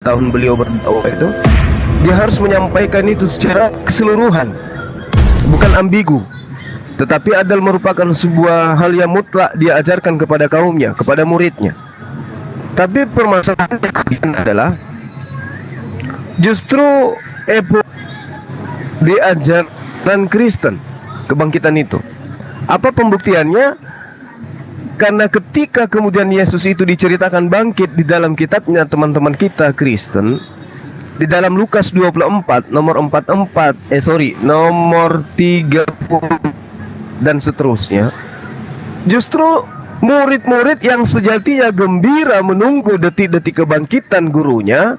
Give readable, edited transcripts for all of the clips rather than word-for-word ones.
tahun beliau berdakwah itu, dia harus menyampaikan itu secara keseluruhan, bukan ambigu, tetapi adalah merupakan sebuah hal yang mutlak dia ajarkan kepada kaumnya, kepada muridnya. Tapi permasalahannya adalah justru di ajaran Kristen kebangkitan itu. Apa pembuktiannya? Karena ketika kemudian Yesus itu diceritakan bangkit di dalam kitabnya teman-teman kita Kristen, di dalam Lukas 24 nomor 30 dan seterusnya, justru murid-murid yang sejatinya gembira menunggu detik-detik kebangkitan gurunya,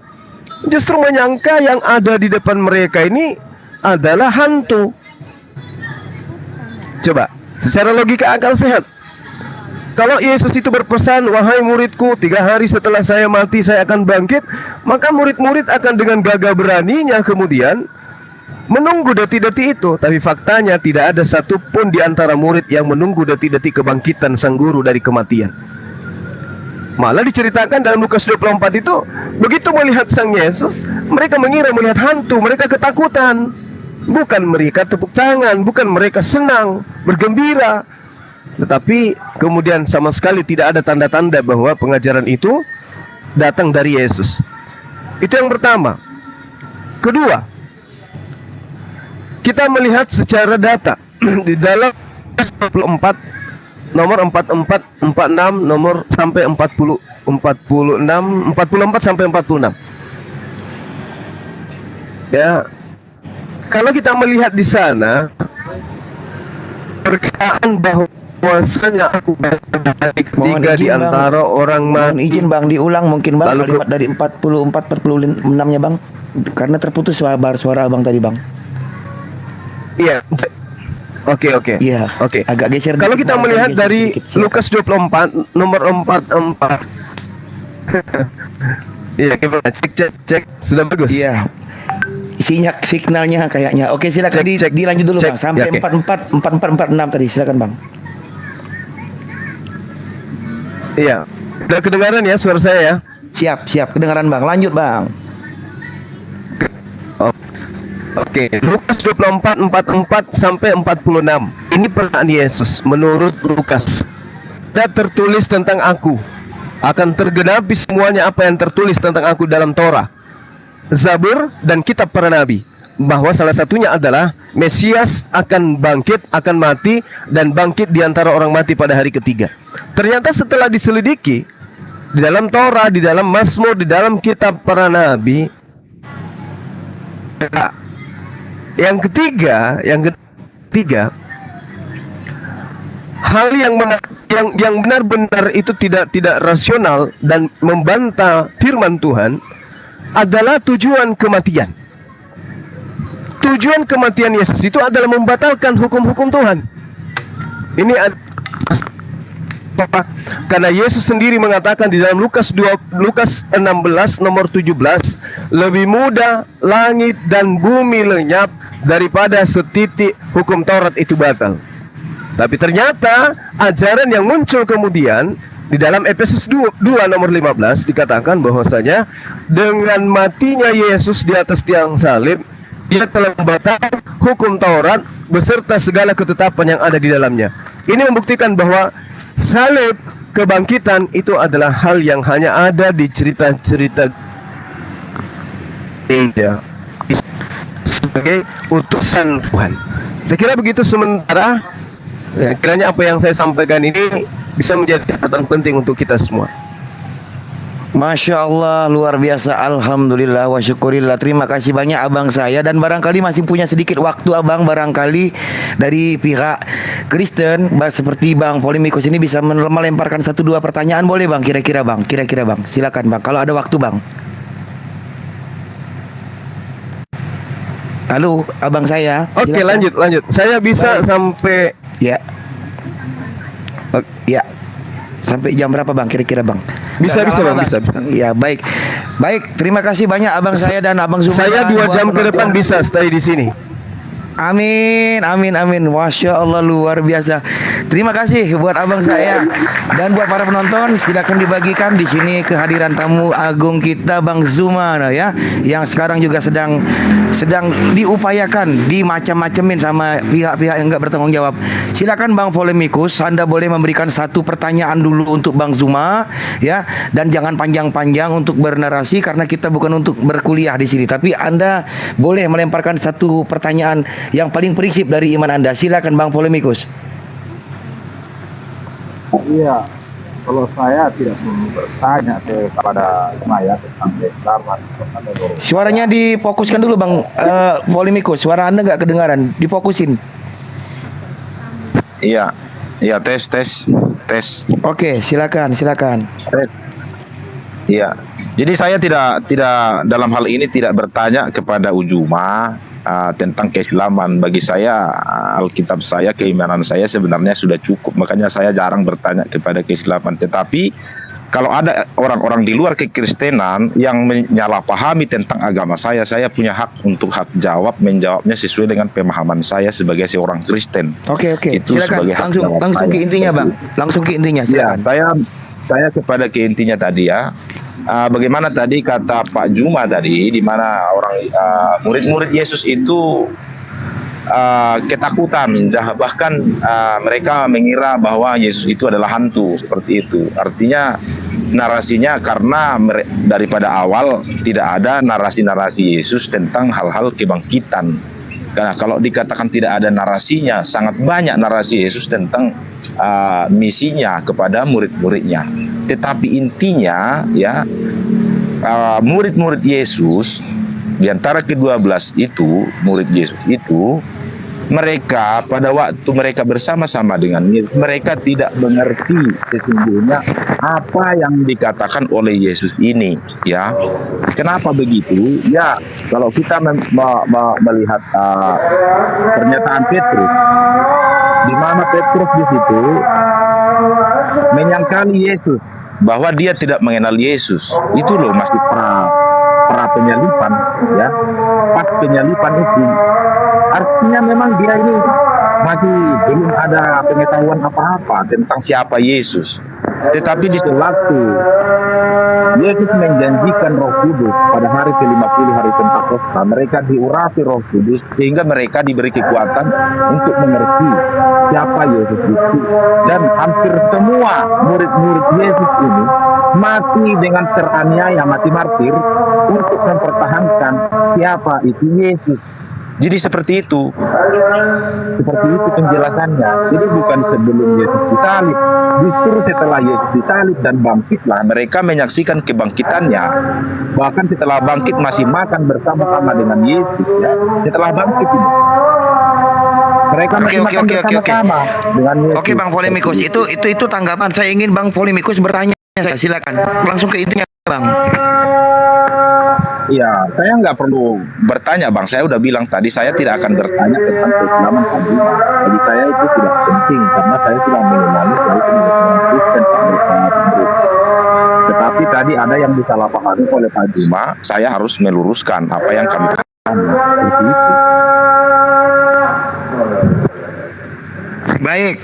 justru menyangka yang ada di depan mereka ini adalah hantu. Coba, secara logika akal sehat, kalau Yesus itu berpesan, wahai muridku, 3 hari setelah saya mati saya akan bangkit, maka murid-murid akan dengan gagah beraninya kemudian menunggu detik-detik itu. Tapi faktanya tidak ada satupun di antara murid yang menunggu detik-detik kebangkitan sang guru dari kematian. Malah diceritakan dalam Lukas 24 itu, begitu melihat sang Yesus, mereka mengira melihat hantu, mereka ketakutan. Bukan mereka tepuk tangan, bukan mereka senang, bergembira, tetapi kemudian sama sekali tidak ada tanda-tanda bahwa pengajaran itu datang dari Yesus. Itu yang pertama. Kedua, kita melihat secara data di dalam 24 nomor 44, 46, nomor sampai 40, 46, 44 sampai 46. Ya, kalau kita melihat di sana perkataan bahwasanya aku dari ketiga di antara orang mati. Mohon izin Bang, diulang mungkin Bang Lalu kalimat dari 44 46-nya Bang, karena terputus suara Abang tadi Bang. Iya. Oke. Iya. Oke. Agak geser. Kalau kita melihat dari Lukas 24 nomor 44. Iya, cek. Sudah bagus. Iya. Signalnya kayaknya. Oke, silakan Cek. dilanjut dulu Cek. Bang sampai Ya, oke. 44 46 tadi. Silakan Bang. Iya. Udah kedengaran ya suara saya ya? Siap, kedengaran Bang. Lanjut Bang. Oke, Lukas 24 44 sampai 46. Ini perkataan Yesus menurut Lukas. Dan tertulis tentang aku, akan tergenapi semuanya apa yang tertulis tentang aku dalam Torah, Zabur dan kitab para nabi, bahwa salah satunya adalah Mesias akan bangkit, akan mati dan bangkit di antara orang mati pada hari ketiga. Ternyata setelah diselidiki di dalam Torah, di dalam Mazmur, di dalam kitab para nabi, yang ketiga, hal yang benar-benar itu tidak rasional dan membantah firman Tuhan adalah tujuan kematian. Tujuan kematian Yesus itu adalah membatalkan hukum-hukum Tuhan. Ini karena Yesus sendiri mengatakan di dalam Lukas 16 nomor 17, lebih mudah langit dan bumi lenyap daripada setitik hukum Taurat itu batal. Tapi ternyata ajaran yang muncul kemudian di dalam Efesus 2 nomor 15 dikatakan bahwasanya dengan matinya Yesus di atas tiang salib, dia telah membatalkan hukum Taurat beserta segala ketetapan yang ada di dalamnya. Ini membuktikan bahwa salib kebangkitan itu adalah hal yang hanya ada di cerita-cerita sebagai utusan Tuhan. Saya kira begitu sementara. Ya, kiranya apa yang saya sampaikan ini bisa menjadi catatan penting untuk kita semua. Masya Allah, luar biasa. Alhamdulillah wa syukurillah. Terima kasih banyak abang saya. Dan barangkali masih punya sedikit waktu abang, barangkali dari pihak Kristen seperti Bang Polemikus ini bisa melemparkan 1-2 pertanyaan. Boleh Bang, kira-kira Bang, silakan Bang, kalau ada waktu Bang. Halo abang saya. Oke, silakan. lanjut. Saya bisa sampai ya sampai jam berapa Bang, kira-kira Bang? Bisa Bang. Ya, baik. Terima kasih banyak abang saya dan abang Zuma. Saya 2 jam ke depan bisa stay di sini. Amin. Masya Allah, luar biasa. Terima kasih buat abang saya dan buat para penonton. Silakan dibagikan di sini kehadiran tamu agung kita Bang Zuma ya, yang sekarang juga sedang diupayakan dimacam-macamin sama pihak-pihak yang nggak bertanggung jawab. Silakan Bang Polemikus, Anda boleh memberikan satu pertanyaan dulu untuk Bang Zuma ya, dan jangan panjang-panjang untuk bernarasi karena kita bukan untuk berkuliah di sini, tapi Anda boleh melemparkan satu pertanyaan yang paling prinsip dari iman Anda. Silakan Bang Polemikus. Iya, kalau saya tidak perlu bertanya kepada Maya tentang Islam atau Suaranya difokuskan dulu Bang Polemikus. Suara Anda nggak kedengaran. Difokusin. Iya, iya tes. Oke, silakan. Tes. Iya. Jadi saya tidak dalam hal ini tidak bertanya kepada Ujuma tentang keislaman. Bagi saya Alkitab saya, keimanan saya sebenarnya sudah cukup. Makanya saya jarang bertanya kepada keislaman. Tetapi kalau ada orang-orang di luar kekristenan yang menyalahpahami tentang agama saya punya hak untuk menjawabnya sesuai dengan pemahaman saya sebagai seorang Kristen. Oke. Itu Silakan sebagai hak langsung saya. ke intinya Bang. Langsung ke intinya Ya, silakan. saya kepada ke intinya tadi ya. Bagaimana tadi kata Pak Juma tadi, di mana murid-murid Yesus itu ketakutan, bahkan mereka mengira bahwa Yesus itu adalah hantu, seperti itu. Artinya narasinya karena daripada awal tidak ada narasi-narasi Yesus tentang hal-hal kebangkitan. Karena kalau dikatakan tidak ada narasinya, sangat banyak narasi Yesus tentang misinya kepada murid-muridnya. Tetapi intinya ya, murid-murid Yesus di antara ke-12 itu, murid Yesus itu, mereka pada waktu mereka bersama-sama dengan Yesus, mereka tidak mengerti sesungguhnya apa yang dikatakan oleh Yesus ini ya. Kenapa begitu? Ya, kalau kita melihat pernyataan Petrus, di mana Petrus di situ menyangkali Yesus bahwa dia tidak mengenal Yesus. Itu loh masih pra penyalipan ya. Pas penyalipan itu artinya memang dia ini masih belum ada pengetahuan apa-apa tentang siapa Yesus. Tetapi di sewaktu Yesus menjanjikan Roh Kudus pada hari ke-50 hari Pentakosta, mereka diurapi Roh Kudus sehingga mereka diberi kekuatan untuk mengerti siapa Yesus itu. Dan hampir semua murid-murid Yesus ini mati dengan teraniaya, mati martir untuk mempertahankan siapa itu Yesus. Jadi seperti itu penjelasannya. Jadi bukan sebelum Yesus disalib, justru setelah Yesus disalib dan bangkitlah mereka menyaksikan kebangkitannya. Bahkan setelah bangkit masih makan bersama-sama dengan Yesus ya. Setelah bangkit ini mereka masih makan bersama-sama dengan Yesus. Oke Bang Polemikus, itu tanggapan. Saya ingin Bang Polemikus bertanya. Silakan langsung ke intinya Bang. Iya, saya nggak perlu bertanya Bang. Saya udah bilang tadi saya tidak akan bertanya tentang keislaman tadi. Bagi saya itu tidak penting karena saya sudah mengenali dari pendidikan Kristen sampai sangat buruk. Tetapi tadi ada yang disalahpahami oleh Pak Juma. Saya harus meluruskan apa yang kami pahami. Baik.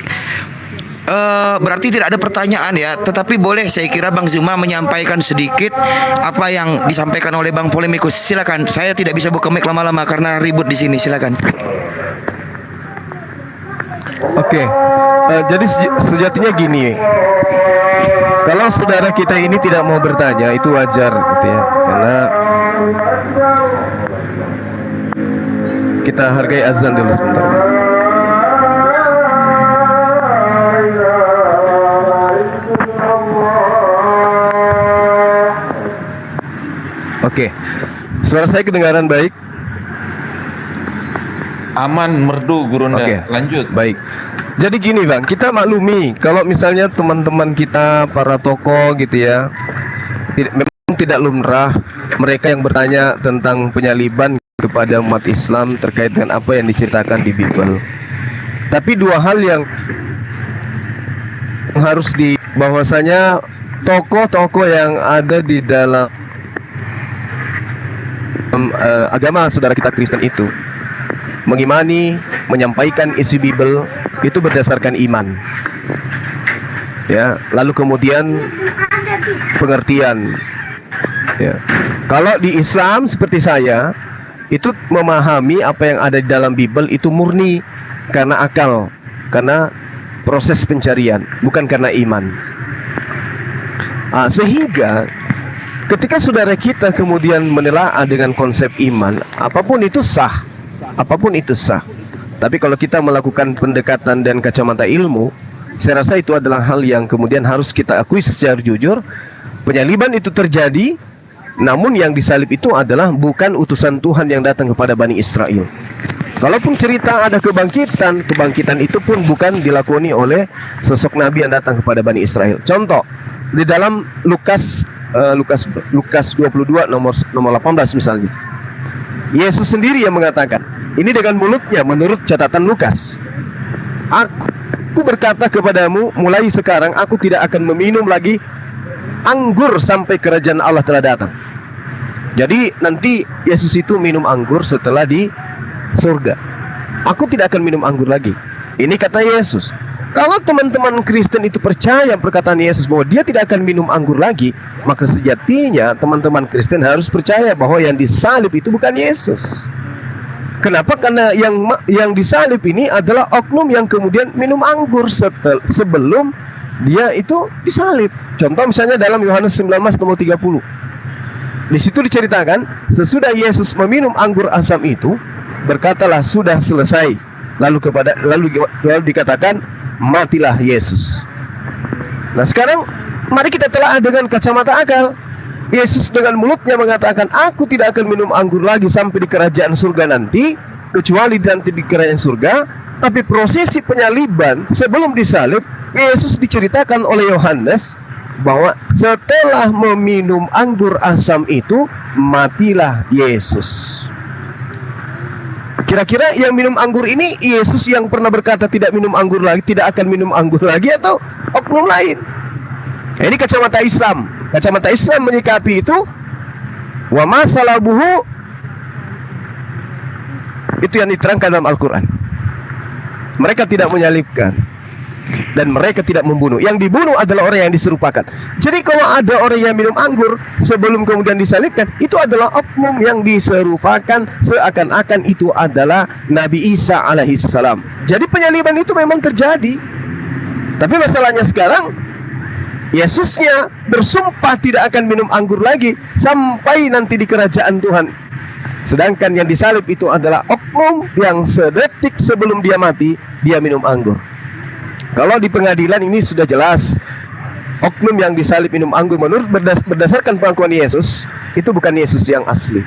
Berarti tidak ada pertanyaan ya, tetapi boleh saya kira Bang Zuma menyampaikan sedikit apa yang disampaikan oleh Bang Polemikus. Silakan. Saya tidak bisa buka mic lama-lama karena ribut di sini. Silakan. Oke, jadi sejatinya gini, kalau saudara kita ini tidak mau bertanya itu wajar gitu ya, karena kita hargai azan dulu sebentar. Oke, suara saya kedengaran baik? Aman, merdu, Gurunda. Oke, Lanjut. baik. Jadi gini Bang, kita maklumi kalau misalnya teman-teman kita, para tokoh gitu ya, memang tidak lumrah mereka yang bertanya tentang penyaliban kepada umat Islam terkait dengan apa yang diceritakan di Bible. Tapi dua hal yang harus bahwasanya tokoh-tokoh yang ada di dalam agama saudara kita Kristen itu mengimani, menyampaikan isi Bible itu berdasarkan iman. Ya, lalu kemudian pengertian. Ya. Kalau di Islam seperti saya itu memahami apa yang ada di dalam Bible itu murni karena akal, karena proses pencarian, bukan karena iman. Sehingga ketika saudara kita kemudian menelaah dengan konsep iman, apapun itu sah, apapun itu sah. Tapi kalau kita melakukan pendekatan dan kacamata ilmu, saya rasa itu adalah hal yang kemudian harus kita akui secara jujur. Penyaliban itu terjadi, namun yang disalib itu adalah bukan utusan Tuhan yang datang kepada Bani Israel. Kalaupun cerita ada kebangkitan, kebangkitan itu pun bukan dilakoni oleh sosok Nabi yang datang kepada Bani Israel. Contoh, di dalam Lukas 22 nomor 18 misalnya, Yesus sendiri yang mengatakan, ini dengan mulutnya menurut catatan Lukas, Aku berkata kepadamu, mulai sekarang aku tidak akan meminum lagi anggur sampai kerajaan Allah telah datang. Jadi nanti Yesus itu minum anggur setelah di surga. Aku tidak akan minum anggur lagi. Ini kata Yesus. Kalau teman-teman Kristen itu percaya perkataan Yesus bahwa dia tidak akan minum anggur lagi, maka sejatinya teman-teman Kristen harus percaya bahwa yang disalib itu bukan Yesus. Kenapa? Karena yang disalib ini adalah oknum yang kemudian minum anggur sebelum dia itu disalib. Contoh misalnya dalam Yohanes 19 nomor 30. Di situ diceritakan, sesudah Yesus meminum anggur asam itu, berkatalah sudah selesai. Lalu dikatakan matilah Yesus. Nah sekarang mari kita telah dengan kacamata akal. Yesus dengan mulutnya mengatakan, aku tidak akan minum anggur lagi sampai di kerajaan surga nanti, kecuali nanti di kerajaan surga. Tapi prosesi penyaliban sebelum disalib, Yesus diceritakan oleh Yohanes bahwa setelah meminum anggur asam itu, matilah Yesus. Kira-kira yang minum anggur ini Yesus yang pernah berkata tidak minum anggur lagi, tidak akan minum anggur lagi, atau oknum lain? Ini kacamata Islam. Kacamata Islam menyikapi itu, wa masalabuhu, itu yang diterangkan dalam Al-Quran. Mereka tidak menyalibkan dan mereka tidak membunuh. Yang dibunuh adalah orang yang diserupakan. Jadi kalau ada orang yang minum anggur sebelum kemudian disalibkan, itu adalah oknum yang diserupakan, seakan-akan itu adalah Nabi Isa alaihissalam. Jadi penyaliban itu memang terjadi. Tapi masalahnya sekarang, Yesusnya bersumpah tidak akan minum anggur lagi sampai nanti di kerajaan Tuhan. Sedangkan yang disalib itu adalah oknum yang sedetik sebelum dia mati, dia minum anggur. Kalau di pengadilan ini sudah jelas, oknum yang disalib minum anggur menurut berdasarkan pengakuan Yesus, itu bukan Yesus yang asli.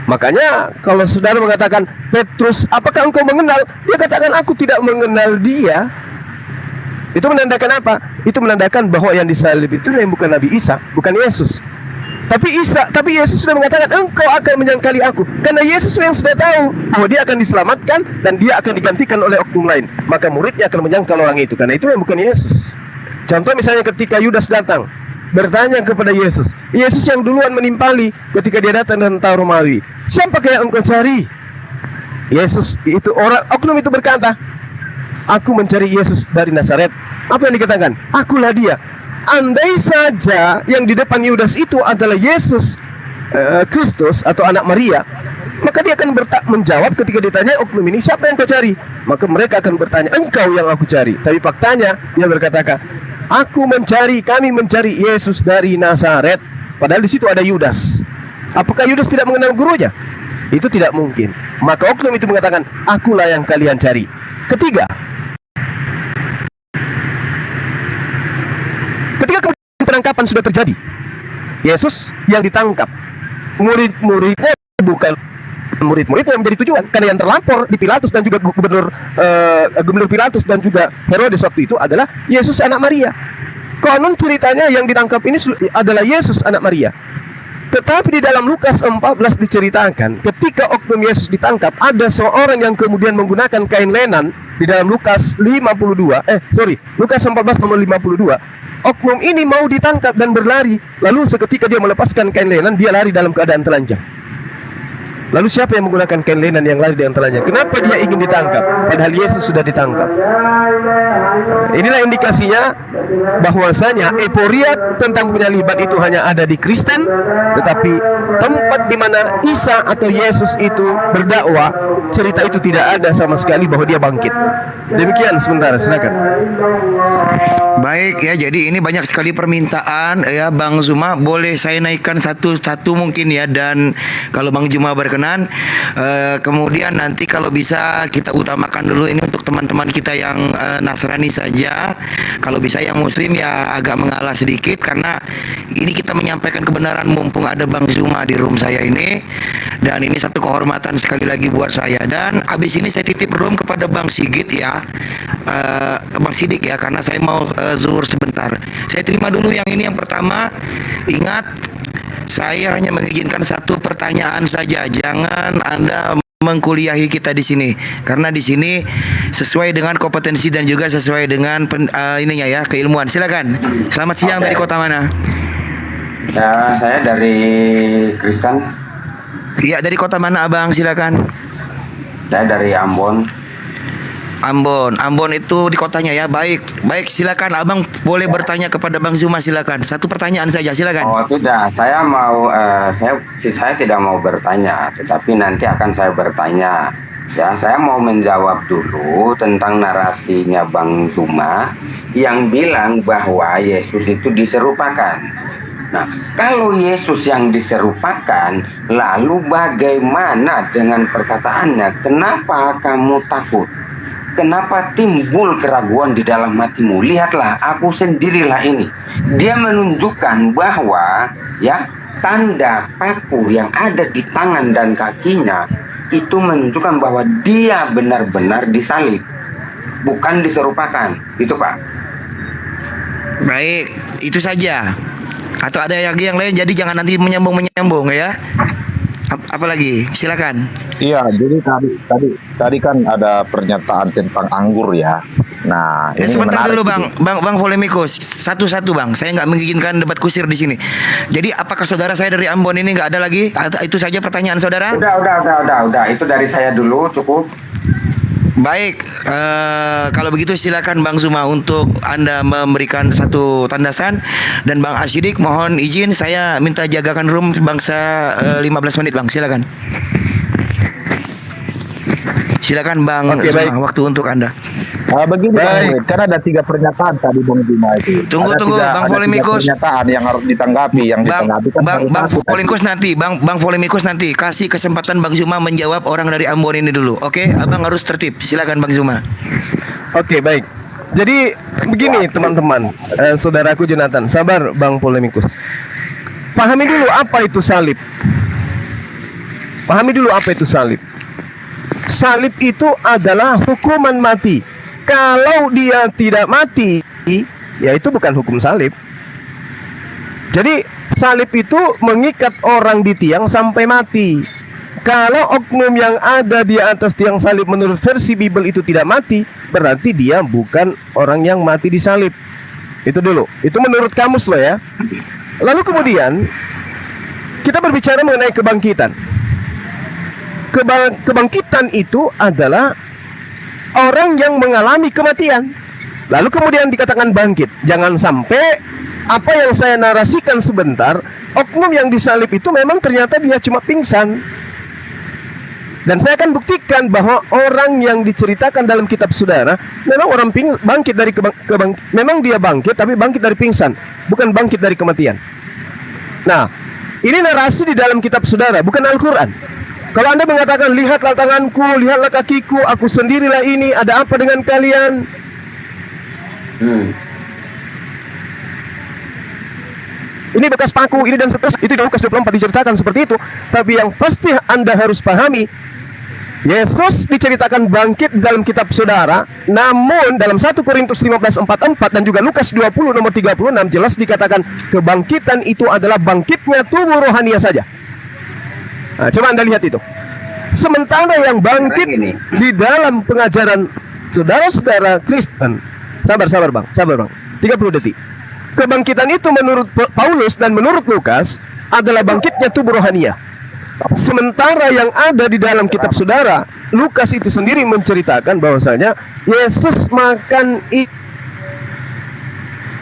Makanya kalau saudara mengatakan, Petrus, apakah engkau mengenal? Dia katakan, aku tidak mengenal dia. Itu menandakan apa? Itu menandakan bahwa yang disalib itu yang bukan Nabi Isa, bukan Yesus. Tapi Yesus sudah mengatakan, engkau akan menyangkali aku. Karena Yesus yang sudah tahu bahwa dia akan diselamatkan dan dia akan digantikan oleh oknum lain. Maka muridnya akan menyangkal orang itu, karena itu yang bukan Yesus. Contoh misalnya ketika Yudas datang bertanya kepada Yesus, Yesus yang duluan menimpali ketika dia datang dengan tentara Romawi, siapakah yang engkau cari? Yesus itu, orang oknum itu berkata, aku mencari Yesus dari Nazaret. Apa yang dikatakan? Akulah dia. Andai saja yang di depan Yudas itu adalah Yesus Kristus atau anak Maria, maka dia akan menjawab ketika ditanya oknum ini, siapa yang kau cari? Maka mereka akan bertanya, engkau yang aku cari. Tapi faktanya dia berkata, kami mencari Yesus dari Nazaret. Padahal di situ ada Yudas. Apakah Yudas tidak mengenal gurunya? Itu tidak mungkin. Maka oknum itu mengatakan, akulah yang kalian cari. Ketiga, ketika penangkapan sudah terjadi, Yesus yang ditangkap, murid-muridnya bukan murid-muridnya yang menjadi tujuan. Karena yang terlapor di Pilatus dan juga gubernur Pilatus dan juga Herodes waktu itu adalah Yesus anak Maria. Konon ceritanya yang ditangkap ini adalah Yesus anak Maria. Tetapi di dalam Lukas 14 diceritakan, ketika oknum Yesus ditangkap, ada seorang yang kemudian menggunakan kain lenan. Di dalam Lukas 14 nomor 52, oknum ini mau ditangkap dan berlari. Lalu seketika dia melepaskan kain lenan, dia lari dalam keadaan telanjang. Lalu siapa yang menggunakan kain lenan yang lari di antaranya? Kenapa dia ingin ditangkap? Padahal Yesus sudah ditangkap. Inilah indikasinya bahwasanya euforia tentang penyaliban itu hanya ada di Kristen, tetapi tempat di mana Isa atau Yesus itu berdakwah, cerita itu tidak ada sama sekali bahwa dia bangkit. Demikian sementara, silakan. Baik ya, jadi ini banyak sekali permintaan ya Bang Zuma, boleh saya naikkan satu-satu mungkin ya, dan kalau Bang Zuma berkenan, kemudian nanti kalau bisa kita utamakan dulu ini untuk teman-teman kita yang Nasrani saja. Kalau bisa yang Muslim ya agak mengalah sedikit, karena ini kita menyampaikan kebenaran mumpung ada Bang Zuma di room saya ini, dan ini satu kehormatan sekali lagi buat saya. Dan habis ini saya titip room kepada Bang Sigit ya, Bang Sidik ya, karena saya mau zuhur sebentar. Saya terima dulu yang ini, yang pertama. Ingat, saya hanya mengizinkan satu pertanyaan saja. Jangan Anda mengkuliahi kita di sini, karena di sini sesuai dengan kompetensi dan juga sesuai dengan ininya ya, keilmuan. Silakan. Selamat siang. Dari kota mana? Ya, saya dari Kristen. Iya, dari kota mana Abang? Silakan. Saya dari Ambon. Ambon itu di kotanya ya. Baik, silakan Abang boleh bertanya kepada Bang Zuma, silakan. Satu pertanyaan saja, silakan. Oh tidak, saya mau saya tidak mau bertanya, tetapi nanti akan saya bertanya. Ya, saya mau menjawab dulu tentang narasinya Bang Zuma yang bilang bahwa Yesus itu diserupakan. Nah, kalau Yesus yang diserupakan, lalu bagaimana dengan perkataannya? Kenapa kamu takut? Kenapa timbul keraguan di dalam hatimu? Lihatlah, aku sendirilah ini. Dia menunjukkan bahwa ya, tanda paku yang ada di tangan dan kakinya itu menunjukkan bahwa dia benar-benar disalib, bukan diserupakan. Itu Pak. Baik, itu saja. Atau ada lagi yang lain? Jadi jangan nanti menyambung ya. Apalagi, silakan. Iya, jadi tadi kan ada pernyataan tentang anggur ya. Nah, Ya, ini sebentar menarik dulu gitu. Bang Polemikus, satu-satu Bang. Saya nggak mengizinkan debat kusir di sini. Jadi apakah saudara saya dari Ambon ini nggak ada lagi? Atau itu saja pertanyaan saudara? Udah. Itu dari saya dulu, cukup. Baik, kalau begitu silakan Bang Zuma untuk Anda memberikan satu tandasan, dan Bang Asyidik mohon izin saya minta jagakan room bangsa 15 menit Bang, silakan. Silakan Bang Oke, Zuma, baik. waktu untuk Anda. Begini Bang Murid, kan ada 3 pernyataan tadi Bang Zuma itu. Tunggu, Bang ada Polemikus. 3 pernyataan yang harus ditanggapi. Yang ditanggapi kan baru Bang satu tadi. Polemikus nanti kasih kesempatan Bang Zuma menjawab orang dari Ambon ini dulu. Oke, Abang harus tertib. Silakan Bang Zuma. Oke, baik. Jadi begini teman-teman, saudaraku Jonathan, sabar Bang Polemikus. Pahami dulu apa itu salib. Salib itu adalah hukuman mati. Kalau dia tidak mati, ya itu bukan hukum salib. Jadi salib itu mengikat orang di tiang sampai mati. Kalau oknum yang ada di atas tiang salib menurut versi Bible itu tidak mati, berarti dia bukan orang yang mati di salib. Itu dulu. Itu menurut kamus loh ya. Lalu kemudian kita berbicara mengenai kebangkitan. Kebangkitan itu adalah orang yang mengalami kematian, lalu kemudian dikatakan bangkit. Jangan sampai apa yang saya narasikan sebentar, oknum yang disalib itu memang ternyata dia cuma pingsan. Dan saya akan buktikan bahwa orang yang diceritakan dalam kitab saudara memang orang bangkit dari memang dia bangkit, tapi bangkit dari pingsan, bukan bangkit dari kematian. Nah, ini narasi di dalam kitab saudara, bukan Al-Quran. Kalau Anda mengatakan, lihatlah tanganku, lihatlah kakiku, aku sendirilah ini, ada apa dengan kalian? Ini bekas paku, ini dan seterusnya. Itu di Lukas 24 diceritakan seperti itu. Tapi yang pasti Anda harus pahami, Yesus diceritakan bangkit di dalam kitab saudara. Namun dalam 1 Korintus 15:44 dan juga Lukas 20 nomor 36 jelas dikatakan kebangkitan itu adalah bangkitnya tubuh rohania saja. Nah, coba Anda lihat itu. Sementara yang bangkit di dalam pengajaran saudara-saudara Kristen, sabar bang, 30 detik. Kebangkitan itu menurut Paulus dan menurut Lukas adalah bangkitnya tubuh rohania. Sementara yang ada di dalam kitab saudara, Lukas itu sendiri menceritakan bahwasanya Yesus makan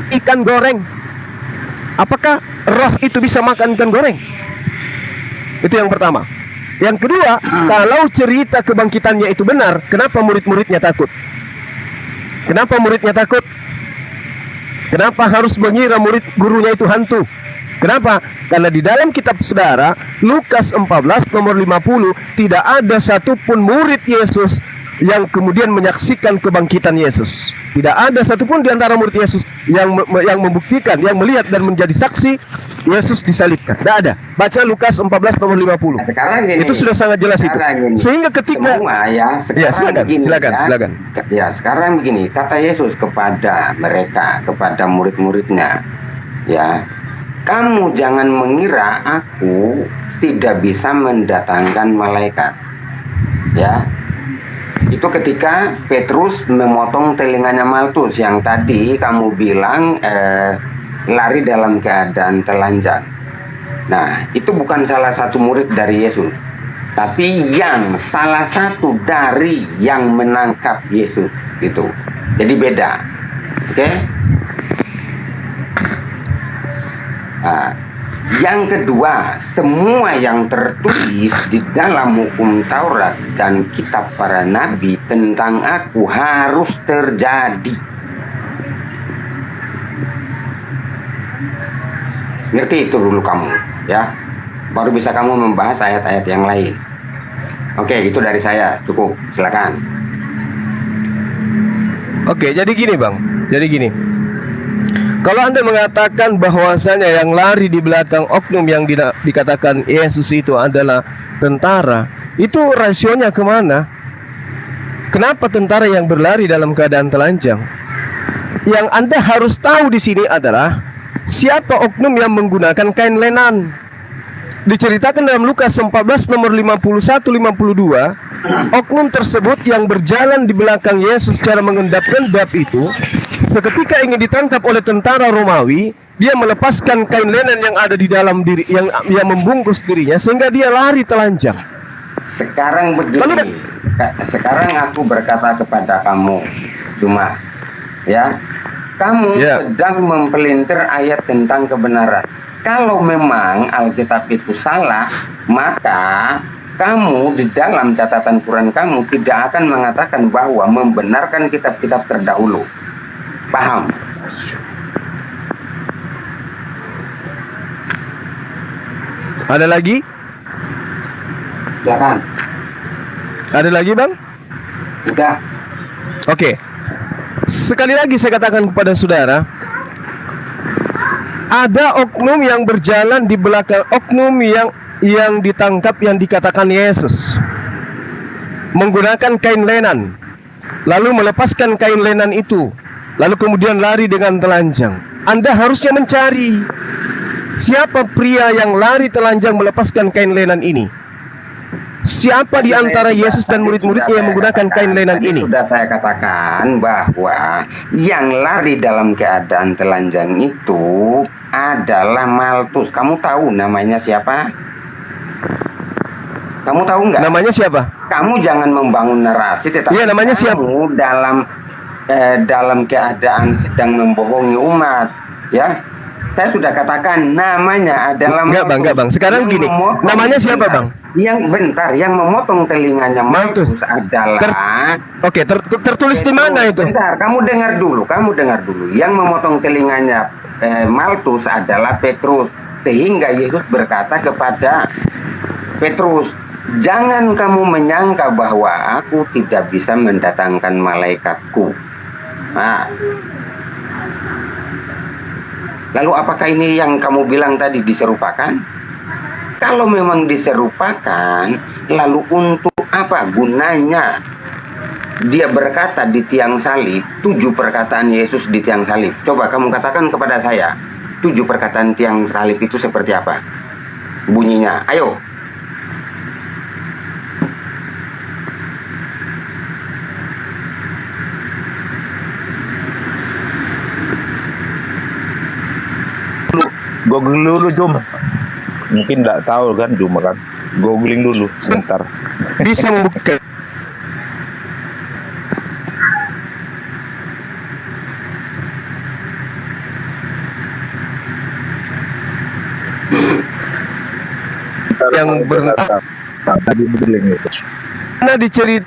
ikan goreng. Apakah roh itu bisa makan ikan goreng? Itu yang pertama. Yang kedua, kalau cerita kebangkitannya itu benar, kenapa murid-muridnya takut? Kenapa muridnya takut? Kenapa harus mengira murid gurunya itu hantu? Kenapa? Karena di dalam kitab saudara Lukas 14 nomor 50 tidak ada satupun murid Yesus yang kemudian menyaksikan kebangkitan Yesus. Tidak ada satupun di antara murid Yesus yang membuktikan, yang melihat dan menjadi saksi Yesus disalibkan. Tidak ada. Baca Lukas 14 nomor 50. Sekarang gini, itu sudah sangat jelas itu. Gini, sehingga ketika semua ya, silakan. Ya, sekarang begini, kata Yesus kepada mereka, kepada murid-muridnya, ya, kamu jangan mengira aku tidak bisa mendatangkan malaikat. Ya. Itu ketika Petrus memotong telinganya Maltus yang tadi kamu bilang lari dalam keadaan telanjang. Nah, itu bukan salah satu murid dari Yesus, tapi yang salah satu dari yang menangkap Yesus gitu. Jadi beda. Oke? Nah, yang kedua, semua yang tertulis di dalam hukum Taurat dan kitab para nabi tentang aku harus terjadi. Ngerti itu dulu kamu, ya. Baru bisa kamu membahas ayat-ayat yang lain. Oke, itu dari saya, cukup. Silakan. Oke, jadi gini Bang. Jadi gini. Kalau Anda mengatakan bahwasanya yang lari di belakang oknum yang dikatakan Yesus itu adalah tentara, itu rasionya kemana? Kenapa tentara yang berlari dalam keadaan telanjang? Yang Anda harus tahu di sini adalah siapa oknum yang menggunakan kain lenan. Diceritakan dalam Lukas 14 nomor 51-52, oknum tersebut yang berjalan di belakang Yesus secara mengendap-endap itu, seketika ingin ditangkap oleh tentara Romawi, dia melepaskan kain lenan yang ada di dalam diri, yang membungkus dirinya, sehingga dia lari telanjang. Sekarang begini, sekarang aku berkata kepada kamu, cuma, ya, kamu sedang mempelintir ayat tentang kebenaran. Kalau memang Alkitab itu salah, maka kamu di dalam catatan Quran kamu tidak akan mengatakan bahwa membenarkan kitab-kitab terdahulu. Paham? Ada lagi? Silakan. Ada lagi Bang? Udah. Oke. Sekali lagi saya katakan kepada saudara, ada oknum yang berjalan di belakang oknum yang ditangkap yang dikatakan Yesus, menggunakan kain lenan, lalu melepaskan kain lenan itu, lalu kemudian lari dengan telanjang. Anda harusnya mencari siapa pria yang lari telanjang melepaskan kain lenan ini. Siapa di antara Yesus dan murid-muridnya yang menggunakan kain lenan ini? Sudah saya katakan bahwa yang lari dalam keadaan telanjang itu adalah Maltus. Kamu tahu namanya siapa? Kamu tahu nggak? Namanya siapa? Kamu jangan membangun narasi, tetapi iya, namanya siapa? Kamu dalam keadaan sedang membohongi umat, ya. Saya sudah katakan namanya adalah Enggak bang. Sekarang gini, namanya siapa bang? Yang memotong telinganya Maltus adalah. Tertulis di mana itu? Bentar, kamu dengar dulu. Yang memotong telinganya Maltus adalah Petrus, sehingga Yesus berkata kepada Petrus, jangan kamu menyangka bahwa aku tidak bisa mendatangkan malaikatku. Nah, lalu apakah ini yang kamu bilang tadi diserupakan? Kalau memang diserupakan, lalu untuk apa gunanya dia berkata di tiang salib, 7 perkataan Yesus di tiang salib? Coba kamu katakan kepada saya, 7 perkataan tiang salib itu seperti apa bunyinya? Ayo. Google dulu Jum, mungkin nggak tahu kan Jum kan. googling dulu sebentar. Bisa membuktikan. Yang berenang tadi googling itu. mana dicerit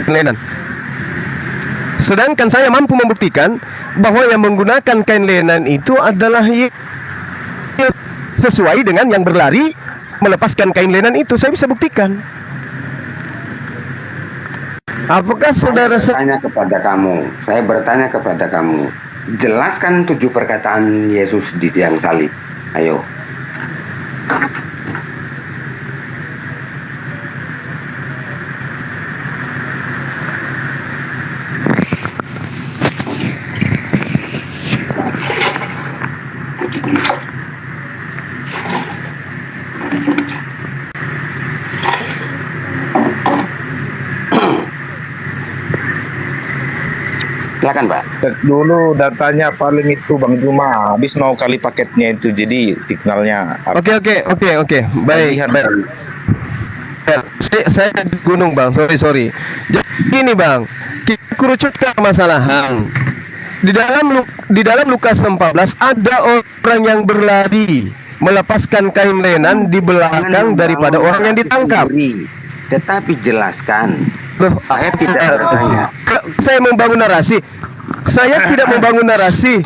lenan. Sedangkan saya mampu membuktikan bahwa yang menggunakan kain lenan itu adalah sesuai dengan yang berlari melepaskan kain lenan itu. Saya bisa buktikan. Apakah saudara Saya bertanya kepada kamu, jelaskan 7 perkataan Yesus di tiang salib. Ayo. Silakan, Pak. Cek dulu datanya paling itu Bang Juma. Habis mau kali paketnya itu, jadi signalnya. Oke. Baik. Lihat. Saya di gunung, Bang. Sorry. Jadi gini, Bang. Kita kerucutkan permasalahan. Di dalam Lukas 14 ada orang yang berlari melepaskan kain lenan di belakang daripada orang yang ditangkap. Tetapi jelaskan. Loh, Saya tidak bertanya. Saya membangun narasi. Saya tidak membangun narasi.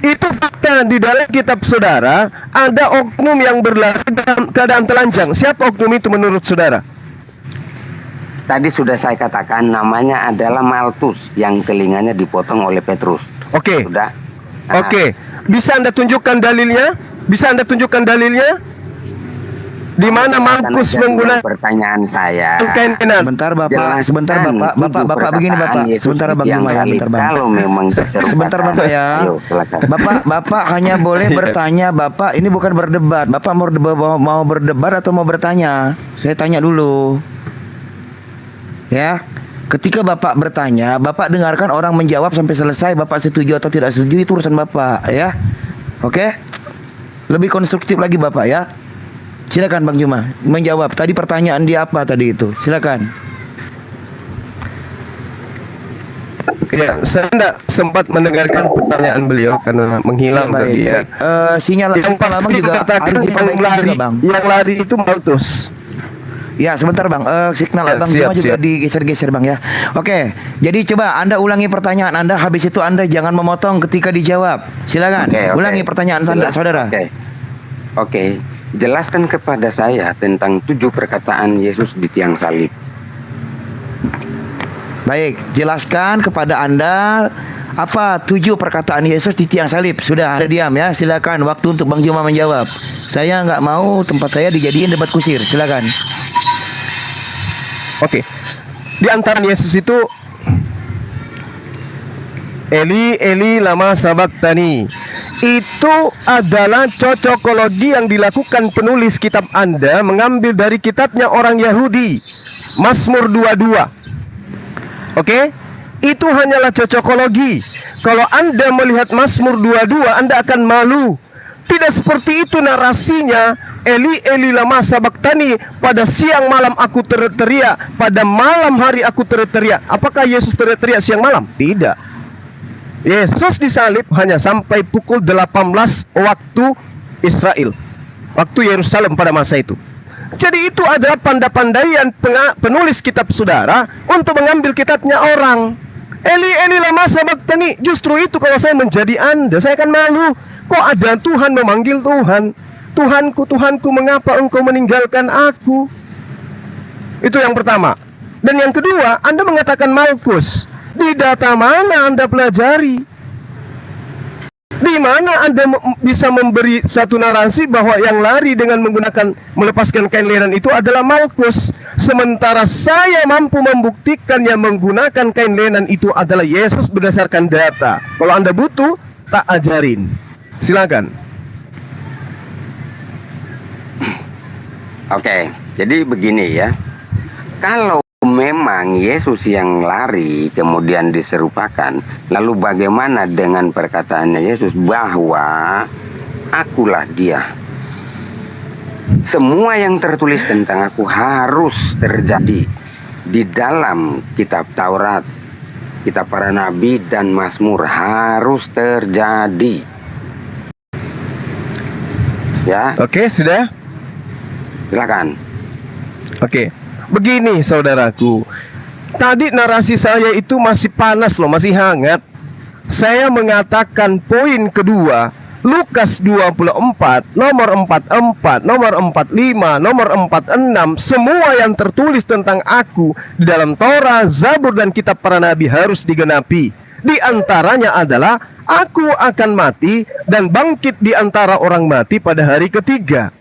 Itu fakta di dalam kitab saudara. Ada oknum yang berlari dalam keadaan telanjang. Siapa oknum itu menurut saudara? Tadi sudah saya katakan namanya adalah Maltus yang telinganya dipotong oleh Petrus. Oke. Sudah. Oke. Bisa Anda tunjukkan dalilnya? Di mana Markus menggunakan pertanyaan saya. kain lenan? Sebentar Bapak, Jelaskan sebentar Bapak, tujuh Bapak begini Bapak. perkataan Yesus Sebentar Bang yang Juma ya, valid. bentar Bang. Kalau memang Sebentar Bapak ya. Ayo, silakan. Bapak hanya boleh bertanya, Bapak ini bukan berdebat. Bapak mau berdebat atau mau bertanya? Saya tanya dulu. Ya. Ketika Bapak bertanya, Bapak dengarkan orang menjawab sampai selesai. Bapak setuju atau tidak setuju itu urusan Bapak, ya. Oke? Lebih konstruktif lagi Bapak ya. Silakan Bang Juma menjawab. Tadi pertanyaan dia apa tadi itu? Silakan. Ya, saya tidak sempat mendengarkan pertanyaan beliau karena menghilang Baik, tadi ya. baik. Sinyal Yang sinyal Abang pasti juga dikatakan harus yang diperbaiki lari, juga, Bang. yang lari itu Maltus. Ya sebentar Bang, signal Ya, Abang siap, Juma juga siap. digeser-geser Bang ya. Oke, jadi coba Anda ulangi pertanyaan Anda. Habis itu Anda jangan memotong ketika dijawab. Silakan, Oke. ulangi pertanyaan Anda, saudara. Oke. Jelaskan kepada saya tentang 7 perkataan Yesus di tiang salib. Baik, jelaskan kepada Anda apa 7 perkataan Yesus di tiang salib. Sudah, Anda diam ya. Silakan, waktu untuk Bang Juma menjawab. Saya nggak mau tempat saya dijadiin debat kusir. Silakan. Oke. Di antara Yesus itu Eli Eli lama sabachthani. Itu adalah cocokologi yang dilakukan penulis kitab Anda mengambil dari kitabnya orang Yahudi, Mazmur 22. Oke? Itu hanyalah cocokologi. Kalau Anda melihat Mazmur 22, Anda akan malu. Tidak seperti itu narasinya. Eli Eli lama sabachthani, pada siang malam aku teriak, pada malam hari aku teriak. Apakah Yesus teriak siang malam? Tidak. Yesus disalib hanya sampai pukul 18 waktu Israel, waktu Yerusalem pada masa itu. Jadi itu adalah pandai-pandaian penulis kitab saudara untuk mengambil kitabnya orang. Eli Eli lama sabachthani. Justru itu kalau saya menjadi Anda, saya akan malu. Kok ada Tuhan memanggil Tuhan? Tuhanku, Tuhanku, mengapa engkau meninggalkan aku? Itu yang pertama. Dan yang kedua, Anda mengatakan Markus. Di data mana Anda pelajari? Di mana Anda bisa memberi satu narasi bahwa yang lari dengan melepaskan kain lenan itu adalah Markus, sementara saya mampu membuktikan yang menggunakan kain lenan itu adalah Yesus berdasarkan data. Kalau Anda butuh, tak ajarin. Silakan. Oke, jadi begini ya. Kalau memang Yesus yang lari kemudian diserupakan, lalu bagaimana dengan perkataannya Yesus bahwa akulah dia? Semua yang tertulis tentang aku harus terjadi di dalam kitab Taurat, kitab para nabi dan Mazmur, harus terjadi. Ya, Oke, sudah? silakan. Oke. Begini saudaraku. Tadi narasi saya itu masih panas loh, masih hangat. Saya mengatakan poin kedua, Lukas 24, nomor 44, nomor 45, nomor 46, semua yang tertulis tentang aku di dalam Torah, Zabur, dan kitab para nabi harus digenapi. Di antaranya adalah aku akan mati dan bangkit di antara orang mati pada hari ketiga.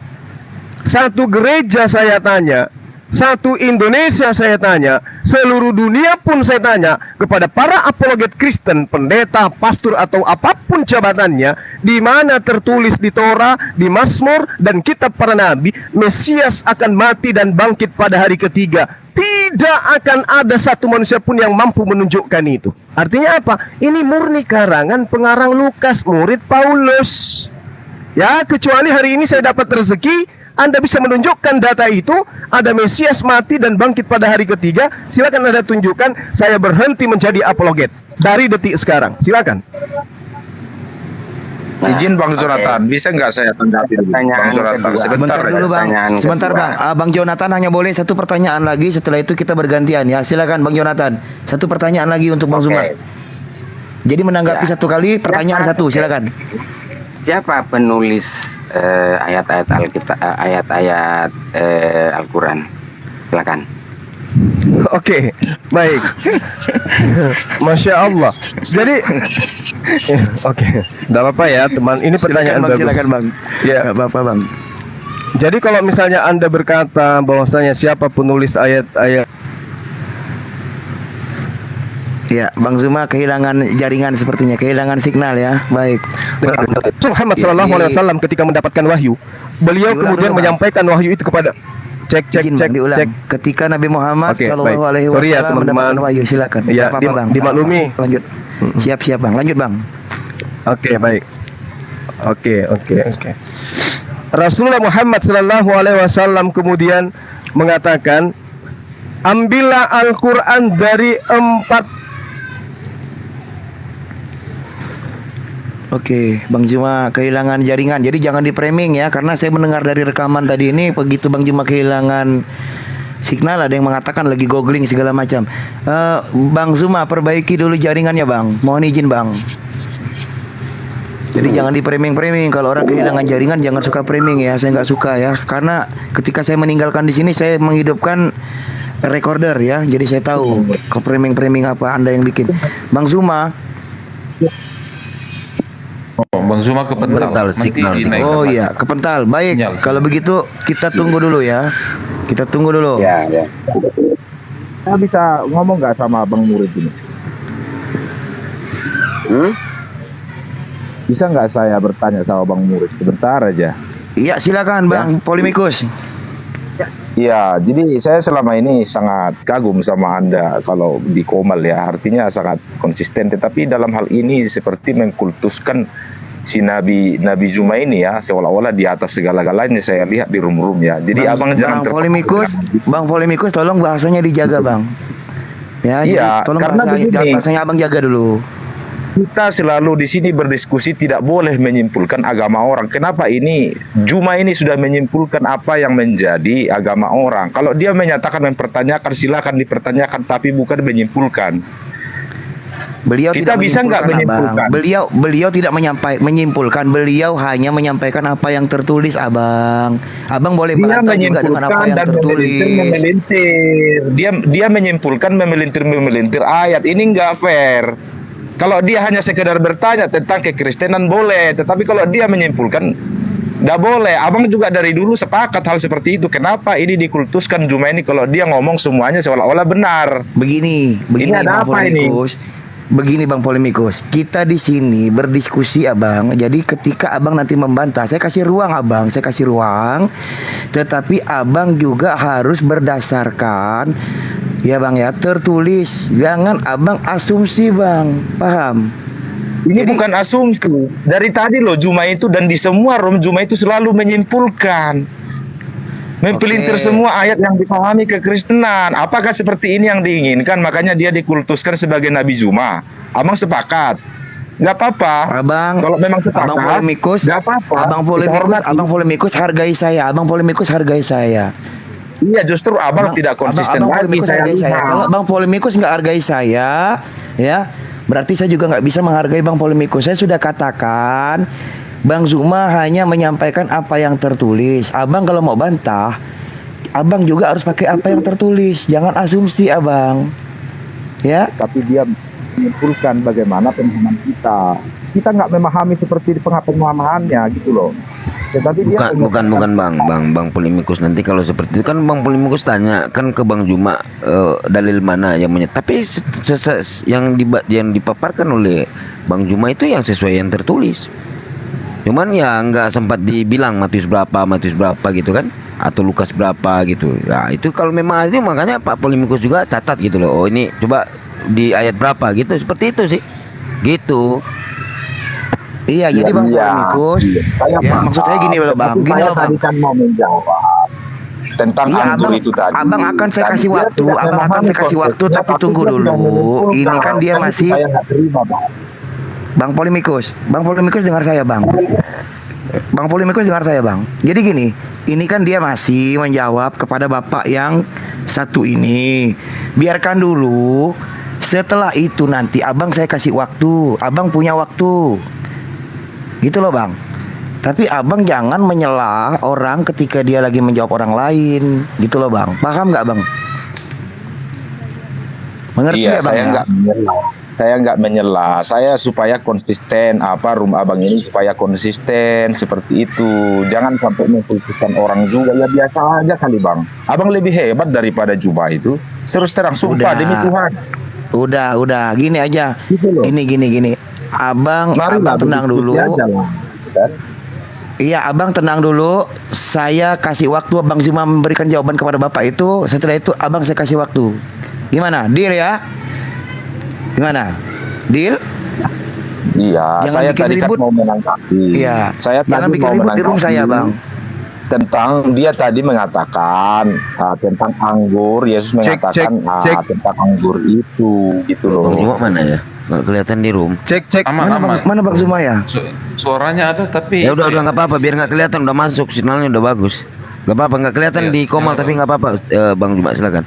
Satu gereja saya tanya, satu Indonesia saya tanya, seluruh dunia pun saya tanya kepada para apologet Kristen, pendeta, pastor atau apapun jabatannya, di mana tertulis di Torah, di Mazmur dan kitab para nabi, Mesias akan mati dan bangkit pada hari ketiga. Tidak akan ada satu manusia pun yang mampu menunjukkan itu. Artinya apa? Ini murni karangan pengarang Lukas, murid Paulus. Ya, kecuali hari ini saya dapat rezeki, Anda bisa menunjukkan data itu, ada Mesias mati dan bangkit pada hari ketiga, silakan Anda tunjukkan, saya berhenti menjadi apologet dari detik sekarang. Silakan. Izin Bang Jonathan, bisa nggak saya tanggapi dulu? Bang Pertanyaan Jonathan, kedua. sebentar Sebentar ya. dulu bang, Pertanyaan sebentar kedua. bang. Bang Jonathan hanya boleh satu pertanyaan lagi. Setelah itu kita bergantian ya. Silakan Bang Jonathan. Satu pertanyaan lagi untuk Bang Oke. Zuma. Jadi menanggapi Ya. satu kali, pertanyaan satu. Silakan. Siapa penulis ayat-ayat Alkitab, ayat-ayat Al-Quran? Silakan. Oke, baik. Masya Allah. Jadi, oke, tidak apa-apa ya teman. Ini pertanyaan bagus. Silakan bang. Ya. Nggak apa-apa bang. Jadi kalau misalnya Anda berkata bahwasanya siapa penulis ayat-ayat, Ya, Bang Zuma kehilangan jaringan sepertinya, kehilangan signal ya. Baik. Muhammad Shallallahu Alaihi Wasallam ketika mendapatkan wahyu, beliau Diulang kemudian dulu, Bang. menyampaikan wahyu itu kepada Izin, Bang, diulang. Ketika Nabi Muhammad Oke, Shallallahu baik. Alaihi Sorry ya, Wasallam teman-teman. mendapatkan wahyu, silakan. Ya, Nggak apa-apa bang. dimaklumi. Lanjut. Siap bang. Lanjut bang. Oke, baik. Oke. Rasulullah Muhammad Shallallahu Alaihi Wasallam kemudian mengatakan, ambillah Al-Quran dari 4. Oke, Bang Juma kehilangan jaringan. Jadi jangan di framing ya, karena saya mendengar dari rekaman tadi ini begitu Bang Juma kehilangan signal, ada yang mengatakan lagi googling segala macam. Bang Zuma perbaiki dulu jaringannya bang. Mohon izin bang. Jadi jangan di framing. Kalau orang kehilangan jaringan jangan suka framing ya. Saya nggak suka ya. Karena ketika saya meninggalkan di sini saya menghidupkan recorder ya. Jadi saya tahu ke framing apa Anda yang bikin. Bang Zuma. Oh, Bang Zuma kepental. Nanti dinaikkan Oh lagi. iya, kepental. Baik. Sinyal. Kalau begitu kita tunggu dulu ya. Kita tunggu dulu. Ya. Saya bisa ngomong nggak sama Bang Murid ini? Bisa nggak saya bertanya sama Bang Murid sebentar aja? Iya, silakan Bang Polemikus. Ya, jadi saya selama ini sangat kagum sama Anda kalau di Komal ya, artinya sangat konsisten. Tetapi dalam hal ini seperti mengkultuskan si Nabi Zuma ini ya, seolah-olah di atas segala-galanya saya lihat di room ya. Jadi abang jangan Bang Polemikus, tolong bahasanya dijaga Bang. Ya, Iya, jadi tolong karena begini. bahasanya Abang jaga dulu. Kita selalu di sini berdiskusi tidak boleh menyimpulkan agama orang. Kenapa ini Juma ini sudah menyimpulkan apa yang menjadi agama orang. Kalau dia menyatakan mempertanyakan silakan dipertanyakan, tapi bukan menyimpulkan. Beliau Kita tidak bisa nggak menyimpulkan, menyimpulkan? Abang. Beliau tidak menyimpulkan. Beliau hanya menyampaikan apa yang tertulis, Abang. Abang boleh Dia bantah juga dengan apa yang tertulis. memelintir. Dia menyimpulkan memelintir ayat. Ini nggak fair. Kalau dia hanya sekedar bertanya tentang kekristenan boleh, tetapi kalau dia menyimpulkan nggak boleh. Abang juga dari dulu sepakat hal seperti itu. Kenapa ini dikultuskan Juma ini kalau dia ngomong semuanya seolah-olah benar? Begini Ini ada Bang apa ini? Polemikus. begini Bang Polemikus, kita di sini berdiskusi Abang. Jadi ketika Abang nanti membantah, saya kasih ruang Abang, saya kasih ruang. Tetapi Abang juga harus berdasarkan ya Bang ya, tertulis. Jangan Abang asumsi Bang, paham? Ini bukan asumsi. Dari tadi loh Juma itu dan di semua room Juma itu selalu menyimpulkan. Mempelintir semua ayat yang dipahami kekristenan. Apakah seperti ini yang diinginkan? Makanya dia dikultuskan sebagai Nabi Juma. Abang sepakat? Nggak apa-apa. Abang, kalau memang sepakat, Abang Polemikus, nggak apa-apa. Abang Polemikus hargai saya. Abang Polemikus hargai saya. Iya, justru abang tidak konsisten Abang lagi. Polemikus hargai saya. Kalau Bang Polemikus nggak hargai saya, ya berarti saya juga nggak bisa menghargai Bang Polemikus. Saya sudah katakan, Bang Zuma hanya menyampaikan apa yang tertulis. Abang kalau mau bantah, Abang juga harus pakai apa yang tertulis. Jangan asumsi Abang. Ya. Tapi dia menyimpulkan bagaimana pemahaman kita. Kita nggak memahami seperti pemahamannya gitu loh. Tetapi dia Bukan Bang Polemikus, nanti kalau seperti itu kan Bang Polemikus tanya kan ke Bang Juma dalil mana yang tapi yang dipaparkan oleh Bang Juma itu yang sesuai yang tertulis. Cuman ya nggak sempat dibilang Matius berapa gitu kan, atau Lukas berapa gitu. Nah itu kalau memang itu makanya Pak Polemikus juga catat gitu loh. Oh ini coba di ayat berapa gitu, seperti itu sih gitu. Iya, jadi Bang Polemikus, ya maksud saya gini loh Bang, gini loh Bang. kan mau menjawab Tentang anggur itu tadi. Abang akan saya kasih waktu, tapi tunggu dulu. Ini kan dia masih saya nggak terima, Bang. Bang Polemikus dengar saya Bang. Bang Polemikus dengar saya Bang. Jadi gini, ini kan dia masih menjawab kepada Bapak yang satu ini. Biarkan dulu. Setelah itu nanti Abang saya kasih waktu. Abang punya waktu. Gitu loh Bang. Tapi Abang jangan menyela orang ketika dia lagi menjawab orang lain. Gitu loh Bang. Paham nggak Bang? Mengerti ya Bang? Saya nggak menyela. Saya supaya konsisten. Room abang ini supaya konsisten seperti itu. Jangan sampai mengkritikkan orang juga. Ya biasa aja kali Bang. Abang lebih hebat daripada Juma itu. Terus terang sumpah demi Tuhan. Udah. Gini aja. Gitu loh. Gini. Abang tenang dulu. Iya, Abang tenang dulu. Saya kasih waktu Abang Zuma memberikan jawaban kepada Bapak itu. Setelah itu Abang saya kasih waktu. Gimana? Deal ya? Gimana? Deal? Iya, Jangan saya bikin tadi ribut. kan mau menangkapi. Iya. Saya Jangan tadi bikin mau ribut di room saya, Bang. Tentang dia tadi mengatakan tentang anggur. Yesus mengatakan tentang anggur itu, gitu loh. Bang Juma mana ya? Nggak kelihatan di room. Cek. Aman. Mana Bang Zuma ya? Suaranya ada tapi Ya udah nggak apa-apa, biar nggak kelihatan, udah masuk sinyalnya udah bagus. Nggak apa-apa, nggak kelihatan Iya, di Komal sinyal tapi nggak apa-apa. Bang Juma silakan.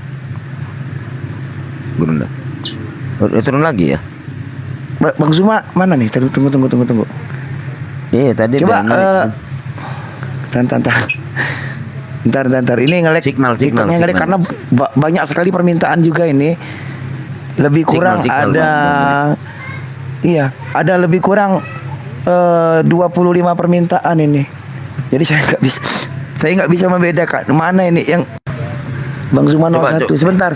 Gurunda. Turun lagi ya? Bang Zuma mana nih? Tunggu. Iya tadi Coba udah Ntar. Ini nge-lag Signal. nge-lag karena banyak sekali permintaan juga ini. Lebih kurang Signal, ada Bang. Iya, ada lebih kurang 25 permintaan ini. Jadi saya nggak bisa membedakan mana ini yang Bang Zuma 01. Sebentar.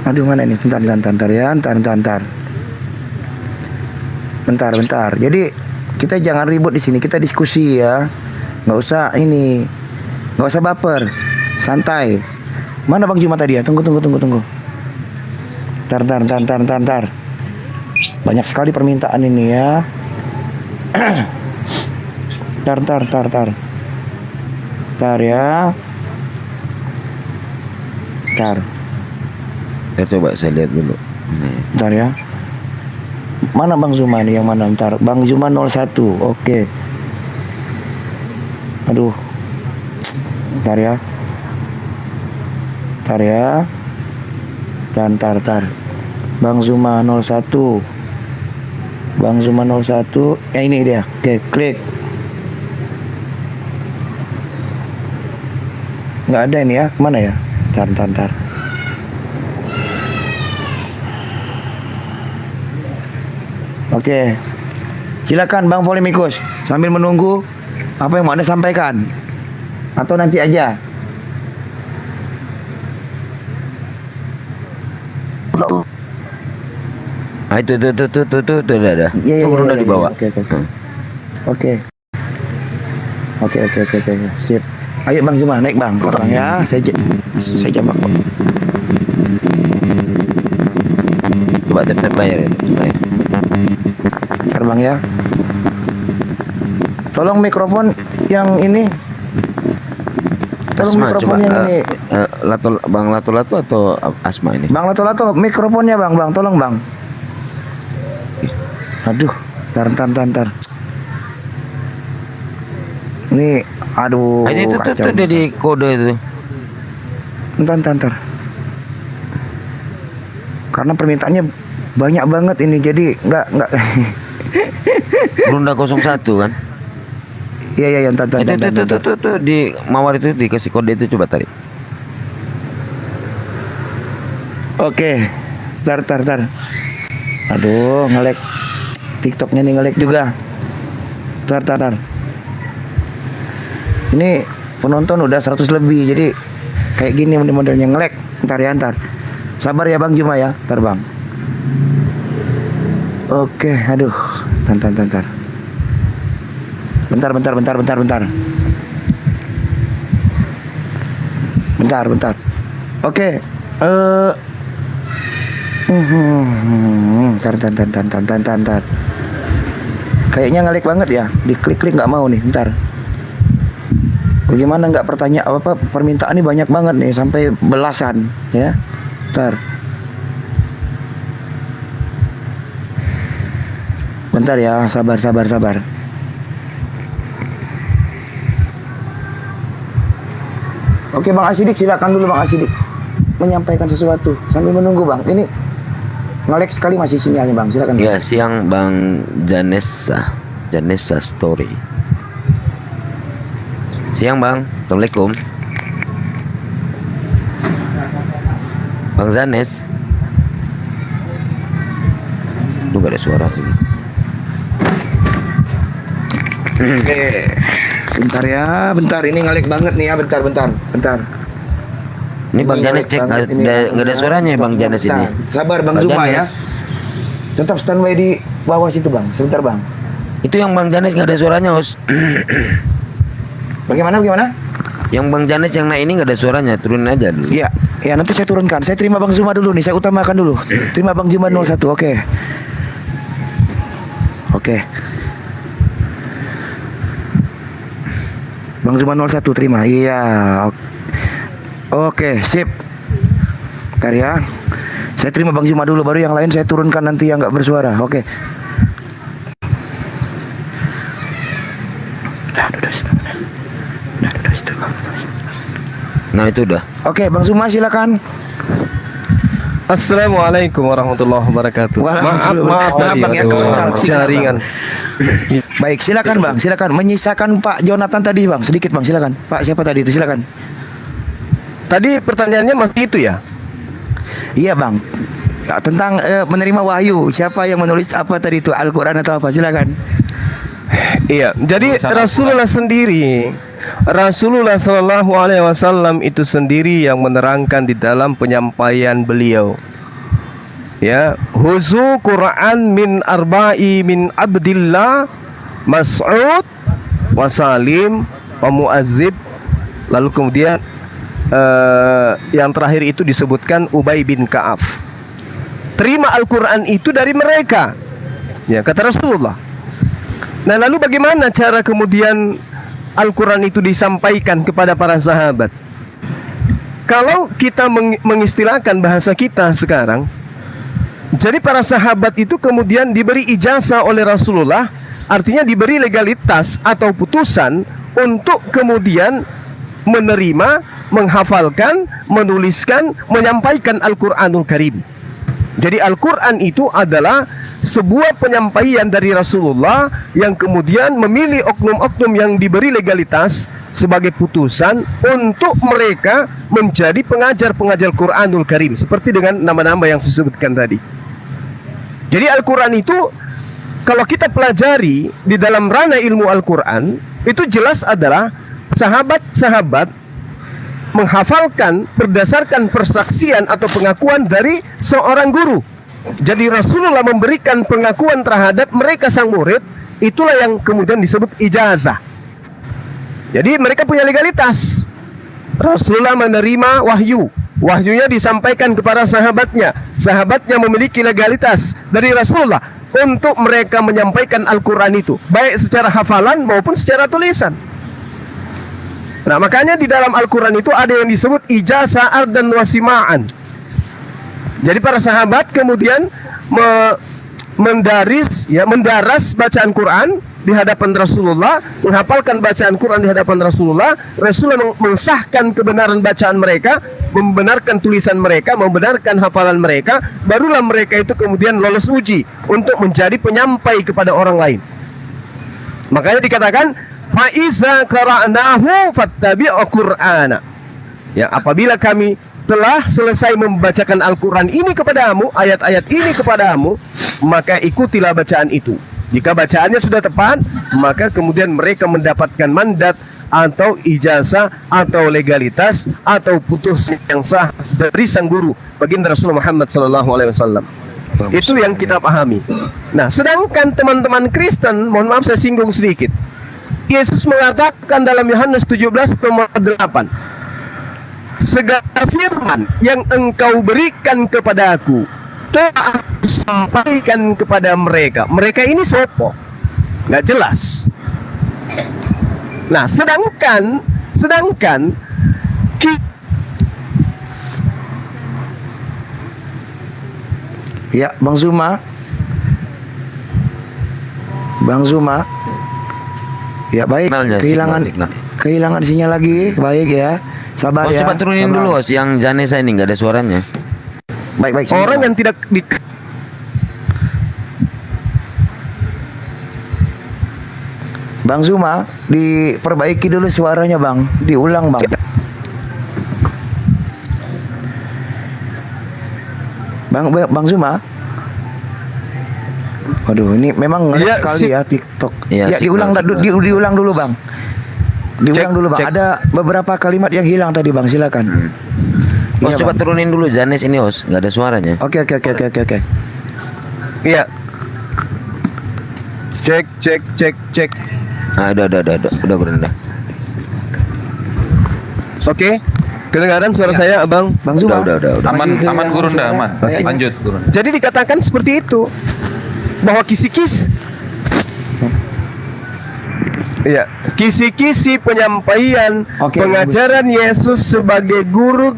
Aduh, mana ini? Bentar ya. Bentar. Jadi kita jangan ribut di sini, kita diskusi ya. Nggak usah baper. Santai. Mana Bang Juma tadi ya? Tunggu. Ntar. Banyak sekali permintaan ini ya. Ntar ya. Ntar. Ya, coba saya lihat dulu. Bentar ya. Mana Bang Zuma nih, yang mana? Bentar. Bang Zuma 01. Oke. Aduh. Bentar ya. Bentar. Bang Zuma 01. Ya ini dia. Oke, klik. Nggak ada ini ya. Mana ya? Bentar. Oke. Silakan Bang Polemikus, sambil menunggu apa yang mau Anda sampaikan. Atau nanti aja. Ah itu ada. Iya, Turun dari bawah. Oke. Sip. Ayo Bang Juma naik Bang. Orang ya, saya jambak Bang. Coba tap layar ya. Ntar Bang ya. Tolong mikrofon yang ini. Tolong Asma mikrofon coba. yang ini. Bang Lato-Lato atau Asma ini? Bang Lato, mikrofonnya Bang, tolong Bang. Aduh, ntar. Nih, aduh, Ah, itu kacau. tuh di kode itu. Ntar. Karena permintaannya banyak banget ini, jadi nggak. Runda 01 kan? Iya, ntar. Itu di Mawar itu dikasih kode itu, coba tarik. Oke, ntar. Aduh, ngelek. TikToknya nih ngelek juga. Ntar. Ini penonton udah 100 lebih, jadi kayak gini modelnya ngelek. Ntar. Sabar ya Bang Juma ya, ntar Bang. Oke, aduh, ntar. Bentar. Oke, Ntar. Kayaknya ngelik banget ya. Diklik nggak mau nih. Ntar. Bagaimana nggak permintaan ini banyak banget nih sampai belasan ya. Ntar. Bentar ya, sabar. Oke Bang Asidik, silakan dulu Bang Asidik menyampaikan sesuatu sambil menunggu Bang. Ini ngelek sekali masih sinyalnya Bang, silakan. Ya, siang Bang Janessa Story. Siang Bang, Assalamualaikum. Bang Zanes. Lu gak ada suara sini. Oke. Bentar ini ngelek banget nih ya, bentar. Ini Bang Janes cek nggak ada suaranya Bang Janes ini. Sabar Bang Bang Zuma ya. Janes. Tetap standby di bawah situ Bang. Sebentar Bang. Itu yang Bang Janes nggak ada suaranya, Us. Bagaimana? Yang Bang Janes yang naik ini nggak ada suaranya, turunin aja dulu. Iya, nanti saya turunkan. Saya terima Bang Zuma dulu nih, saya utamakan dulu. Terima Bang Zuma 01, oke. Bang Zuma 01 terima. Iya. Oke, sip. Bentar ya. Saya terima Bang Zuma dulu, baru yang lain saya turunkan nanti yang nggak bersuara. Oke. Nah itu udah. Oke, Bang Zuma silakan. Assalamualaikum warahmatullahi wabarakatuh. Maaf Bang ya, jaringan. Baik, silakan Bang, silakan. Menyisakan Pak Jonathan tadi Bang, sedikit Bang, silakan. Pak siapa tadi itu, silakan. Tadi pertanyaannya masih itu ya? Iya Bang. Ya, tentang menerima wahyu, siapa yang menulis apa tadi itu, Al-Quran atau apa, silakan. Iya, jadi Rasulullah sendiri, Rasulullah Shallallahu Alaihi Wasallam itu sendiri yang menerangkan di dalam penyampaian beliau. Ya, huzu Quran min arba'i min Abdillah, Mas'ud, wa Salim, wa Mu'azzib. Lalu kemudian yang terakhir itu disebutkan Ubay bin Ka'af. Terima Al-Quran itu dari mereka, ya kata Rasulullah. Nah lalu bagaimana cara kemudian Al-Quran itu disampaikan kepada para sahabat? Kalau kita mengistilahkan bahasa kita sekarang, jadi para sahabat itu kemudian diberi ijazah oleh Rasulullah, artinya diberi legalitas atau putusan untuk kemudian menerima, menghafalkan, menuliskan, menyampaikan Al-Quranul Karim. Jadi Al-Quran itu adalah sebuah penyampaian dari Rasulullah yang kemudian memilih oknum-oknum yang diberi legalitas sebagai putusan untuk mereka menjadi pengajar-pengajar Quranul Karim, seperti dengan nama-nama yang disebutkan tadi. Jadi Al-Quran itu kalau kita pelajari di dalam ranah ilmu Al-Quran, itu jelas adalah sahabat-sahabat menghafalkan berdasarkan persaksian atau pengakuan dari seorang guru. Jadi Rasulullah memberikan pengakuan terhadap mereka sang murid, itulah yang kemudian disebut ijazah. Jadi mereka punya legalitas. Rasulullah menerima wahyu, wahyunya disampaikan kepada sahabatnya, sahabatnya memiliki legalitas dari Rasulullah untuk mereka menyampaikan Al-Quran itu, baik secara hafalan maupun secara tulisan. Nah, makanya di dalam Al-Quran itu ada yang disebut ijazah ardan wasima'an. Jadi para sahabat kemudian mendaras bacaan Quran di hadapan Rasulullah, menghafalkan bacaan Quran di hadapan Rasulullah. Rasulullah mensahkan kebenaran bacaan mereka, membenarkan tulisan mereka, membenarkan hafalan mereka. Barulah mereka itu kemudian lolos uji untuk menjadi penyampai kepada orang lain. Makanya dikatakan faiza qara'nahu fattabi'u qur'ana. Ya, apabila kami telah selesai membacakan Al-Quran ini kepadamu, ayat-ayat ini kepadamu, maka ikutilah bacaan itu. Jika bacaannya sudah tepat, maka kemudian mereka mendapatkan mandat atau ijazah atau legalitas atau putus yang sah dari sang guru, baginda Rasulullah Muhammad SAW. Itu yang kita pahami. Nah, sedangkan teman-teman Kristen, mohon maaf saya singgung sedikit. Yesus mengatakan dalam Yohanes 17:8, segala firman yang engkau berikan kepadaku telah aku sampaikan kepada mereka. Mereka ini siapa? Nggak jelas. Nah, sedangkan Ya, Bang Zuma. Ya baik, Signalnya, signal. kehilangan sinyal lagi. Baik ya. Sabar Bos, ya. coba turunin Sabar. dulu, Bos, yang Janesa ini nggak ada suaranya. Baik. orang yang tidak Bang Zuma, diperbaiki dulu suaranya, Bang. Diulang, Bang. Bang Zuma. Waduh, ini memang ngelag Iya, sekali ya TikTok. Iya, Ya, diulang diulang dulu, Bang. Diulang dulu, Bang. cek. Ada beberapa kalimat yang hilang tadi, Bang. Silakan. Bos, Iya, coba Bang. turunin dulu Janes ini, Bos, nggak ada suaranya. Oke. Iya. Cek. Ah, udah. Oke. Kedengaran suara saya, Abang? Bang Zuma. Udah. Aman Gurun dah, aman. Baik. Lanjut Gurun. Jadi dikatakan seperti itu, bahwa kisi-kisi penyampaian Oke, pengajaran Yesus sebagai guru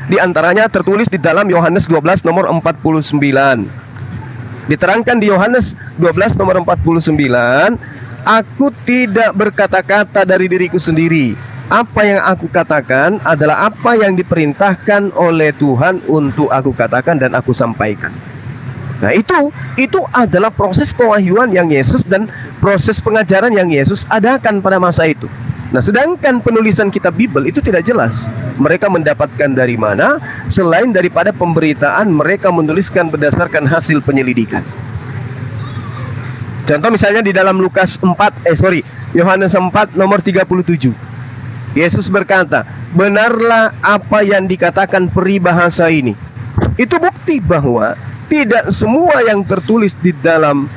di antaranya tertulis di dalam Yohanes 12 nomor 49. Diterangkan di Yohanes 12 nomor 49, aku tidak berkata-kata dari diriku sendiri. Apa yang aku katakan adalah apa yang diperintahkan oleh Tuhan untuk aku katakan dan aku sampaikan. Nah, itu adalah proses pewahyuan yang Yesus dan proses pengajaran yang Yesus adakan pada masa itu. Nah, sedangkan penulisan kitab Bible itu tidak jelas mereka mendapatkan dari mana selain daripada pemberitaan mereka menuliskan berdasarkan hasil penyelidikan. Contoh misalnya di dalam Yohanes 4 nomor 37. Yesus berkata, benarlah apa yang dikatakan peribahasa ini. Itu bukti bahwa tidak semua yang tertulis di dalam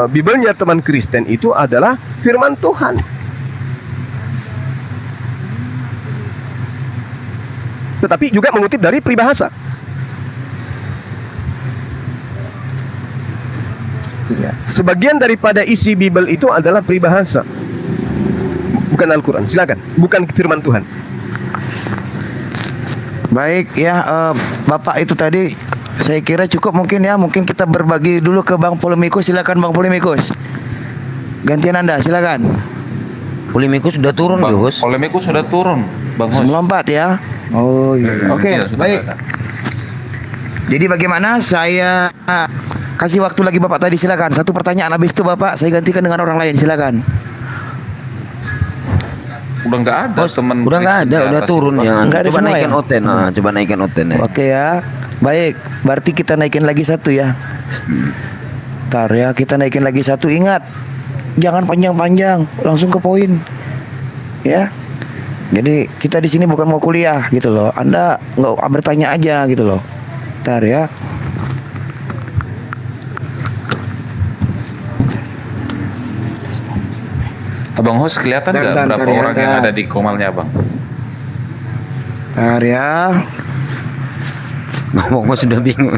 Bibelnya teman Kristen itu adalah firman Tuhan. Tetapi juga mengutip dari peribahasa. Sebagian daripada isi Bible itu adalah peribahasa, bukan Al-Quran. Silakan, bukan firman Tuhan. Baik ya, Bapak itu tadi saya kira cukup mungkin kita berbagi dulu ke Bang Polemikus. Silakan Bang Polemikus. Gantian Anda, silakan. Polemikus sudah turun, Bang, Bos. Polemikus sudah turun, Bang Hos. Melompat ya. Oh iya. Oke, Iya, sudah baik. ada. Jadi bagaimana saya kasih waktu lagi Bapak tadi, silakan. Satu pertanyaan habis itu Bapak saya gantikan dengan orang lain, silakan. Udah nggak ada Bos, teman. udah nggak ada, Kristen di udah atas turun itu, ya. Nggak ada Coba semua naikkan ya? Oten, coba naikkan Oten ya. Oke ya. Baik, berarti kita naikin lagi satu ya. Ntar ya, kita naikin lagi satu. Ingat, jangan panjang-panjang, langsung ke poin. Ya. Jadi kita di sini bukan mau kuliah gitu loh. Anda nggak bertanya aja gitu loh. Ntar ya. Abang host kelihatan nggak Ntar, berapa ntar ya, orang yang ntar. ada di komalnya abang? Ntar ya. Ngomong sudah bingung.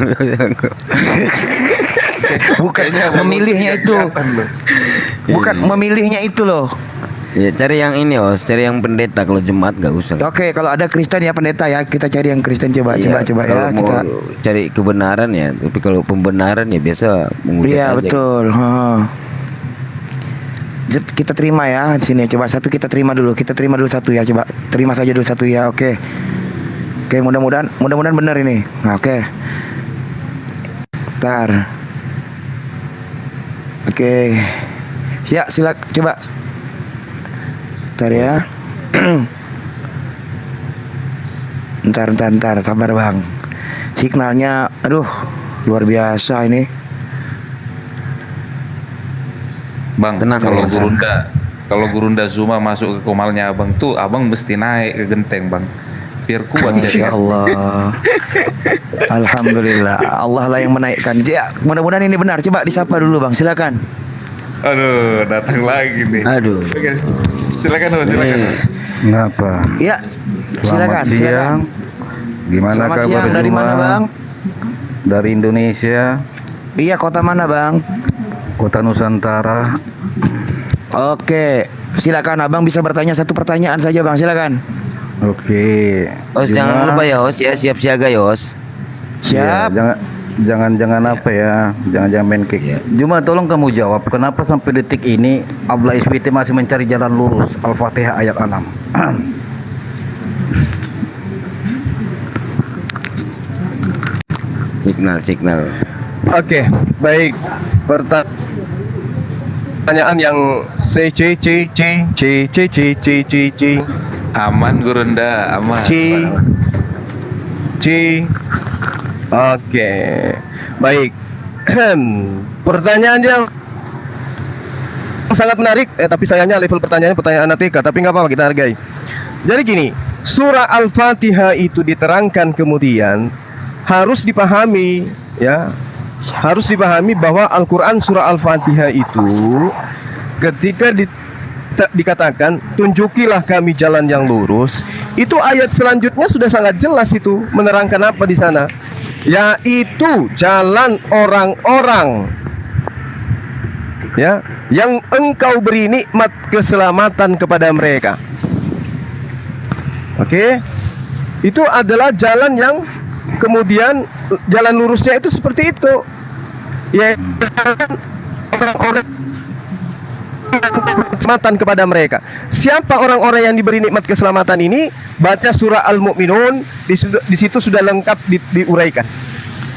Bukan Kayaknya Abang memilihnya Host itu. kelihatan loh. Bukan memilihnya itu loh. Ya, cari yang ini, Os, cari yang pendeta. Kalau jemaat gak usah. Oke, kalau ada Kristen ya pendeta ya, kita cari yang Kristen coba Iya, ya kalau mau kita. cari kebenaran ya, tapi kalau pembenaran ya biasa menghujat Iya aja. betul. Kita terima ya di sini. Coba satu kita terima dulu. Kita terima dulu satu ya. Coba terima saja dulu satu ya. Oke. Oke, mudah-mudahan benar ini. Nah, oke. Ntar. Oke. Ya, coba. Ntar ya. Ntar, sabar bang. Signalnya, aduh, luar biasa ini. Bang, Tenang, kalau tenang. Gurunda Zuma masuk ke komalnya abang tuh, abang mesti naik ke genteng bang, biar kuat Masya dia. Allah. Alhamdulillah. Allah lah yang menaikkan. Ya, mudah-mudahan ini benar. Coba disapa dulu bang. Silakan. Aduh, datang lagi nih. Aduh. Oke. Silakan Mas, silakan. Eh, Ngapa? Ya. Silakan. Silakan. Gimana Selamat kabar siang. Dari Juma? mana bang? Dari Indonesia, Iya, kota mana bang? Kota Nusantara. Oke. Silakan abang bisa bertanya satu pertanyaan saja bang. Silakan. Oke. Os, jangan lupa ya, Os, ya, siap siaga ya, Os. Ya, Siap. jangan apa ya, jangan main kick. Iya. Juma, tolong kamu jawab, kenapa sampai detik ini Abla SWT masih mencari jalan lurus? Al-Fatihah ayat 6. Signal. Oke, baik. Pertanyaan yang C. Aman Gurunda, aman. Oke, baik. Pertanyaan yang sangat menarik, tapi sayangnya level pertanyaan ATK, tapi nggak apa-apa, kita hargai. Jadi gini, surah Al-Fatihah itu diterangkan kemudian harus dipahami, ya, harus dipahami bahwa Al-Quran surah Al-Fatihah itu ketika dikatakan tunjukilah kami jalan yang lurus, itu ayat selanjutnya sudah sangat jelas itu menerangkan apa di sana, yaitu jalan orang-orang, ya, yang engkau beri nikmat keselamatan kepada mereka. Oke, itu adalah jalan yang kemudian jalan lurusnya itu seperti itu, ya, orang-orang keselamatan kepada mereka. Siapa orang-orang yang diberi nikmat keselamatan ini? Baca surah Al-Mu'minun, di situ sudah lengkap diuraikan.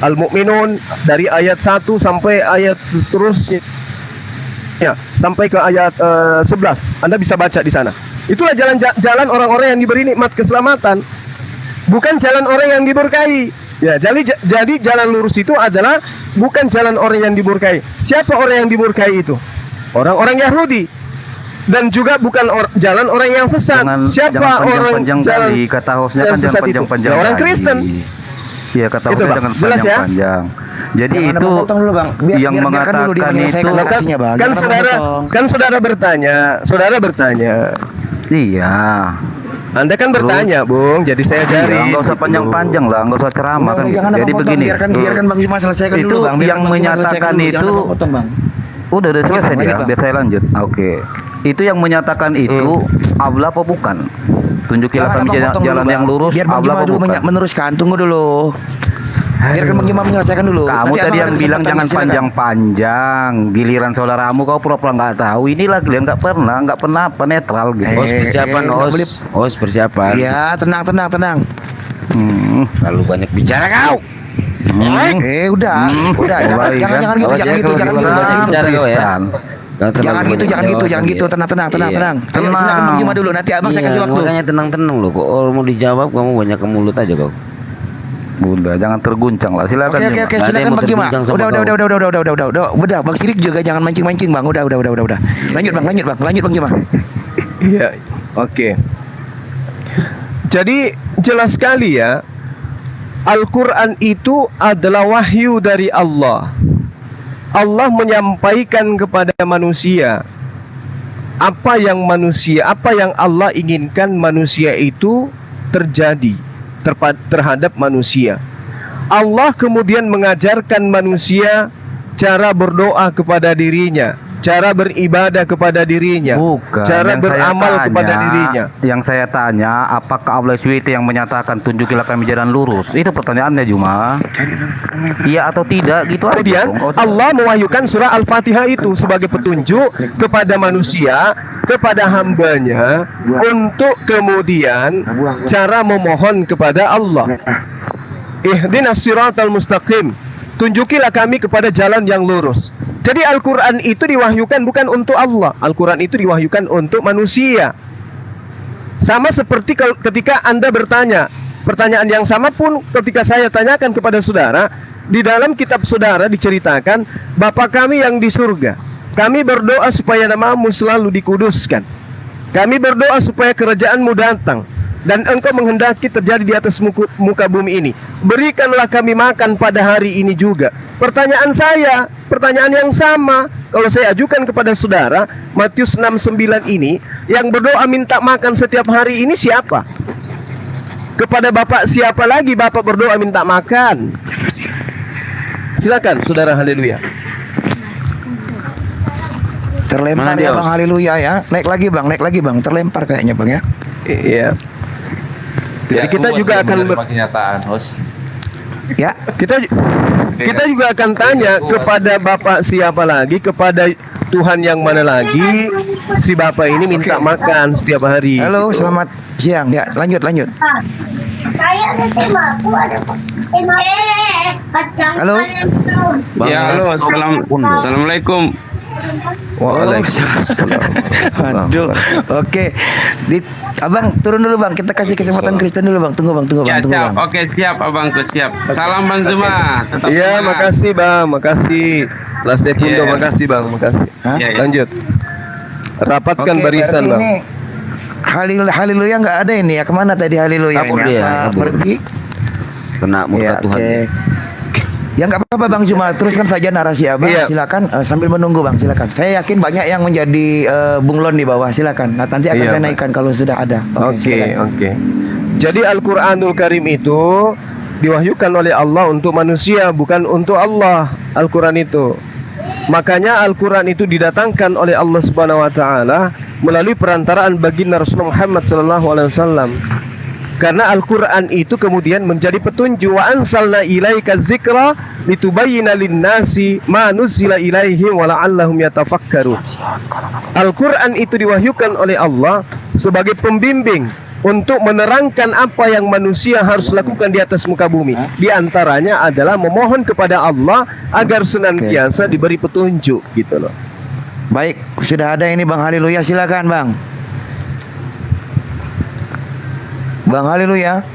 Al-Mu'minun dari ayat 1 sampai ayat seterusnya, ya, sampai ke ayat 11. Anda bisa baca di sana. Itulah jalan orang-orang yang diberi nikmat keselamatan, bukan jalan orang yang diberkahi. Ya, jadi jalan lurus itu adalah bukan jalan orang yang diberkahi. Siapa orang yang diberkahi itu? Orang-orang Yahudi. Dan juga bukan jalan orang yang sesat. Siapa orang jalan kata hostnya yang kan sesat itu? Ya, orang Kristen. Iya, kata Itu, hostnya Bang. jangan Jelas ya? panjang-panjang. Jadi Jangan itu potong dulu bang. yang Biarkan dulu dia mengatakan menyelesaikan itu narasinya, bang. Kan Jangan potong. saudara bertanya. iya. Anda kan Terus? bertanya, Bung. Jadi saya cari. Iya, nggak usah panjang-panjang lah, nggak usah ceramah kan. Jangan Jadi potong, begini, biarkan Bang Juma selesaikan Itu dulu bang. Biarkan yang Bang Juma selesaikan menyatakan dulu. Jangan itu- potong bang. udah selesai Lanjut, ya, Bang. biar saya lanjut. Oke. Itu yang menyatakan itu abla apa bukan? Tunjukilah Jangan kami Abang potong jalan dulu, yang Bang. lurus, Biar Bang abla Juma apa dulu bukan? meneruskan. Tunggu dulu. Biarkan Bang Juma menyelesaikan dulu. Kamu Nanti tadi Abang yang ada bilang kesempatan, jangan silakan. panjang-panjang. Giliran saudaramu kau pura-pura nggak tahu. Inilah kalian nggak pernah apa netral gitu. Os, persiapan, nggak boleh. Os, persiapan. Ya, tenang. Terlalu banyak bicara kau. Udah. Mulai, Jangan kan? gitu, Awas jangan ya, gitu, kalau jangan gimana gitu, jangan gitu. bicara kau ya. Kau terlalu Jangan gitu, banyak jangan gitu, jawab, jangan gitu. ya. Tenang. Iya. Ayo silakan Bang Juma dulu. Nanti abang saya Iya, kasih waktu. Makanya tenang-tenang loh. Kok mau dijawab kamu banyak ke mulut aja kau. Udah, jangan terguncang lah. Silakan. Oke, Juma. oke, Nggak ada yang silakan mau Bang Juma. terbincang sama Udah, kau. udah. Bang Sidik juga jangan mancing-mancing, Bang. Udah. Lanjut, Bang Juma. Iya, oke. Jadi jelas sekali ya, Al-Quran itu adalah wahyu dari Allah. Allah menyampaikan kepada manusia apa yang Allah inginkan manusia itu terjadi terhadap manusia. Allah kemudian mengajarkan manusia cara berdoa kepada dirinya, cara beribadah kepada dirinya, Bukan. cara Yang beramal saya tanya, kepada dirinya. Yang saya tanya, apakah Allah SWT yang menyatakan tunjukilah kami jalan lurus? Itu pertanyaannya, Juma. Iya atau tidak gitu aja. Kemudian dong. Allah mewahyukan surah Al-Fatihah itu sebagai petunjuk kepada manusia, kepada hambanya, untuk kemudian cara memohon kepada Allah. Ihdinas siratal mustaqim. Tunjukilah kami kepada jalan yang lurus. Jadi Al-Quran itu diwahyukan bukan untuk Allah. Al-Quran itu diwahyukan untuk manusia. Sama seperti ketika Anda bertanya, pertanyaan yang sama pun ketika saya tanyakan kepada saudara, di dalam kitab saudara diceritakan, Bapa kami yang di surga, kami berdoa supaya namamu selalu dikuduskan. Kami berdoa supaya kerajaanmu datang dan engkau menghendaki terjadi di atas muka bumi ini. Berikanlah kami makan pada hari ini juga. Pertanyaan saya, pertanyaan yang sama kalau saya ajukan kepada saudara, Matius 6:9 ini, yang berdoa minta makan setiap hari ini siapa? Kepada Bapak siapa lagi Bapak berdoa minta makan? Silakan saudara, haleluya. Terlempar Mana ya dia? Bang, haleluya ya. Naik lagi Bang. Terlempar kayaknya Bang ya. Iya. Jadi kita kuat juga dia akan menerima kenyataan, host. Ya. kita juga akan tanya kepada Bapak siapa lagi, kepada Tuhan yang mana lagi si Bapak ini minta makan setiap hari. Halo, gitu. selamat siang. Ya, lanjut. Halo. Bang Ya, halo, assalamualaikum. Waalaikumsalam. Aduh. Oke. Abang turun dulu Bang. Kita kasih kesempatan Kristen dulu Bang. Tunggu Bang. Ya, siap. Bang. Oke, siap Abangku, siap. Salam Bang Zuma. Tetap Iya, semangat. makasih Bang, makasih. Lasnya Pundo, Iya. makasih Bang, makasih. Hah? Iya, iya. Lanjut. Rapatkan Oke, barisan berarti Bang. ini haleluya nggak ada ini ya. Kemana tadi haleluya Kabur ini? dia, Apa kabur. pergi? Kena murka Ya, Tuhan. oke. Ya nggak apa-apa Bang Juma, teruskan saja narasi Abang. Iya. Silakan sambil menunggu Bang, silakan. Saya yakin banyak yang menjadi bunglon di bawah. Silakan. Nah, nanti akan Iya, saya Pak. naikkan kalau sudah ada. Oke, silakan. oke. Jadi Al-Quranul Karim itu diwahyukan oleh Allah untuk manusia, bukan untuk Allah. Al-Quran itu. Makanya Al-Quran itu didatangkan oleh Allah Subhanahu wa taala melalui perantaraan baginda Rasulullah Muhammad sallallahu alaihi wasallam. Karena Al-Quran itu kemudian menjadi petunjuk, wa ansalna ilaika dzikra litubayyana lin-nasi ma nuzila ilaihim wa la'allahum yatafakkarun. Al-Quran itu diwahyukan oleh Allah sebagai pembimbing untuk menerangkan apa yang manusia harus lakukan di atas muka bumi. Di antaranya adalah memohon kepada Allah agar senantiasa diberi petunjuk, gitu loh. Baik, sudah ada ini Bang haleluya, silakan Bang. Bang haleluya.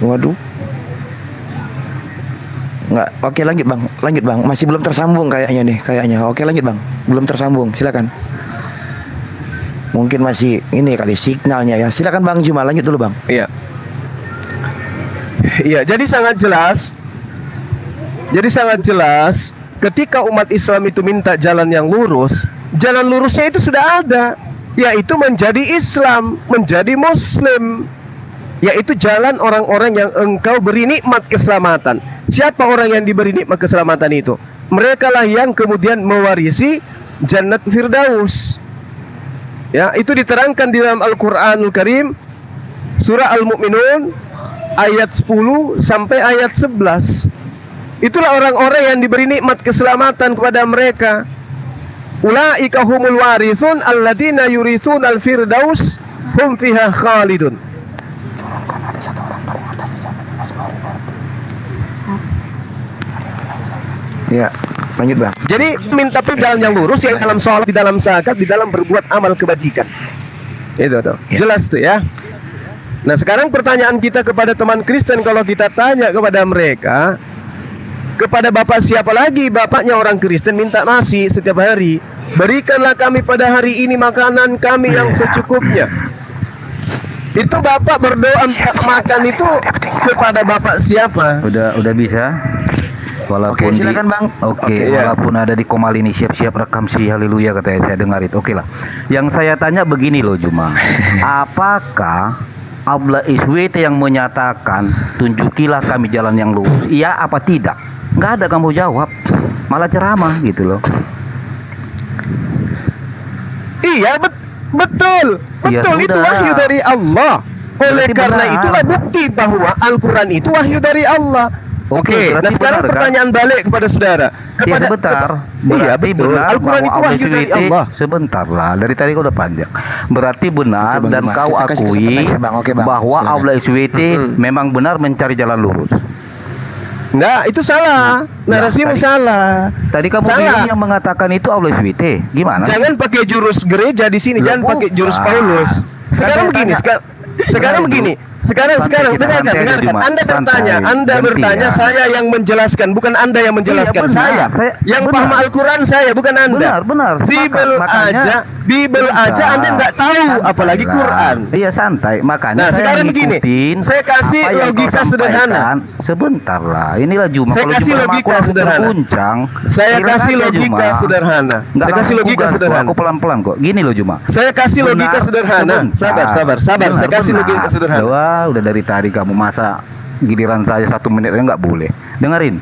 Waduh. Enggak, oke lanjut Bang. Masih belum tersambung kayaknya. Oke lanjut Bang. Belum tersambung, silakan. Mungkin masih ini kali signalnya ya. Silakan Bang Juma, lanjut dulu Bang. Iya. Iya, jadi sangat jelas ketika umat Islam itu minta jalan yang lurus, jalan lurusnya itu sudah ada, yaitu menjadi Islam, menjadi Muslim, yaitu jalan orang-orang yang engkau beri nikmat keselamatan. Siapa orang yang diberi nikmat keselamatan itu? Mereka lah yang kemudian mewarisi Jannat Firdaus. Ya, itu diterangkan di dalam Al-Qur'anul Karim, surah Al-Mu'minun ayat 10 sampai ayat 11. Itulah orang-orang yang diberi nikmat keselamatan kepada mereka. Ulaika humul warithun alladzina yurithun al-firdaus hum fiha khalidun. Ya, lanjut Bang. Jadi minta pun jalan yang lurus, yang dalam sholat, di dalam zakat, di dalam berbuat amal kebajikan. Itu tuh. Ya. Jelas tuh ya. Nah sekarang pertanyaan kita kepada teman Kristen, kalau kita tanya kepada mereka, kepada bapak siapa lagi bapaknya orang Kristen minta nasi setiap hari, berikanlah kami pada hari ini makanan kami yang secukupnya. Itu bapak berdoa minta makan itu kepada bapak siapa? Udah bisa. Walaupun Oke, silakan, Bang. Oke, Oke, ya. walaupun ada di Komal ini siap-siap rekam si haleluya katanya, saya dengar itu. Oke lah. Yang saya tanya begini loh Juma. Apakah Abla SWT yang menyatakan tunjukilah kami jalan yang lurus? Iya apa tidak? Nggak ada kamu jawab. Malah ceramah gitu loh. Iya betul. Ya Betul, itu sudah. wahyu dari Allah. Oleh Berarti karena benar. itulah bukti bahwa Al-Quran itu wahyu dari Allah. Oke, Oke, berarti nah sekarang benar, kan? pertanyaan balik kepada saudara. Iya sebentar. Iya Berarti betul. benar Al-Quran bahwa itu Abla wahyu dari SWT Allah. sebentar lah. Dari tadi kau udah panjang. Berarti benar Oke, Bang dan Juma. kau Kita kasih akui kesempatan ya, Bang. Oke, Bang. bahwa Silakan. Abla SWT memang benar mencari jalan lurus. Nah, itu salah. Narasimu tadi- salah. Tadi kamu Salah. bilang yang mengatakan itu Abla SWT. Gimana? Jangan pakai jurus gereja di sini, Loh, jangan pakai jurus bukan. Paulus. Sekarang Saya begini, tanya. sekarang begini. Sekarang Santai kita, dengarkan, santai aja, dengarkan. Juma. Anda bertanya, Santai. Anda Ganti bertanya, ya. saya yang menjelaskan, bukan Anda yang menjelaskan. Iya, benar. Saya yang Benar. paham Al-Quran, saya bukan Anda. Benar. Bible Makanya- Bible aja Anda nggak tahu, Santai apalagi lah. Quran. Iya santai. Makanya Nah, saya sekarang begini. ngikutin Saya kasih apa yang kau logika sederhana. sampaikan. Sebentar lah. Inilah Juma. Saya Kalau kasih Juma sama logika aku langsung sederhana. terguncang, Saya hilang kasih aja, logika Juma. sederhana. Nggak Saya kasih langsung logika bubar, sederhana. Aku pelan-pelan kok. Gini loh Juma. Saya kasih logika Benar, sederhana. sebentar. Sabar. Saya kasih Benar. logika sederhana. Wah, udah dari tadi kamu masa giliran saya 1 menit aja nggak boleh. Dengerin.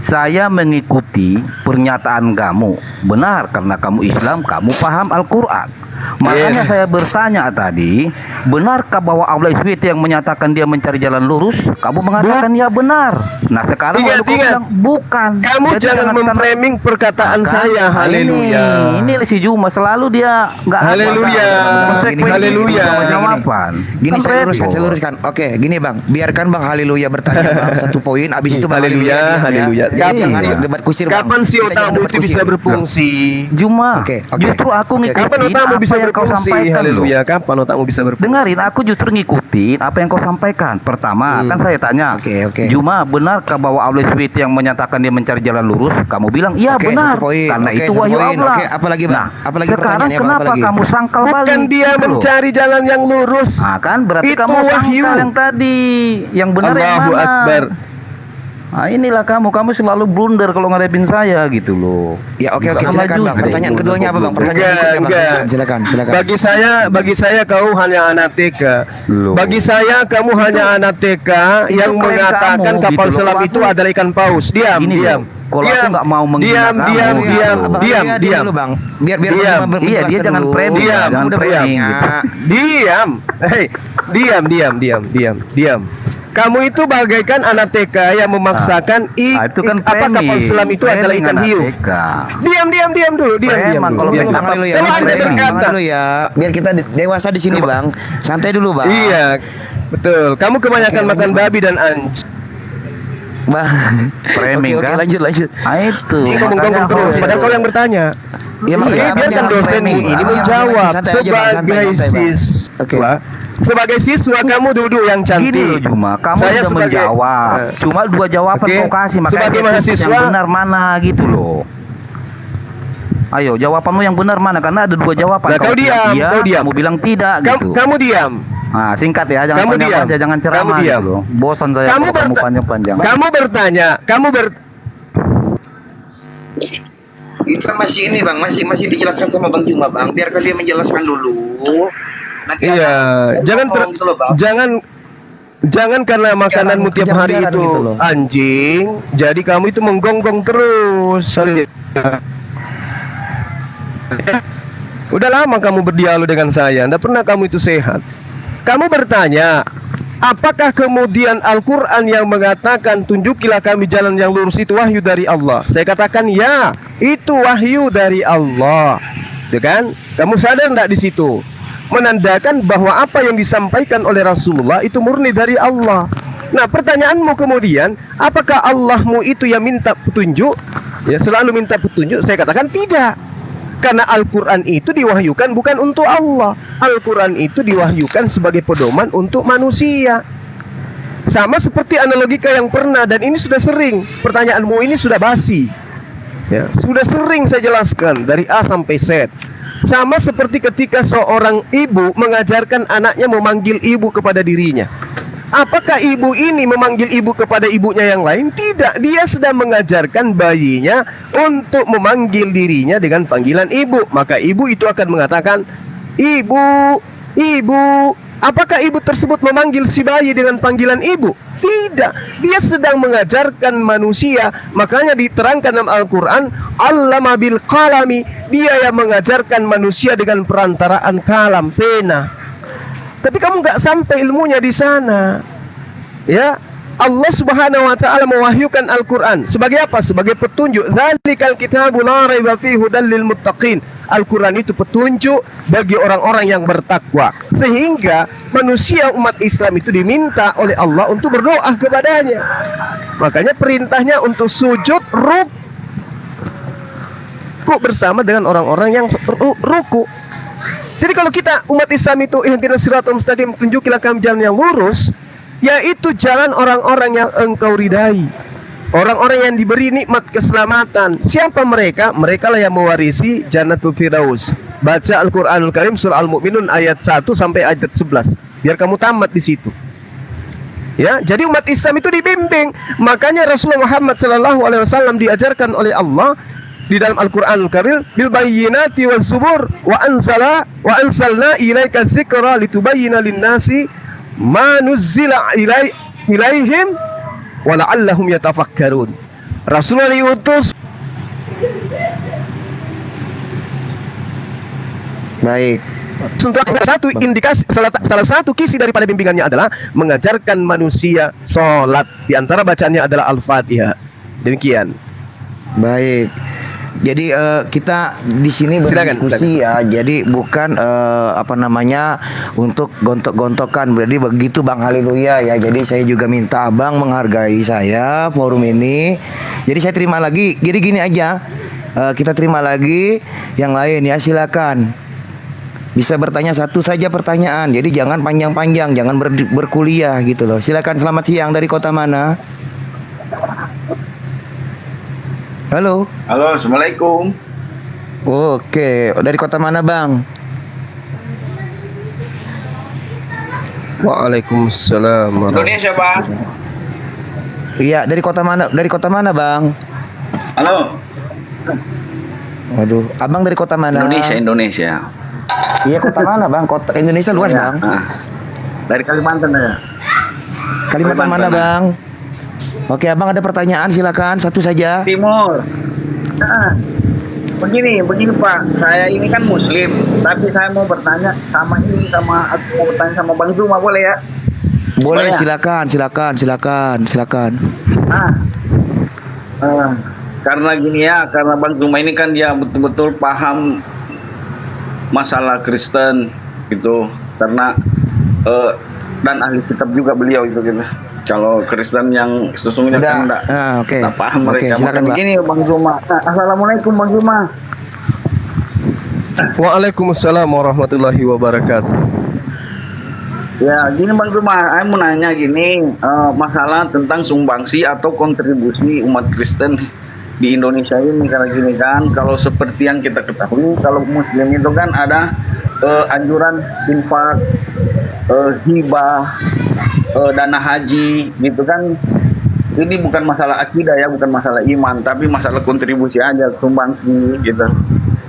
Saya mengikuti pernyataan kamu. Benar, karena kamu Islam, kamu paham Al-Quran. Makanya Yes. saya bertanya tadi, benarkah bahwa Abla SWT yang menyatakan dia mencari jalan lurus? Kamu mengatakan ya benar. Nah sekarang Ingat, lalu kamu ingat. bilang bukan. Kamu Jadi jangan tanda- memframing perkataan Kan? saya. Nah, Haleluya. Ini si Juma selalu dia nggak apa. Haleluya. Konsekuensi Haleluya. jawaban. Gini Kan saya luruskan, repot. saya luruskan. Oke, gini Bang, biarkan Bang haleluya bertanya Bang satu poin, abis itu Bang Haleluya, diam, ya. haleluya. Jadi Kapan jangan sih? debat kusir Bang. Kapan si Kita jangan otakmu debat itu kusir. bisa berfungsi? Juma, Oke. justru aku Oke, ngikutin Kapan otakmu apa bisa yang kau berfungsi? sampaikan loh. Haleluya. Kapan otakmu bisa berfungsi? Dengarin, aku justru ngikutin apa yang kau sampaikan. Pertama, kan saya tanya, Oke. Juma, benarkah bahwa Abla SWT yang menyatakan dia mencari jalan lurus? Kamu bilang, iya Oke, benar. satu poin. Karena Oke, itu satu wahyu poin. Allah. Oke, apalagi, Bang? Nah, Apalagi sekarang pertanyaannya, Bang? kenapa Apalagi? kamu sangkal balik? Bukan dia Gitu loh. mencari jalan yang lurus. Nah, kan berarti Itu kamu wahyu. sangkal yang tadi. Yang benar yang Allahu mana? Akbar. Nah, inilah kamu selalu blunder kalau ngadepin saya gitu loh. Ya oke, Nggak silakan maju Bang. deh. Pertanyaan keduanya apa Bang? Pertanyaan Enggak, berikutnya, Bang. enggak. Silakan. Bagi saya kau hanya anak TK. Loh. Bagi saya kamu hanya anak TK yang klaim mengatakan kamu, kapal gitu loh. selam Aku- itu adalah ikan paus. Diam, Gini diam. loh, kalau aku nggak mau menghina kamu, diam, Abang haleluya diam. dulu Bang. Biar Diam. Bang Iya, dia menjelaskan jangan dulu. framing, Diam, Bang udah framing, bertanya. Diam. Hei, diam. Kamu itu bagaikan anak TK yang memaksakan itu kan apa kapal selam itu adalah ikan hiu. Diam dulu, diam Preman, dulu. kalau Diam. Bang haleluya. Kalau Anda Bang berkata, haleluya. Biar kita dewasa di sini Bang. Santai dulu Bang. iya, betul. Kamu kebanyakan Oke, makan lanjut, babi dan anjing. Bang. Framing, Oke, kan? lanjut. Nah itu. Ini ngomong makanya terus, aku- padahal kau yang bertanya. Ya, Ini makanya abang biarkan jangan dosenmu framing. ini Abang jangan menjawab framing. Santai aja, Bang. sebagai Santai, Bang. siswa. Sebagai siswa kamu duduk yang Gini cantik. loh Juma, kamu Saya sudah sebagai- menjawab. Cuma 2 jawaban Oke. kau kasih, makanya Sebagai saya tuntut mahasiswa- yang benar mana gitu loh. Ayo, jawabanmu yang benar mana? Karena ada 2 jawaban. Nah, kau bilang diam, iya, kau diam. Kamu bilang tidak gitu. Kamu diam. Nah, singkat ya, jangan Kamu diam. panjang-panjang, jangan ceramah Kamu diam. gitu loh. Bosan saya Kamu kalau kamu panjang-panjang. Kamu bertanya, Itu kan masih ini Bang, masih dijelaskan sama Bang Juma Bang. Biarkan dia menjelaskan dulu. Nanti Iya, jangan karena makananmu tiap hari kejar-kejaran itu gitu loh. anjing, jadi kamu itu menggonggong terus. Sorry. Udah lama kamu berdialog dengan saya, tidak pernah kamu itu sehat. Kamu bertanya, apakah kemudian Al-Quran yang mengatakan tunjukilah kami jalan yang lurus itu wahyu dari Allah? Saya katakan ya, itu wahyu dari Allah. Ya kan? Kamu sadar tidak di situ? Menandakan bahwa apa yang disampaikan oleh Rasulullah itu murni dari Allah. Nah, pertanyaanmu kemudian, apakah Allahmu itu yang minta petunjuk? Ya, selalu minta petunjuk. Saya katakan tidak. Karena Al-Quran itu diwahyukan bukan untuk Allah. Al-Quran itu diwahyukan sebagai pedoman untuk manusia. Sama seperti analogika yang pernah, dan ini sudah sering, pertanyaanmu ini sudah basi ya, sudah sering saya jelaskan dari A sampai Z. Sama seperti ketika seorang ibu mengajarkan anaknya memanggil ibu kepada dirinya. Apakah ibu ini memanggil ibu kepada ibunya yang lain? Tidak, dia sedang mengajarkan bayinya untuk memanggil dirinya dengan panggilan ibu. Maka ibu itu akan mengatakan, ibu, ibu. Apakah ibu tersebut memanggil si bayi dengan panggilan ibu? Tidak, dia sedang mengajarkan manusia. Makanya diterangkan dalam Al-Quran, Allama bil qalami, dia yang mengajarkan manusia dengan perantaraan kalam, pena. Tapi kamu nggak sampai ilmunya di sana. Ya, Allah Subhanahu wa taala mewahyukan Al-Qur'an sebagai apa? Sebagai petunjuk. Zalikal kitabul la raiba fihi hudal lil muttaqin. Al-Qur'an itu petunjuk bagi orang-orang yang bertakwa. Sehingga manusia umat Islam itu diminta oleh Allah untuk berdoa kepadanya. Makanya perintahnya untuk sujud ruku bersama dengan orang-orang yang ruku. Jadi kalau kita umat Islam itu ihdinas siratal mustaqim, tunjukilah kami jalan yang lurus, yaitu jalan orang-orang yang engkau ridai, orang-orang yang diberi nikmat keselamatan. Siapa mereka? Mereka lah yang mewarisi Jannatul Firdaus. Baca Al-Qur'anul Karim surah Al-Mu'minun ayat 1 sampai ayat 11. Biar kamu tamat di situ. Ya, jadi umat Islam itu dibimbing. Makanya Rasulullah Muhammad SAW diajarkan oleh Allah di dalam Al-Qur'anul Karim, bil bayyinati waz zubur wa anzalna ilaika dzikra litubayyana lin-nasi ma nuzzila ilaihim wa la'allahum yatafakkarun. Rasulullah diutus. Baik. Satu indikasi, salah satu kisi daripada bimbingannya adalah mengajarkan manusia sholat. Di antara bacaannya adalah Al-Fatihah. Demikian. Baik. Jadi kita di sini berdiskusi ya. Jadi bukan apa namanya untuk gontok-gontokan. Berarti begitu Bang, haleluya ya. Jadi saya juga minta Abang menghargai saya forum ini. Jadi saya terima lagi. Jadi gini aja. Kita terima lagi yang lain ya, silakan. Bisa bertanya satu saja pertanyaan. Jadi jangan panjang-panjang, jangan berkuliah gitu loh. Silakan, selamat siang, dari kota mana? Halo. Halo, assalamualaikum. Oke, dari kota mana Bang? Waalaikumsalam. Indonesia, Bang. Iya, dari kota mana? Dari kota mana Bang? Halo. Waduh, Abang dari kota mana? Indonesia. Iya, kota mana Bang? Kota Indonesia luas Bang. Dari Kalimantan ya. Kalimantan mana Bang? Oke, Abang ada pertanyaan, silakan satu saja. Timur. Nah, begini Pak, saya ini kan Muslim, tapi saya mau bertanya aku mau bertanya sama Bang Zuma, boleh ya? Boleh, ya? silakan. Karena gini ya, karena Bang Zuma ini kan dia betul-betul paham masalah Kristen gitu, karena dan ahli kitab juga beliau itu gitu. Kalau Kristen yang sesungguhnya kan enggak paham mereka. Silakan, begini Bang Zuma. Assalamualaikum Bang Zuma. Waalaikumsalam warahmatullahi wabarakatuh. Ya, gini Bang Zuma, saya mau nanya gini, masalah tentang sumbangsi atau kontribusi umat Kristen di Indonesia ini. Karena gini kan, kalau seperti yang kita ketahui, kalau Muslim itu kan ada anjuran infak, hibah, dana haji gitu kan. Ini bukan masalah akidah ya, bukan masalah iman, tapi masalah kontribusi aja, sumbangsi gitu.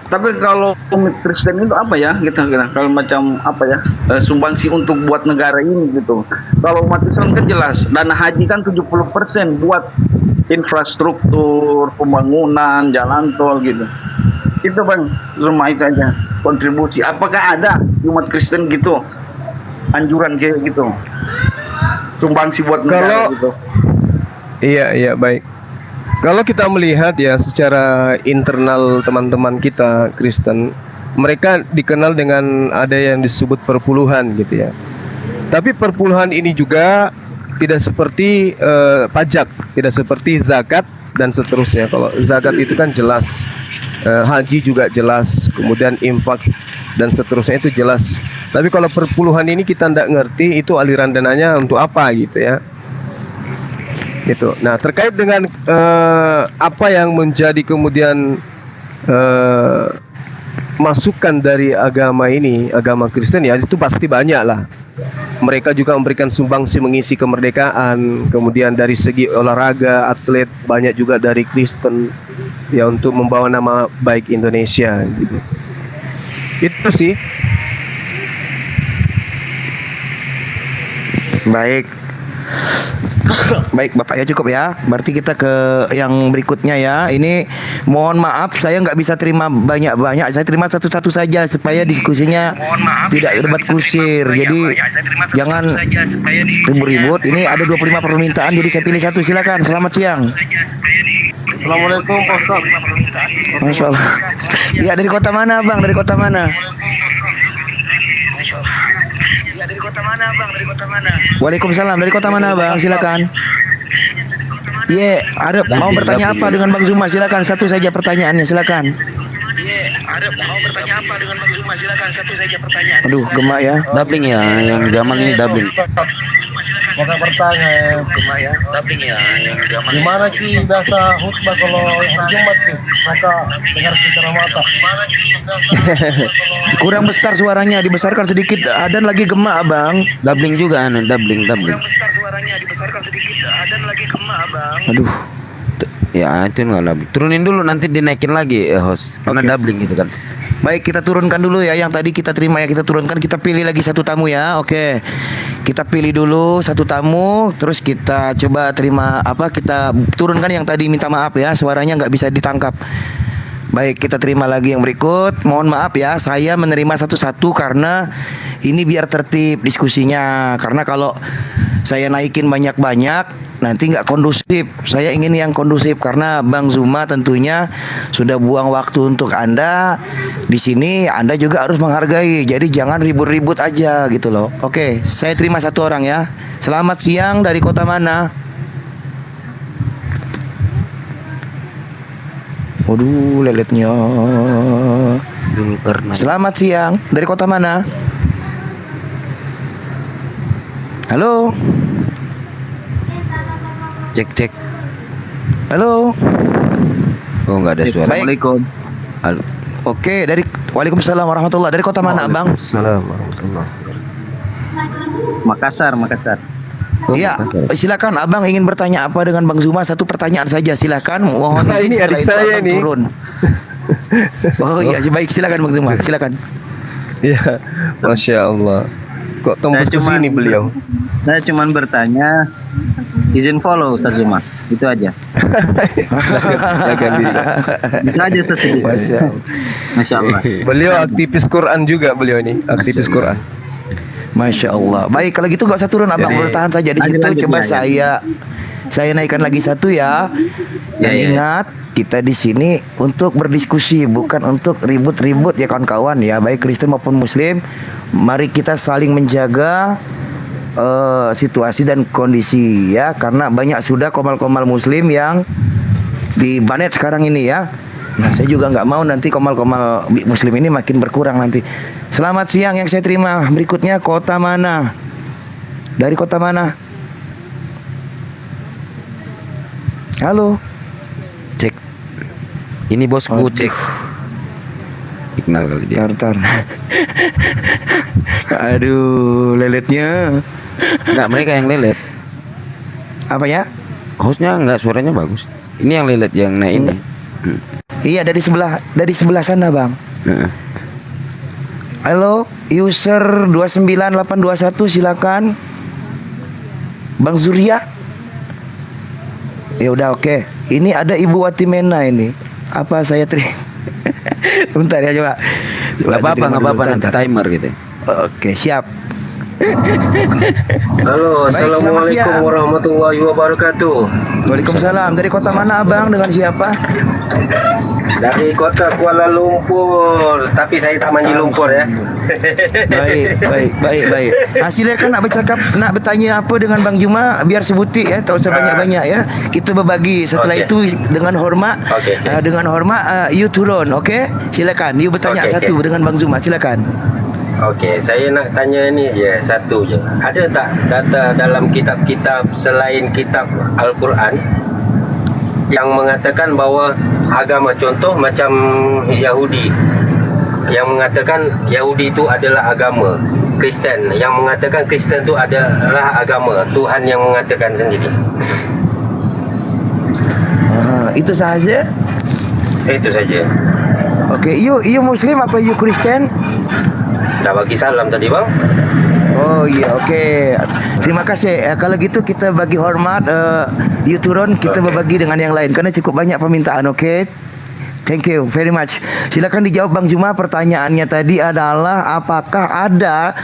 Tapi kalau umat Kristen itu apa ya, kita kalau macam apa ya, sumbangsi untuk buat negara ini gitu. Kalau umat Islam kan jelas, dana haji kan 70% buat infrastruktur, pembangunan, jalan tol gitu. Itu Bang Zuma, itu aja kontribusi. Apakah ada umat Kristen gitu anjuran kayak gitu, sumbangsi buat negara gitu? Iya, baik. Kalau kita melihat ya secara internal teman-teman kita Kristen, mereka dikenal dengan ada yang disebut perpuluhan gitu ya. Tapi perpuluhan ini juga tidak seperti pajak, tidak seperti zakat dan seterusnya. Kalau zakat itu kan jelas haji juga jelas, kemudian infak dan seterusnya itu jelas. Tapi kalau perpuluhan ini kita tidak ngerti itu aliran dananya untuk apa gitu ya. Gitu. Nah, terkait dengan apa yang menjadi kemudian masukan dari agama ini, agama Kristen ya, itu pasti banyak lah. Mereka juga memberikan sumbangsi mengisi kemerdekaan, kemudian dari segi olahraga, atlet banyak juga dari Kristen ya untuk membawa nama baik Indonesia gitu. Itu sih. Baik. Baik Bapak ya, cukup ya. Berarti kita ke yang berikutnya ya. Ini mohon maaf saya nggak bisa terima banyak-banyak. Saya terima satu-satu saja supaya diskusinya tidak debat kusir. Jadi jangan ribut-ribut. Ini ada 25 permintaan jadi saya pilih satu. Silakan. Selamat siang. Assalamualaikum Pak Ustaz. Masya Allah. Ya, dari kota mana Bang? Dari kota mana? Dari kota mana Bang? Dari kota mana? Waalaikumsalam. Dari kota mana Bang? Silakan. Iya, ada mau bertanya apa dengan Bang Zuma? Silakan, satu saja pertanyaannya, silakan. Iya, ada mau bertanya apa dengan Bang Zuma? Silakan, satu saja pertanyaannya. Aduh, gemak ya. Doubling ya, yang Jamal ini doubling. Maka bertanya Gemak ya. Dubbing ya, yang Jamal. gimana ki dasar khutbah kalau hari Jumat tuh? Maka dengar secara mata. Kurang besar suaranya, dibesarkan sedikit. Adan lagi gemak, Bang. Doubling juga anu, doubling. Kurang besar suaranya, dibesarkan sedikit. Adan lagi gemak, Bang. Aduh. Ya itu nggak doubling. Turunin dulu nanti dinaikin lagi host. Karena Oke. doubling gitu kan. Baik, kita turunkan dulu ya. Yang tadi kita terima ya, kita turunkan. Kita pilih lagi satu tamu ya. Oke. Kita pilih dulu satu tamu, terus kita coba terima apa, kita turunkan yang tadi minta maaf ya, suaranya nggak bisa ditangkap. Baik, kita terima lagi yang berikut. Mohon maaf ya, saya menerima satu-satu karena ini biar tertib diskusinya. Karena kalau saya naikin banyak-banyak nanti nggak kondusif. Saya ingin yang kondusif karena Bang Zuma tentunya sudah buang waktu untuk Anda. Di sini Anda juga harus menghargai. Jadi jangan ribut-ribut aja gitu loh. Oke, saya terima satu orang ya. Selamat siang, dari kota mana? Waduh, leletnya. Selamat siang, dari kota mana? Halo. Cek. Halo. Oh nggak ada suara. Assalamualaikum. Halo. Oke, dari Waalaikumsalam warahmatullah. Dari kota mana, Bang? Assalamualaikum warahmatullahi Makassar. Iya, silakan Abang ingin bertanya apa dengan Bang Zuma? Satu pertanyaan saja, silakan. Mohon Nah, ini setelah adik itu saya Abang nih. turun. Oh iya, baik, silakan Bang Zuma, silakan. Ya, Masya Allah. Kok tembus ke sini beliau? Saya cuma bertanya, izin follow Ustaz Zuma, itu aja. Silakan dilihat. Itu aja sedikit. Masya Allah. Beliau aktivis Quran juga, beliau ini aktivis Quran. Masya Allah. Baik, kalau gitu nggak usah turun, Abang bertahan saja di situ. lanjut, Coba ya. saya naikkan lagi satu ya. Dan Ya. ingat, kita di sini untuk berdiskusi, bukan untuk ribut-ribut ya kawan-kawan ya, baik Kristen maupun Muslim. Mari kita saling menjaga situasi dan kondisi ya, karena banyak sudah komal-komal Muslim yang dibanet sekarang ini ya. Nah, saya juga nggak mau nanti komal-komal Muslim ini makin berkurang nanti. Selamat siang, yang saya terima berikutnya kota mana? Dari kota mana? Halo. Cek. Ini bosku, cek. Signal kali dia. Tar. Aduh, leletnya. Enggak, mereka yang lelet. Apa ya? Hostnya enggak, suaranya bagus. Ini yang lelet yang naik ini. Iya, dari sebelah sana, Bang. Heeh. Halo, user 29821 silakan. Bang Surya. Ya udah, oke. Ini ada Ibu Watimena ini. Apa saya terima? Bentar ya, coba. Enggak apa-apa, saya terima dulu, nanti bentar. timer gitu. Oke, siap. Halo, Baik, selamat assalamualaikum siang. warahmatullahi wabarakatuh. Waalaikumsalam. Dari kota mana abang? Dengan siapa? Dari kota Kuala Lumpur, tapi saya tak mandi lumpur ya. Baik. Silakan nak bercakap, nak bertanya apa dengan Bang Juma, biar sebutik ya, tak usah banyak-banyak ya. Kita berbagi. Setelah Okey. itu dengan hormat, Okey. you turun, okey? Silakan. You bertanya Okey, satu okey. dengan Bang Juma, silakan. Okey, saya nak tanya ni je, satu je. Ada tak data dalam kitab-kitab selain kitab Al-Quran yang mengatakan bahawa agama, contoh macam Yahudi yang mengatakan Yahudi itu adalah agama, Kristen yang mengatakan Kristen itu adalah agama, Tuhan yang mengatakan sendiri. Itu sahaja. Itu saja. Okey, you Muslim apa you Kristen? Dah bagi salam tadi bang. Oh iya, okey. Terima kasih. Kalau gitu kita bagi hormat, you turun, kita berbagi dengan yang lain karena cukup banyak permintaan, okey? Thank you very much. Silakan dijawab Bang Juma. Pertanyaannya tadi adalah apakah ada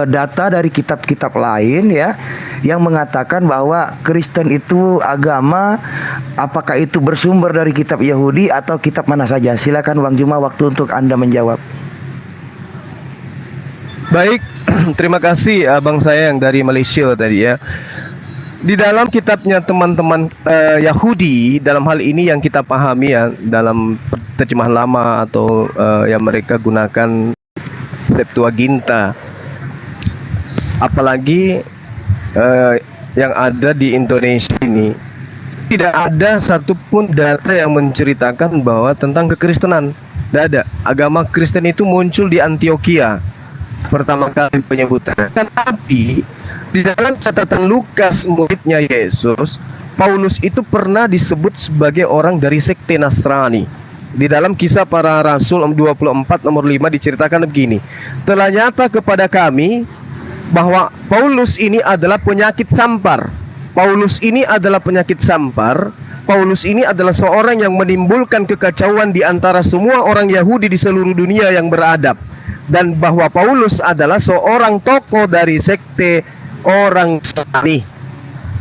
data dari kitab-kitab lain ya yang mengatakan bahwa Kristen itu agama, apakah itu bersumber dari kitab Yahudi atau kitab mana saja? Silakan Bang Juma, waktu untuk Anda menjawab. Baik, terima kasih abang saya yang dari Malaysia tadi ya. Di dalam kitabnya teman-teman Yahudi, dalam hal ini yang kita pahami ya, dalam terjemahan lama atau yang mereka gunakan Septuaginta, apalagi yang ada di Indonesia ini, tidak ada satupun data yang menceritakan bahwa tentang kekristenan. Tidak ada. Agama Kristen itu muncul di Antioquia pertama kali penyebutan. Tetapi di dalam catatan Lukas muridnya Yesus, Paulus itu pernah disebut sebagai orang dari sekte Nasrani. Di dalam Kisah Para Rasul 24 nomor 5 diceritakan begini. Telah nyata kepada kami bahwa Paulus ini adalah penyakit sampar. Paulus ini adalah penyakit sampar. Paulus ini adalah seorang yang menimbulkan kekacauan di antara semua orang Yahudi di seluruh dunia yang beradab. Dan bahwa Paulus adalah seorang tokoh dari sekte orang Nasrani.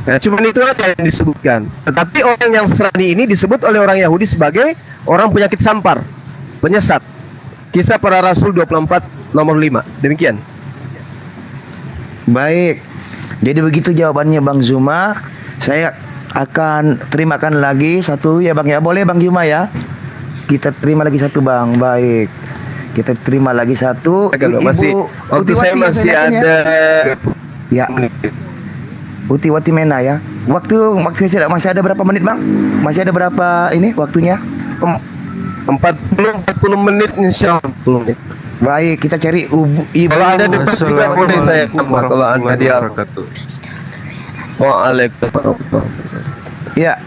Nah, cuma itu aja yang disebutkan. Tetapi orang yang Nasrani ini disebut oleh orang Yahudi sebagai orang penyakit sampar, penyesat. Kisah Para Rasul 24 nomor 5. Demikian. Baik. Jadi begitu jawabannya Bang Zuma. Saya akan terimakan lagi satu ya Bang ya. Boleh Bang Zuma ya? Kita terima lagi satu Bang. Baik. Kita terima lagi satu. Kalau masih waktu saya masih ada ya. Utiwati Mena ya. Waktu masih ada berapa menit Bang? Masih ada berapa ini waktunya? 40 menit insyaallah 40 menit. Baik, kita cari ibu. Kalau ada debat juga boleh saya tambah kalau Anda dia. Waalaikumsalam. Ya.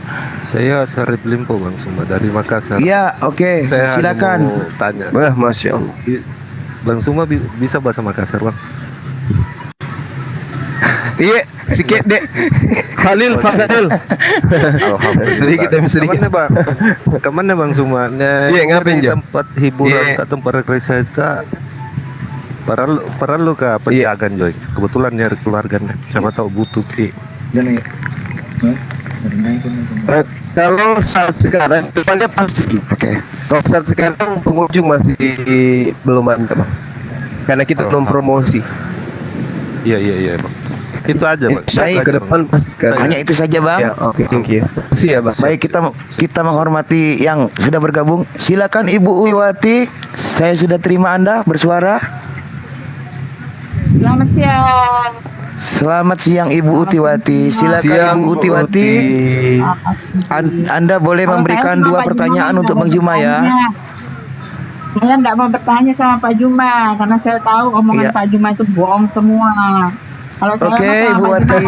Saya Sarip Limpo Bang Suma dari Makassar. Ya, oke. Saya Silakan. mau tanya. Wah, Masya Allah. Bang Suma bisa bahasa Makassar Bang? Iya, sikit dek. Khalil, Fadil. Alhamdulillah. Sedikit demi sedikit. Kemana Bang? Kemana Bang Suma? Iya, ngapain di Jo? tempat hiburan, Iya. ke tempat rekreasi kita. Perlu ke penjagaan Joy. Kebetulan nyari keluarga nih. Siapa tahu butuh ki. Kalau saat sekarang depannya pasti. Oke. Kalau saat sekarang pengunjung masih belum ada Bang. Karena kita belum promosi. Iya Bang. Itu aja Bang. Baik, ke depan pasti kan. Hanya itu saja Bang. Ya, oke, thank you. Terima kasih ya Bang. Baik, kita menghormati yang sudah bergabung. Silakan Ibu Uiwati, saya sudah terima Anda bersuara. Selamat siang. Selamat siang Ibu Utiwati. Silakan Siang, Ibu Utiwati. Anda boleh Kalau memberikan saya sama dua Pak pertanyaan Juma untuk Bang Juma ya. Saya tidak mau bertanya sama Pak Juma karena saya tahu omongan Iya. Pak Juma itu bohong semua. Kalau saya Oke, sama Ibu Pak Wati.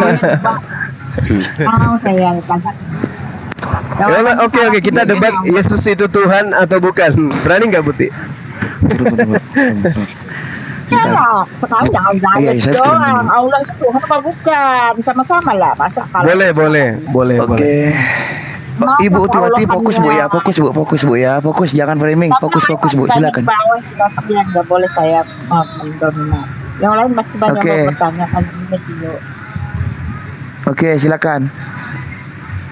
Juma mau saya tanya. Ya, oke, kita debat Yesus itu Tuhan atau bukan. Berani nggak Buti? Ya, sekarang jangan Iya, zayat saya doang. Allah itu Tuhan apa bukan? Sama-sama lah. Masa kalau Boleh. Oke. Ibu Utiwati fokus Bu ya, fokus Bu ya, fokus jangan framing, fokus Bu, silakan. Nggak boleh saya mendominasi. Yang lain masih banyak Oke. yang bertanya kan ini dulu. Oke, silakan.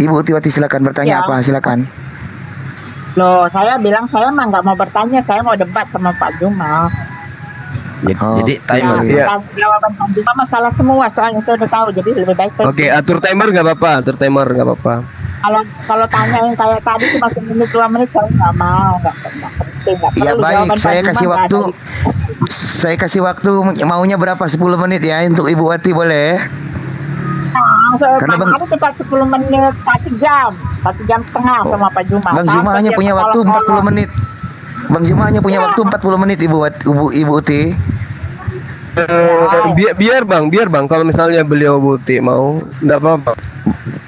Ibu Utiwati silakan bertanya Ya. apa? Silakan. Loh, saya bilang saya mah nggak mau bertanya, saya mau debat sama Pak Juma. Jadi timer. Iya. Jawaban Pak Juma masalah semua, soalnya saya udah tahu, jadi lebih baik saya Oke, atur timer nggak apa-apa, atur timer nggak apa-apa. kalau tanya yang kayak tadi cuma 1 menit 2 menit saya nggak mau, nggak penting, nggak Ya perlu baik, jawaban saya Pak Juma, kasih nggak waktu. ada. Saya kasih waktu maunya berapa? 10 menit ya untuk Ibu Wati boleh? Nah, Karena Bang- ada cepat 10 menit, 1 jam setengah sama Pak Juma. Bang Zuma Sampai hanya dia punya waktu kolot-kolot. 40 menit. Bang Zuma hanya punya waktu 40 menit Ibu Uti. Biar bang, kalau misalnya beliau Buti mau, nggak apa-apa.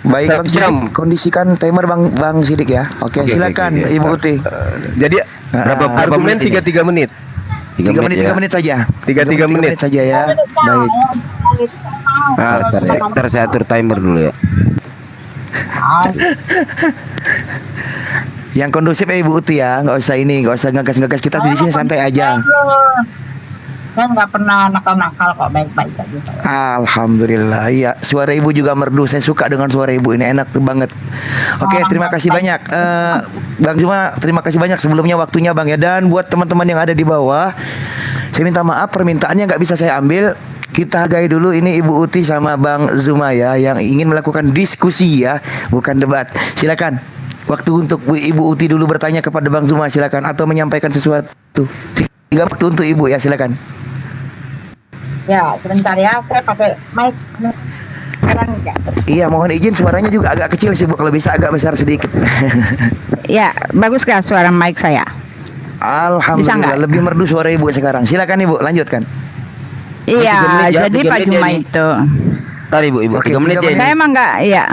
Baik Bang Jam. Sidik, kondisikan timer Bang Sidik ya. Oke, silakan Ibu Uti. Jadi Berapa argumen menit ini? 3 menit. 3 menit, 3 menit saja. 3 menit saja ya. Baik. Nah, Ntar saya atur timer dulu ya. Yang kondusif ya Ibu Uti ya, nggak usah ngegas-ngegas, kita di sini santai aja. Saya nggak pernah nakal-nakal kok, baik-baik aja. Alhamdulillah, iya. Suara Ibu juga merdu. Saya suka dengan suara Ibu ini, enak tuh banget. Oke, terima kasih banyak, Bang Zuma. Terima kasih banyak sebelumnya waktunya Bang ya. Dan buat teman-teman yang ada di bawah, saya minta maaf permintaannya nggak bisa saya ambil. Kita hargai dulu ini Ibu Uti sama Bang Zuma ya, yang ingin melakukan diskusi ya, bukan debat. Silakan. Waktu untuk Ibu Uti dulu bertanya kepada Bang Zuma, silakan, atau menyampaikan sesuatu. 3 waktu untuk Ibu ya, silakan. Ya, sebentar ya, saya pakai mic. Sekarang enggak. Iya, mohon izin suaranya juga agak kecil sih Bu, kalau bisa agak besar sedikit. Ya, bagus gak suara mic saya? Alhamdulillah, lebih merdu suara Ibu sekarang. Silakan Ibu, lanjutkan. Iya, 3 menit ya, jadi 3 Pak menit ya Juma ini. itu. Ntar Ibu, Oke, 3 menit 3 ya ini. Saya emang nggak, iya.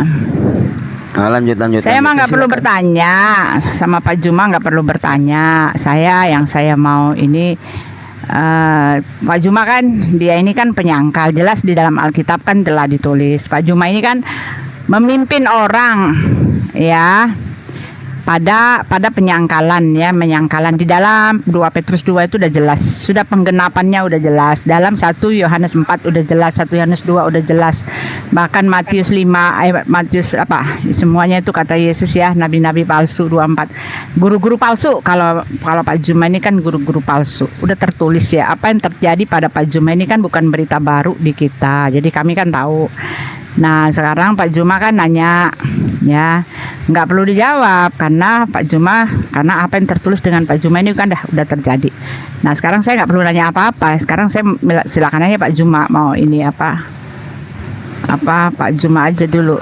Nah, lanjut. Saya emang nggak perlu silakan. bertanya sama Pak Juma, nggak perlu bertanya. Yang saya mau ini Pak Juma kan dia ini kan penyangkal, jelas di dalam Alkitab kan telah ditulis. Pak Juma ini kan memimpin orang ya pada penyangkalan ya, menyangkalan di dalam 2 Petrus 2 itu udah jelas, sudah penggenapannya udah jelas, dalam 1 Yohanes 4 udah jelas, 1 Yohanes 2 udah jelas, bahkan Matius 5 Matius semuanya itu kata Yesus ya, nabi-nabi palsu 24, guru-guru palsu. Kalau Pak Juma ini kan guru-guru palsu, udah tertulis ya. Apa yang terjadi pada Pak Juma ini kan bukan berita baru di kita, jadi kami kan tahu. Nah sekarang Pak Juma kan nanya ya, nggak perlu dijawab karena karena apa yang tertulis dengan Pak Juma ini kan udah terjadi. Nah sekarang saya nggak perlu nanya apa-apa. Sekarang saya silakan aja Pak Juma mau ini apa Pak Juma aja dulu.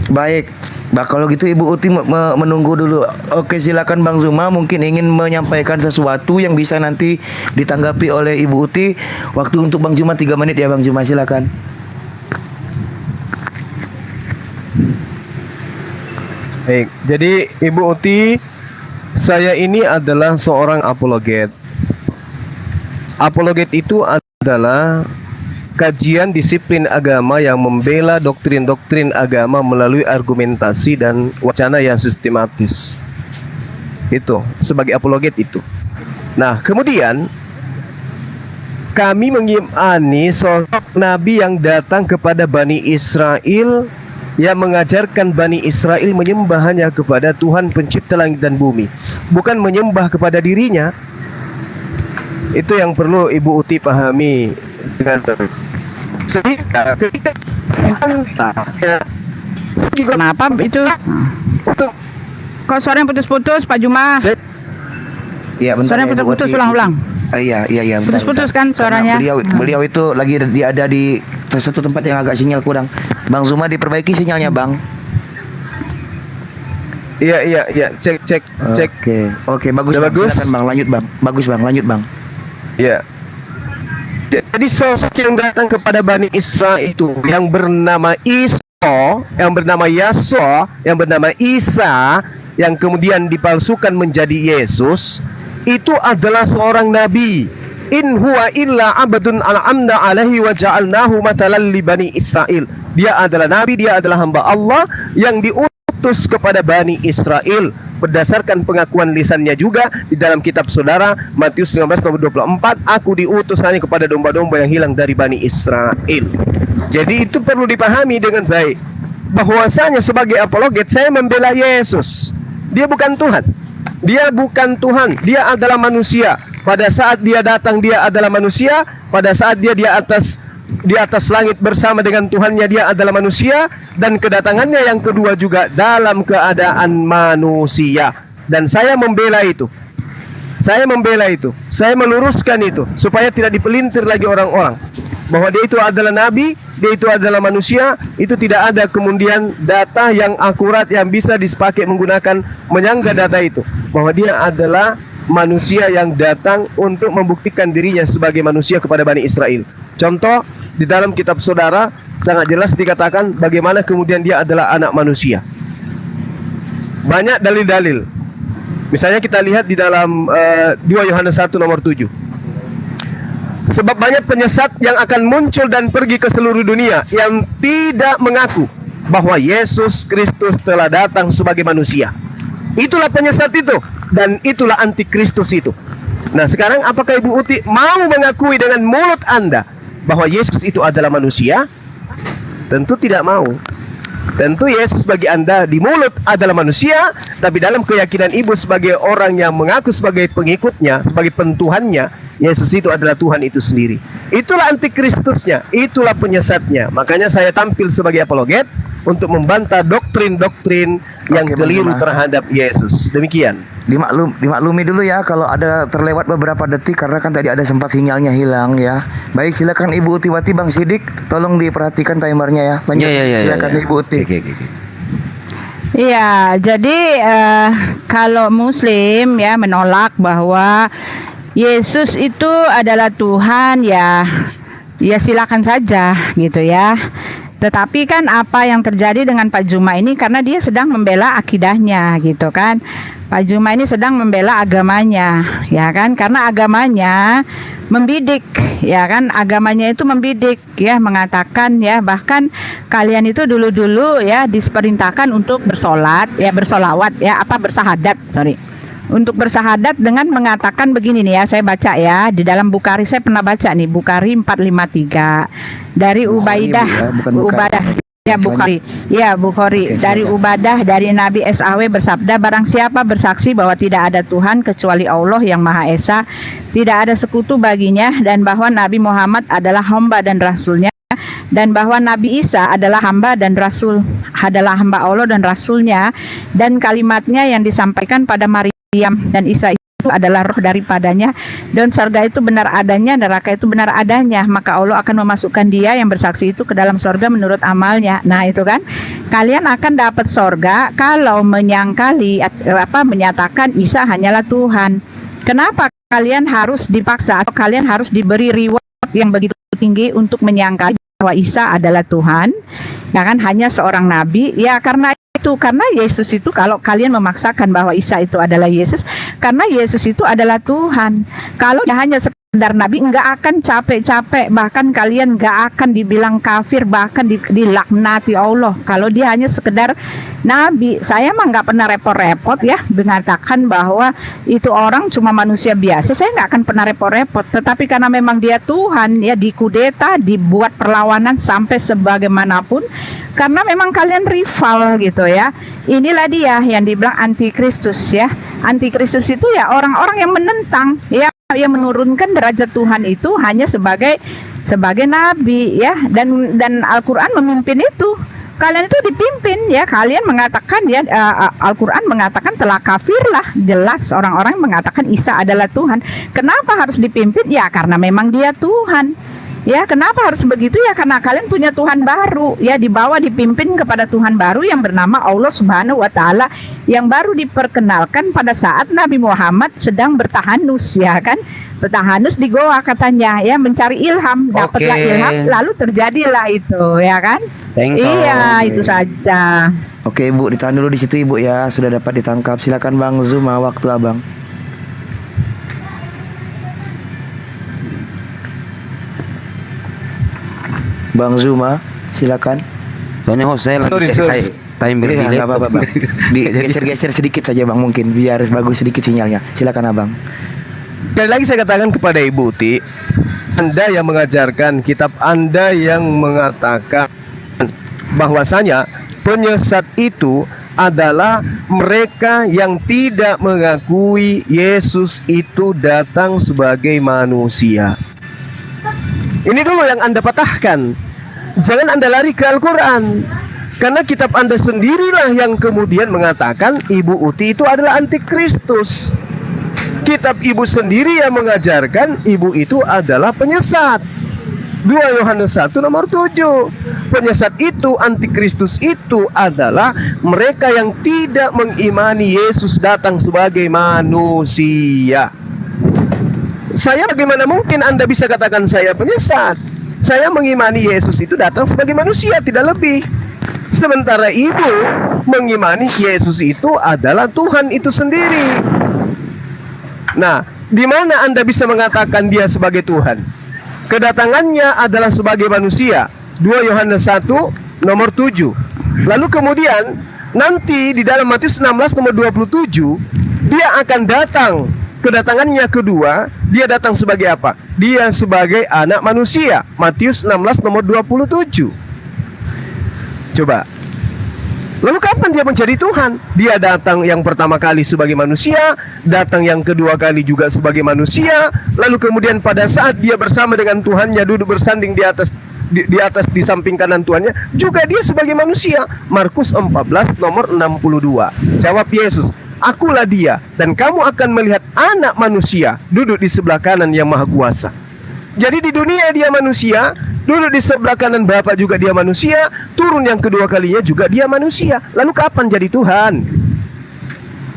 Baik. Bah, kalau gitu Ibu Uti menunggu dulu. Oke, silakan Bang Zuma, mungkin ingin menyampaikan sesuatu yang bisa nanti ditanggapi oleh Ibu Uti. Waktu untuk Bang Zuma 3 menit ya Bang Zuma, silakan. Baik, jadi Ibu Uti, saya ini adalah seorang apologet. Apologet itu adalah kajian disiplin agama yang membela doktrin-doktrin agama melalui argumentasi dan wacana yang sistematis. Itu sebagai apologet itu. Nah, kemudian kami mengimani sosok nabi yang datang kepada Bani Israel, yang mengajarkan Bani Israel menyembah hanya kepada Tuhan pencipta langit dan bumi, bukan menyembah kepada dirinya. Itu yang perlu Ibu Uti pahami dengan baik. Sehingga ketika Kenapa itu? Kok suaranya putus-putus Pak Juma? Iya, bentar. Suaranya ya, Ibu putus-putus, Uti. ulang-ulang. Iya, bentar, Putus-putus bentar. kan suaranya. Karena beliau itu lagi ada di satu tempat yang agak sinyal kurang. Bang Zuma diperbaiki sinyalnya, Bang. Iya, cek. Oke, bagus. Udah Bang. bagus? Silakan, Bang, lanjut, Bang. Bagus, Bang, lanjut, Bang. Ya. Jadi sosok yang datang kepada Bani Israel itu yang bernama yang bernama Yasua, yang bernama Isa, yang kemudian dipalsukan menjadi Yesus, itu adalah seorang nabi. In huwa illa abdun an'amna alaihi wa ja'alnahu matalan li Bani Israel. Dia adalah nabi, dia adalah hamba Allah yang diutus diutus kepada Bani Israel berdasarkan pengakuan lisannya juga di dalam kitab saudara Matius 15:24, aku diutus hanya kepada domba-domba yang hilang dari Bani Israel. Jadi itu perlu dipahami dengan baik, bahwasanya sebagai apologet saya membela Yesus. Dia bukan Tuhan. Dia bukan Tuhan, dia adalah manusia. Pada saat dia datang dia adalah manusia, pada saat dia di atas langit bersama dengan Tuhannya dia adalah manusia, dan kedatangannya yang kedua juga dalam keadaan manusia. Dan saya membela itu. Saya membela itu. Saya meluruskan itu supaya tidak dipelintir lagi orang-orang bahwa dia itu adalah nabi, dia itu adalah manusia. Itu tidak ada kemudian data yang akurat yang bisa dipakai menggunakan menyangga data itu, bahwa dia adalah manusia yang datang untuk membuktikan dirinya sebagai manusia kepada Bani Israel. Contoh, di dalam kitab saudara sangat jelas dikatakan bagaimana kemudian dia adalah anak manusia. Banyak dalil-dalil. Misalnya kita lihat di dalam 2 Yohanes 1 nomor 7. Sebab banyak penyesat yang akan muncul dan pergi ke seluruh dunia yang tidak mengaku bahwa Yesus Kristus telah datang sebagai manusia. Itulah penyesat itu, dan itulah antikristus itu. Nah sekarang apakah Ibu Uti mau mengakui dengan mulut Anda bahwa Yesus itu adalah manusia? Tentu tidak mau. Tentu Yesus bagi Anda di mulut adalah manusia, tapi dalam keyakinan Ibu sebagai orang yang mengaku sebagai pengikutnya, sebagai pentuhannya, Yesus itu adalah Tuhan itu sendiri. Itulah antikristusnya, itulah penyesatnya. Makanya saya tampil sebagai apologet untuk membantah doktrin-doktrin yang keliru terhadap Yesus. Demikian. Dimaklumi dulu ya kalau ada terlewat beberapa detik karena kan tadi ada sempat sinyalnya hilang ya. Baik, silakan Ibu Utiwati, Bang Sidik, tolong diperhatikan timernya ya. Lanjut, silakan Ibu Uti. Iya, jadi kalau Muslim ya menolak bahwa Yesus itu adalah Tuhan, ya silakan saja gitu ya. Tetapi kan apa yang terjadi dengan Pak Juma ini karena dia sedang membela akidahnya gitu kan. Pak Juma ini sedang membela agamanya, ya kan? Karena agamanya membidik, ya kan? Agamanya itu membidik, ya, mengatakan ya bahkan kalian itu dulu-dulu ya diperintahkan untuk bersolat, ya bersolawat, ya bersahadat, untuk bersahadat dengan mengatakan begini nih ya, saya baca ya di dalam Bukhari, saya pernah baca nih Bukhari 453 dari Ubaidah, Bukhari dari Ubadah dari Nabi SAW bersabda, barang siapa bersaksi bahwa tidak ada Tuhan kecuali Allah yang Maha Esa, tidak ada sekutu baginya, dan bahwa Nabi Muhammad adalah hamba dan rasulnya, dan bahwa Nabi Isa adalah hamba Allah dan rasulnya, dan kalimatnya yang disampaikan pada Maryam dan Isa itu adalah roh daripadanya, dan surga itu benar adanya, neraka itu benar adanya, maka Allah akan memasukkan dia yang bersaksi itu ke dalam surga menurut amalnya. Nah itu kan, kalian akan dapat surga kalau menyatakan Isa hanyalah Tuhan. Kenapa kalian harus dipaksa atau kalian harus diberi reward yang begitu tinggi untuk menyangkali bahwa Isa adalah Tuhan, ya kan, hanya seorang nabi? Ya karena Yesus itu, kalau kalian memaksakan bahwa Isa itu adalah Yesus, karena Yesus itu adalah Tuhan. Kalau dia hanya sekedar nabi, nggak akan capek-capek, bahkan kalian nggak akan dibilang kafir, bahkan dilaknati Allah. Kalau dia hanya sekedar nabi, saya mah nggak pernah repot-repot ya mengatakan bahwa itu orang cuma manusia biasa. Saya nggak akan pernah repot-repot. Tetapi karena memang dia Tuhan, ya dikudeta, dibuat perlawanan sampai sebagaimanapun, karena memang kalian rival gitu ya. Inilah dia yang dibilang antikristus ya. Antikristus itu ya orang-orang yang menentang, ya, yang menurunkan derajat Tuhan itu hanya sebagai nabi ya, dan Al-Qur'an memimpin itu. Kalian itu dipimpin ya, kalian mengatakan ya, Al-Qur'an mengatakan telah kafirlah, jelas orang-orang mengatakan Isa adalah Tuhan. Kenapa harus dipimpin? Ya karena memang dia Tuhan. Ya, kenapa harus begitu? Ya karena kalian punya Tuhan baru, ya dipimpin kepada Tuhan baru yang bernama Allah Subhanahu wa taala, yang baru diperkenalkan pada saat Nabi Muhammad sedang bertahanus, ya kan? Bertahanus di goa katanya, ya mencari ilham, dapatlah ilham, lalu terjadilah itu, ya kan? Iya, itu saja. Oke, Ibu, ditahan dulu di situ, Ibu ya, sudah dapat ditangkap. Silakan Bang Zuma, waktu Abang. Bang Zuma, silakan. Soalnya host saya lagi cek time Iya, berdelay. nggak apa-apa bang. Digeser-geser sedikit saja bang, mungkin biar bagus sedikit sinyalnya. Silakan abang. Sekali lagi saya katakan kepada Ibu Uti, Anda yang mengajarkan kitab, Anda yang mengatakan bahwasanya penyesat itu adalah mereka yang tidak mengakui Yesus itu datang sebagai manusia. Ini dulu yang Anda patahkan. Jangan Anda lari ke Al-Quran, karena kitab Anda sendirilah yang kemudian mengatakan Ibu Uti itu adalah antikristus. Kitab Ibu sendiri yang mengajarkan Ibu itu adalah penyesat. 2 Yohanes 1 nomor 7. Penyesat itu, antikristus itu adalah mereka yang tidak mengimani Yesus datang sebagai manusia. Saya bagaimana mungkin Anda bisa katakan saya penyesat? Saya mengimani Yesus itu datang sebagai manusia, tidak lebih. Sementara Ibu mengimani Yesus itu adalah Tuhan itu sendiri. Nah, di mana Anda bisa mengatakan dia sebagai Tuhan? Kedatangannya adalah sebagai manusia. 2 Yohanes 1 nomor 7. Lalu kemudian nanti di dalam Matius 16 nomor 27, dia akan datang. Kedatangannya kedua, dia datang sebagai apa? Dia sebagai anak manusia. Matius 16 nomor 27. Coba. Lalu kapan dia menjadi Tuhan? Dia datang yang pertama kali sebagai manusia, datang yang kedua kali juga sebagai manusia, lalu kemudian pada saat dia bersama dengan Tuhannya duduk bersanding di atas di samping kanan Tuhannya, juga dia sebagai manusia. Markus 14 nomor 62. Jawab Yesus, "Akulah dia, dan kamu akan melihat anak manusia duduk di sebelah kanan yang maha kuasa." Jadi di dunia dia manusia, duduk di sebelah kanan Bapa juga dia manusia, turun yang kedua kalinya juga dia manusia. Lalu kapan jadi Tuhan?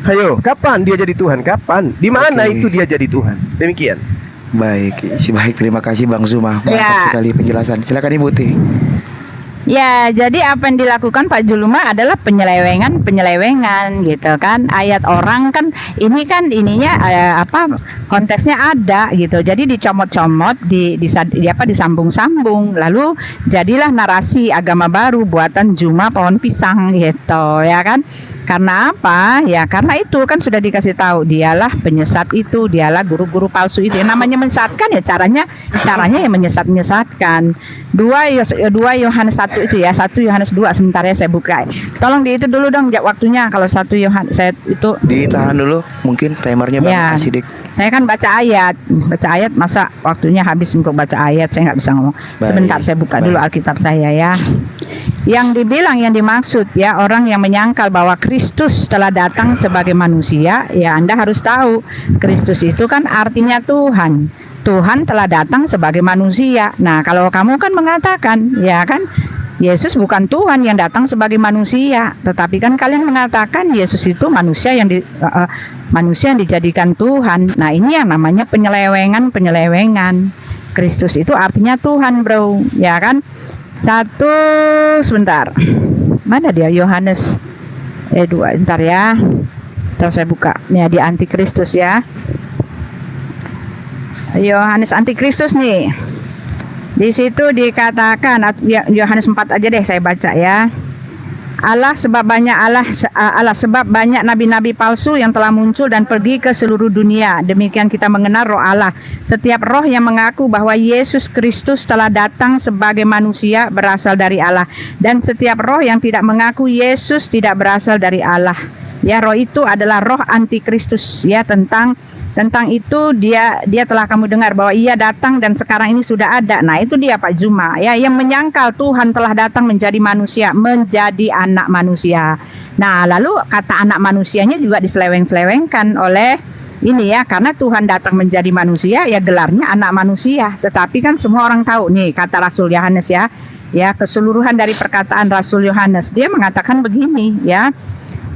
Ayo, kapan dia jadi Tuhan? Kapan? Di mana itu dia jadi Tuhan? Demikian. Baik, terima kasih Bang Zuma. Mantap Ya. sekali penjelasan. Silakan Ibu Uti. Ya, jadi apa yang dilakukan Pak Juluma adalah penyelewengan gitu kan. Ayat orang kan ini kan ininya konteksnya ada gitu. Jadi dicomot-comot, disambung-sambung. Lalu jadilah narasi agama baru buatan Juma pohon pisang gitu, ya kan? Karena apa? Ya karena itu kan sudah dikasih tahu, dialah penyesat itu, dialah guru-guru palsu itu. Yang namanya menyesatkan ya caranya yang menyesatkan. 2 Yohanes 1 itu ya, 1 Yohanes 2 sebentar ya saya buka. Tolong di itu dulu dong waktunya kalau 1 Yohanes saya itu ditahan dulu mungkin timernya Bang ya, Asidik. Saya kan baca ayat masa waktunya habis untuk baca ayat, saya nggak bisa ngomong. Baik, Sebentar saya buka dulu Alkitab saya ya. Yang dibilang, yang dimaksud ya, orang yang menyangkal bahwa Kristus telah datang sebagai manusia, ya Anda harus tahu Kristus itu kan artinya Tuhan. Tuhan telah datang sebagai manusia. Nah, kalau kamu kan mengatakan, ya kan, Yesus bukan Tuhan yang datang sebagai manusia, tetapi kan kalian mengatakan Yesus itu manusia yang dijadikan Tuhan. Nah, ini yang namanya penyelewengan. Kristus itu artinya Tuhan, bro, ya kan? Sebentar. Mana dia? Yohanes 2, bentar ya. Terus saya buka. Nih di antikristus ya. Yohanes antikristus nih. Di situ dikatakan, Yohanes 4 aja deh saya baca ya. Allah sebab banyak nabi-nabi palsu yang telah muncul dan pergi ke seluruh dunia. Demikian kita mengenal roh Allah. Setiap roh yang mengaku bahwa Yesus Kristus telah datang sebagai manusia berasal dari Allah, dan setiap roh yang tidak mengaku Yesus tidak berasal dari Allah. Ya, roh itu adalah roh antikristus ya. Tentang itu dia telah kamu dengar bahwa ia datang dan sekarang ini sudah ada. Nah, itu dia Pak Juma ya, yang menyangkal Tuhan telah datang menjadi manusia, menjadi anak manusia. Nah, lalu kata anak manusianya juga diseleweng-selewengkan oleh ini ya, karena Tuhan datang menjadi manusia ya gelarnya anak manusia. Tetapi kan semua orang tahu nih kata Rasul Yohanes ya. Ya, keseluruhan dari perkataan Rasul Yohanes dia mengatakan begini ya.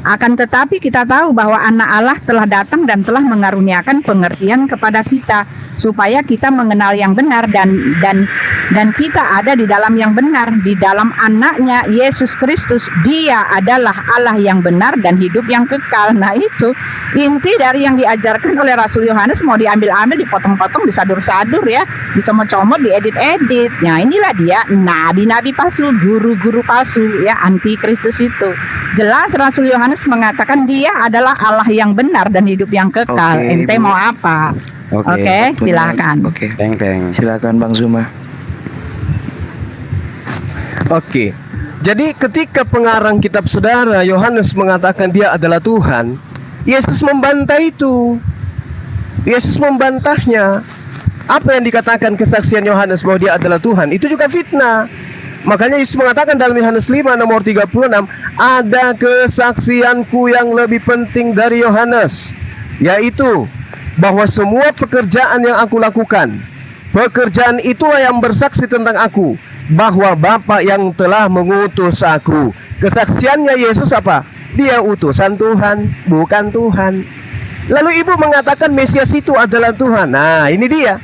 Akan tetapi kita tahu bahwa anak Allah telah datang dan telah mengaruniakan pengertian kepada kita supaya kita mengenal yang benar dan dan kita ada di dalam yang benar, di dalam anaknya Yesus Kristus. Dia adalah Allah yang benar dan hidup yang kekal. Nah, itu inti dari yang diajarkan oleh Rasul Yohanes, mau diambil-ambil, dipotong-potong, disadur-sadur ya, dicomot-comot, diedit-edit. Nah, inilah dia nabi-nabi palsu, guru-guru palsu ya, anti Kristus itu. Jelas Rasul Yohanes mengatakan dia adalah Allah yang benar dan hidup yang kekal. Ente mau apa? Oke, silakan. Oke. Silakan Bang Zuma. Oke. Jadi ketika pengarang kitab saudara Yohanes mengatakan dia adalah Tuhan, Yesus membantah itu. Yesus membantahnya. Apa yang dikatakan kesaksian Yohanes bahwa dia adalah Tuhan, itu juga fitnah. Makanya Yesus mengatakan dalam Yohanes 5 nomor 36, ada kesaksianku yang lebih penting dari Yohanes, yaitu bahwa semua pekerjaan yang aku lakukan, pekerjaan itulah yang bersaksi tentang aku, bahwa Bapa yang telah mengutus aku. Kesaksiannya Yesus apa? Dia utusan Tuhan, bukan Tuhan. Lalu ibu mengatakan Mesias itu adalah Tuhan. Nah, ini dia.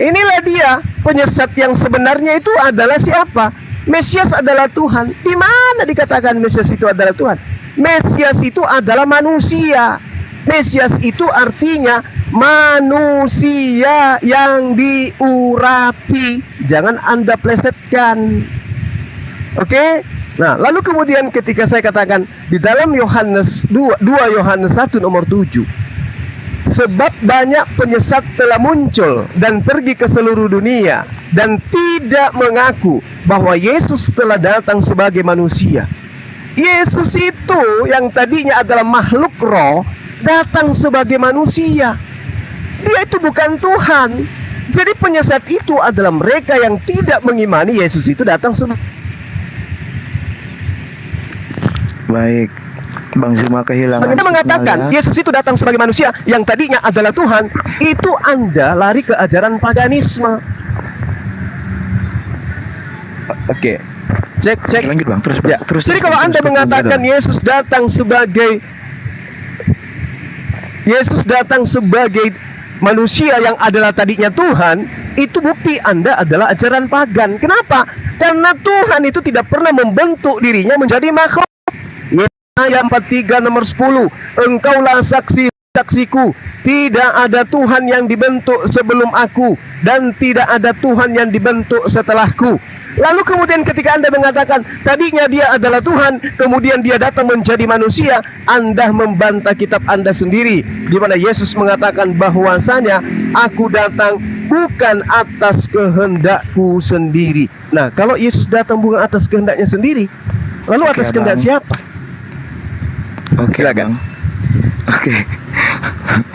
Inilah dia penyesat yang sebenarnya itu adalah siapa? Mesias adalah Tuhan. Di mana dikatakan Mesias itu adalah Tuhan? Mesias itu adalah manusia. Mesias itu artinya manusia yang diurapi. Jangan Anda plesetkan. Oke? Nah, lalu kemudian ketika saya katakan di dalam Yohanes 2 Yohanes 1 nomor 7, sebab banyak penyesat telah muncul dan pergi ke seluruh dunia dan tidak mengaku bahwa Yesus telah datang sebagai manusia. Yesus itu yang tadinya adalah makhluk roh, datang sebagai manusia. Dia itu bukan Tuhan. Jadi penyesat itu adalah mereka yang tidak mengimani Yesus itu datang sebagai. Baik, Bang Zuma kehilangan. Anda mengatakan Yesus itu datang sebagai manusia yang tadinya adalah Tuhan, itu Anda lari ke ajaran paganisme. Oke. Cek. Lanjut Bang, terus Bang. Ya. Jadi kalau Anda mengatakan Yesus datang sebagai manusia yang adalah tadinya Tuhan, itu bukti Anda adalah ajaran pagan. Kenapa? Karena Tuhan itu tidak pernah membentuk dirinya menjadi makhluk. Yesaya 43 nomor 10, engkaulah saksiku, tidak ada Tuhan yang dibentuk sebelum aku, dan tidak ada Tuhan yang dibentuk setelahku. Lalu kemudian ketika Anda mengatakan tadinya dia adalah Tuhan, kemudian dia datang menjadi manusia, Anda membantah kitab Anda sendiri, di mana Yesus mengatakan bahwasanya aku datang bukan atas kehendakku sendiri. Nah, kalau Yesus datang bukan atas kehendaknya sendiri, lalu atas kehendak siapa? Oke, silakan. Oke.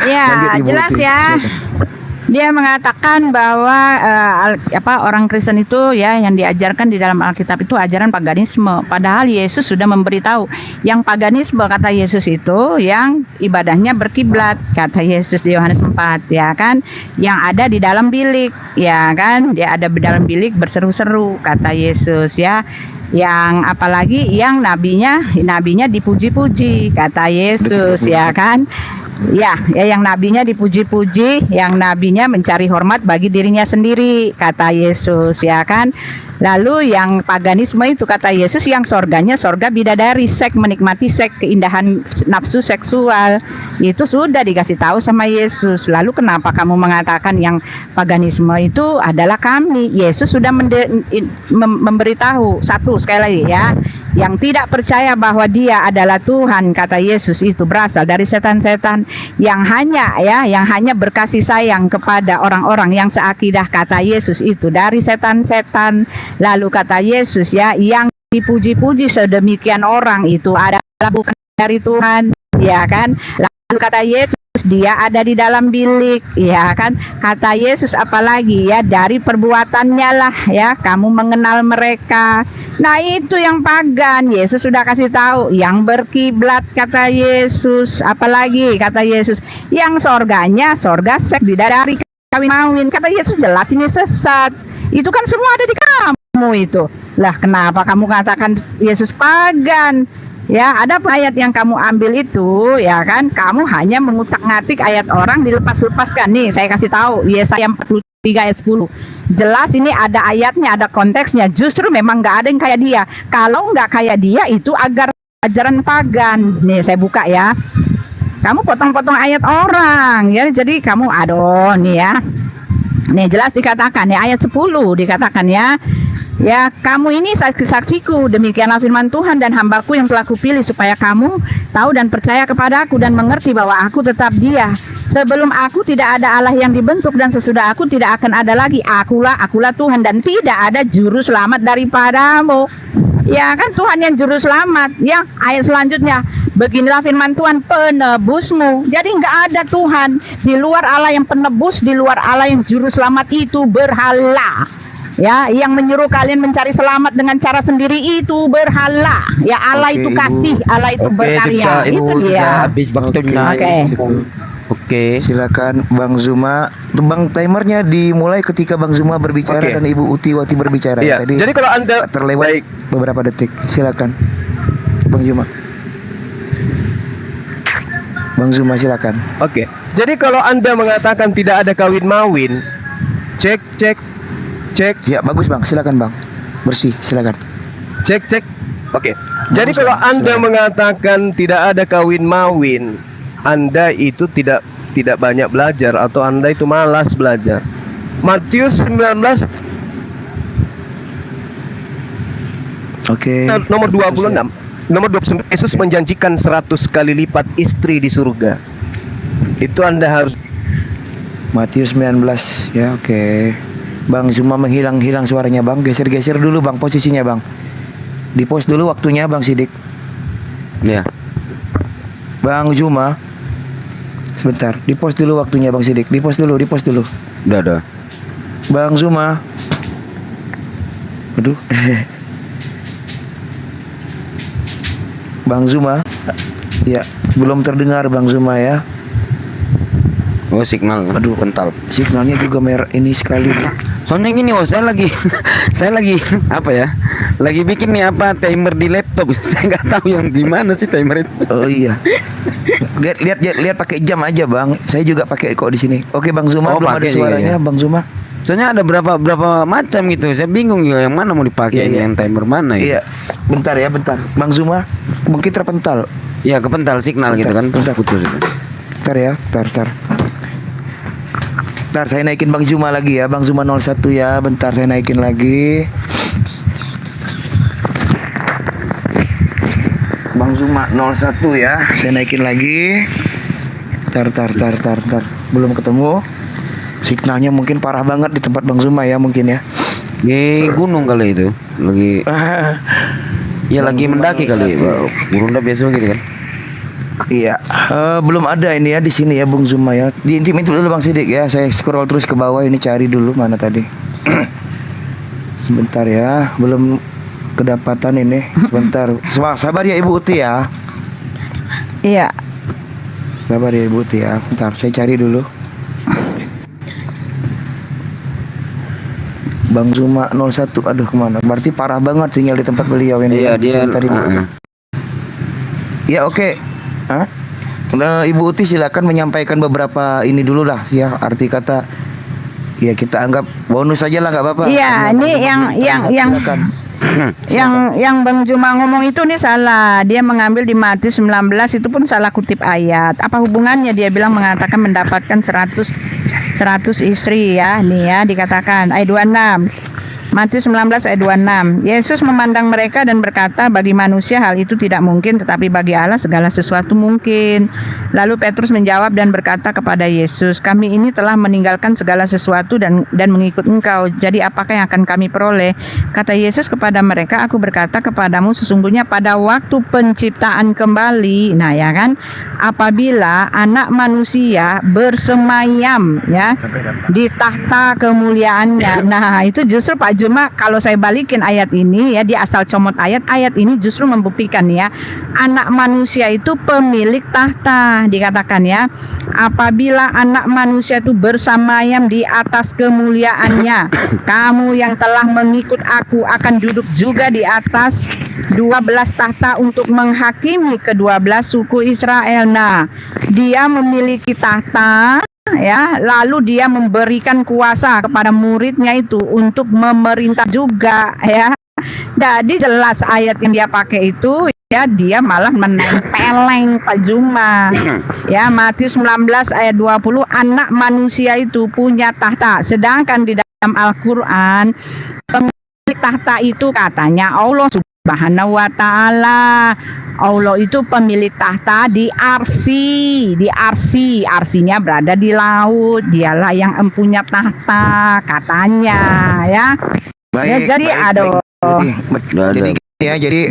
Ya, jelas ya. Dia mengatakan bahwa orang Kristen itu ya yang diajarkan di dalam Alkitab itu ajaran paganisme. Padahal Yesus sudah memberitahu yang paganisme, kata Yesus itu yang ibadahnya berkiblat, kata Yesus di Yohanes 4 ya kan, yang ada di dalam bilik ya kan, dia ada di dalam bilik berseru-seru, kata Yesus ya. Yang apalagi yang nabinya dipuji-puji, kata Yesus ya kan. Ya, yang nabinya dipuji-puji, yang nabinya mencari hormat bagi dirinya sendiri, kata Yesus ya kan. Lalu yang paganisme itu, kata Yesus, yang sorganya sorga bidadari, seks, menikmati seks, keindahan nafsu seksual, itu sudah dikasih tahu sama Yesus. Lalu kenapa kamu mengatakan yang paganisme itu adalah kami? Yesus sudah memberitahu satu, sekali lagi ya, yang tidak percaya bahwa dia adalah Tuhan, kata Yesus, itu berasal dari setan-setan yang hanya berkasih sayang kepada orang-orang yang seakidah, kata Yesus, itu dari setan-setan. Lalu kata Yesus ya, yang dipuji-puji sedemikian orang itu adalah bukan dari Tuhan, ya kan? Lalu kata Yesus, dia ada di dalam bilik, ya kan? Kata Yesus apalagi ya, dari perbuatannya lah ya kamu mengenal mereka. Nah, itu yang pagan. Yesus sudah kasih tahu yang berkiblat, kata Yesus. Apalagi kata Yesus, yang sorganya sorga seks bidadari kawin-mawin, kata Yesus. Jelas ini sesat. Itu kan semua ada di kamu itu. Lah, kenapa kamu katakan Yesus pagan? Ya, ada ayat yang kamu ambil itu, ya kan? Kamu hanya mengutak-ngatik ayat orang, dilepas-lepaskan. Nih, saya kasih tahu, Yesaya 47 3 ayat 10. Jelas ini ada ayatnya, ada konteksnya. Justru memang nggak ada yang kayak dia. Kalau nggak kayak dia itu agar ajaran pagan. Nih saya buka ya. Kamu potong-potong ayat orang ya. Jadi kamu aduh nih ya. Nih jelas dikatakan ya ayat 10 dikatakan ya. Ya kamu ini saksi-saksiku, demikianlah firman Tuhan, dan hambaku yang telah kupilih supaya kamu tahu dan percaya kepada aku dan mengerti bahwa aku tetap Dia. Sebelum aku tidak ada Allah yang dibentuk, dan sesudah aku tidak akan ada lagi. Akulah Tuhan, dan tidak ada juru selamat daripadamu. Ya kan, Tuhan yang juru selamat. Ya, ayat selanjutnya, beginilah firman Tuhan penebusmu. Jadi nggak ada Tuhan di luar Allah yang penebus, di luar Allah yang juru selamat itu berhala. Ya, yang menyuruh kalian mencari selamat dengan cara sendiri itu berhala. Ya, Allah Oke, itu Ibu. kasih, Allah itu berkarya. Itu dia. Habis waktunya. Oke. Silakan Bang Zuma. Bang, timernya dimulai ketika Bang Zuma berbicara Oke. dan Ibu Utiwati berbicara. Iya. Tadi Jadi kalau Anda terlewat baik. beberapa detik. Silakan Bang Zuma. Bang Zuma silakan. Oke. Jadi kalau Anda mengatakan tidak ada kawin mawin, cek. Ya, bagus Bang. Silakan Bang. Bersih, silakan. Cek. Oke. Jadi kalau Anda mengatakan tidak ada kawin mawin, Anda itu tidak banyak belajar atau Anda itu malas belajar. Matius 19 Oke. nomor 26. Nomor 29, Yesus menjanjikan 100 kali lipat istri di surga. Itu Anda harus. Matius 19 ya, oke. Bang Zuma menghilang suaranya Bang. Geser dulu Bang posisinya Bang. Di pause dulu waktunya Bang Sidik. Ya. Bang Zuma. Sebentar, di pause dulu waktunya Bang Sidik. Di pause dulu. Udah. Bang Zuma. Aduh. Bang Zuma. Ya, belum terdengar Bang Zuma ya. Oh, signal. Aduh, kental. Signalnya juga merah ini sekali. Soalnya gini, saya lagi apa ya? Lagi bikin nih timer di laptop. Saya nggak tahu yang di mana sih timer itu. Oh iya. Lihat pakai jam aja Bang. Saya juga pakai kok di sini. Oke Bang Zuma, belum ada pakai suaranya juga, ya. Bang Zuma. Soalnya ada berapa macam gitu. Saya bingung juga yang mana mau dipakai, Iya. yang timer mana gitu. Iya. Bentar. Bang Zuma, mungkin terpental. Iya, kepental signal gitu kan. Putus itu. Bentar ya, bentar. Bentar, saya naikin Bang Zuma lagi ya. Bang Zuma 01 ya. Bentar, saya naikin lagi. Bang Zuma 01 ya. Saya naikin lagi. Bentar. Belum ketemu. Signalnya mungkin parah banget di tempat Bang Zuma ya mungkin ya. Di gunung kali itu. Lagi ya lagi mendaki kali. Burunda biasa gitu kan. Iya, belum ada ini ya di sini ya Bung Zuma ya. Diintip dulu Bang Sidik ya. Saya scroll terus ke bawah ini cari dulu mana tadi. Sebentar ya, belum kedapatan ini. Sebentar. Sabar ya Ibu Uti ya. Iya. Sabar ya Ibu Uti ya. Bentar, saya cari dulu. Bang Zuma 01. Aduh, kemana? Berarti parah banget sinyal di tempat beliau ini. Iya, dia tadi. Ya, oke. Nah, Ibu Uti silakan menyampaikan beberapa ini dulu lah ya, arti kata ya kita anggap bonus saja lah, nggak apa-apa. Iya, ini Silakan. yang Bang Zuma ngomong itu nih salah. Dia mengambil di Matius 19 itu pun salah kutip ayat. Apa hubungannya dia bilang mengatakan mendapatkan 100 istri ya. Nih ya dikatakan ayat 26. Matius 19 ayat 26. Yesus memandang mereka dan berkata, bagi manusia hal itu tidak mungkin, tetapi bagi Allah segala sesuatu mungkin. Lalu Petrus menjawab dan berkata kepada Yesus, kami ini telah meninggalkan segala sesuatu dan mengikut Engkau. Jadi apakah yang akan kami peroleh? Kata Yesus kepada mereka, aku berkata kepadamu sesungguhnya pada waktu penciptaan kembali, nah ya kan, apabila anak manusia bersemayam ya di tahta kemuliaannya. Nah, itu justru Pak Cuma kalau saya balikin ayat ini ya, dia asal comot ayat ini justru membuktikan ya, anak manusia itu pemilik tahta. Dikatakan ya, apabila anak manusia itu bersamayam di atas kemuliaannya, kamu yang telah mengikut aku akan duduk juga di atas 12 tahta untuk menghakimi ke-12 suku Israel. Nah, dia memiliki tahta ya, lalu dia memberikan kuasa kepada muridnya itu untuk memerintah juga, ya. Jadi jelas ayat yang dia pakai itu, ya, dia malah menempeleng Pak Juma. Ya, Matius 19 ayat 20, anak manusia itu punya tahta, sedangkan di dalam Al-Qur'an pemilik tahta itu katanya Allah Subhanahu wa taala. Allah itu pemilik tahta di arsi, arsinya berada di laut. Dialah yang empunya tahta katanya, ya. Ya, jadi aduh. Jadi ya, jadi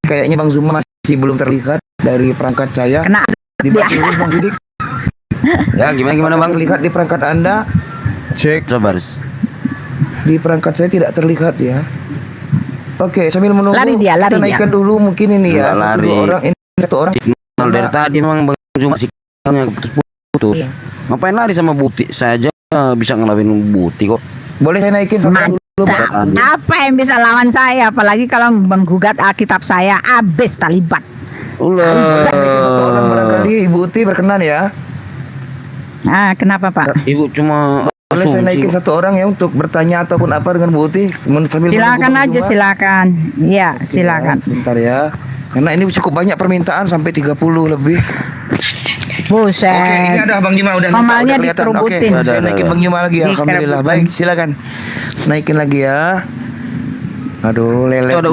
kayaknya Bang Zuma masih belum terlihat dari perangkat saya. Kena dibantu Bang Sidik. Ya, gimana Bang? Terlihat di perangkat Anda? Cek. Coba. Di perangkat saya tidak terlihat ya. Oke, sambil menunggu lari dia. kita naikkan dulu mungkin ini ya. Lari. Satu orang. Dari tadi memang Bang Zuma sinyalnya putus-putus. Ngapain lari sama Buti? Saya aja bisa ngelawan Buti kok. Boleh saya naikin satu dulu. Apa yang bisa lawan saya, apalagi kalau menggugat Alkitab saya, abis talibat. Satu orang barangkali Ibu Uti berkenan ya. Nah, kenapa Pak? Ibu cuma boleh saya naikin satu orang ya untuk bertanya ataupun apa dengan Bu Uti sambil silakan aja, silakan. Iya, silakan. Sebentar ya. Karena ini cukup banyak permintaan sampai 30 lebih. Buset. Oke, ini ada Bang Juma udah Normalnya kelihatan. dikerubutin. Oke, saya naikin Bang Juma lagi ya. Alhamdulillah. Baik, silakan. Naikin lagi ya. Aduh, leletnya.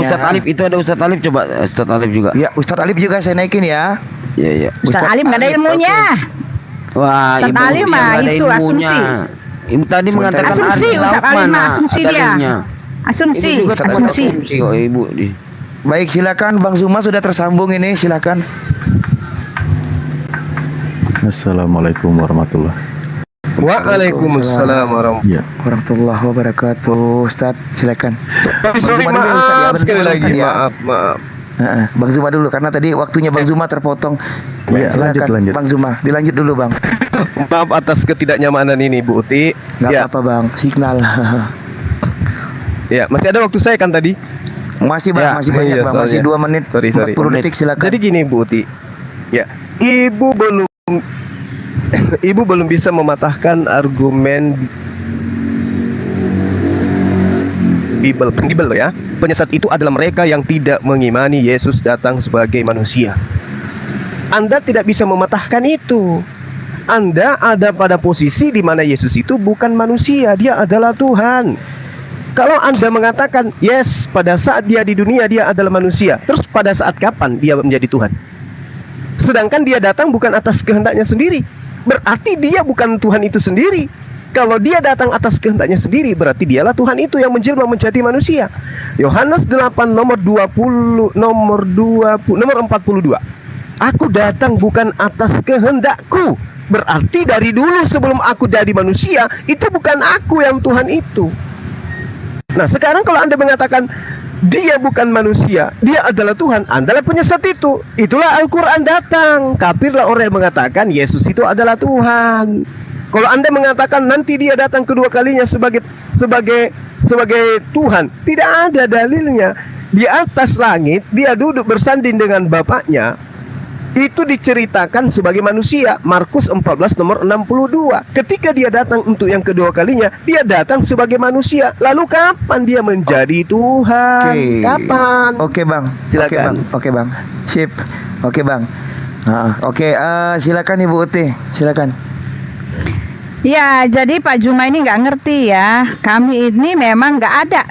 Itu ada Ustadz Alif, coba Ustadz Alif juga. Ya, Ustadz Alif juga saya naikin ya. Iya. Ustadz Alif nggak ada ilmunya. Okay. Wah, Ustadz Alif mah itu asumsi. Ibu tadi mengatakan asumsi, Ustadz Alif mah asumsi dia. Asumsi. Oh, Ibu. Baik, silakan Bang Zuma sudah tersambung ini, silakan. Assalamualaikum warahmatullahi. Waalaikumsalam warahmatullahi wabarakatuh. Ustaz, silakan. Sorry, maaf sekali lagi. Maaf. Bang Zuma dulu karena tadi waktunya Bang Zuma terpotong. Ya, silakan lanjut. Bang Zuma, dilanjut dulu Bang. Maaf atas ketidaknyamanan ini Bu Uti. Gak apa-apa Bang, signal. Ya, masih ada waktu saya kan tadi? Masih Bang, masih banyak Bang, masih 2 menit 40 detik silakan. Jadi gini Bu Uti. Ya, Ibu belum bisa mematahkan argumen Bible loh ya. Penyesat itu adalah mereka yang tidak mengimani Yesus datang sebagai manusia. Anda tidak bisa mematahkan itu. Anda ada pada posisi di mana Yesus itu bukan manusia, dia adalah Tuhan. Kalau Anda mengatakan, yes, pada saat dia di dunia dia adalah manusia, terus pada saat kapan dia menjadi Tuhan? Sedangkan dia datang bukan atas kehendaknya sendiri, berarti dia bukan Tuhan itu sendiri. Kalau dia datang atas kehendaknya sendiri, berarti dialah Tuhan itu yang menjelma menjadi manusia. Yohanes 8 nomor 42. Aku datang bukan atas kehendakku. Berarti dari dulu sebelum aku jadi manusia, itu bukan aku yang Tuhan itu. Nah, sekarang kalau Anda mengatakan dia bukan manusia, dia adalah Tuhan, Anda adalah penyesat itu. Itulah Al-Quran datang. Kafirlah orang yang mengatakan Yesus itu adalah Tuhan. Kalau Anda mengatakan nanti dia datang kedua kalinya sebagai Tuhan, tidak ada dalilnya. Di atas langit dia duduk bersanding dengan Bapaknya. Itu diceritakan sebagai manusia. Markus 14 nomor 62. Ketika dia datang untuk yang kedua kalinya, dia datang sebagai manusia. Lalu kapan dia menjadi Tuhan? Kapan? Oke Bang. Silakan. Oke Bang. Sip. Oke Bang. Silakan Ibu Uti. Silakan. Ya, jadi Pak Juma ini nggak ngerti ya. Kami ini memang nggak ada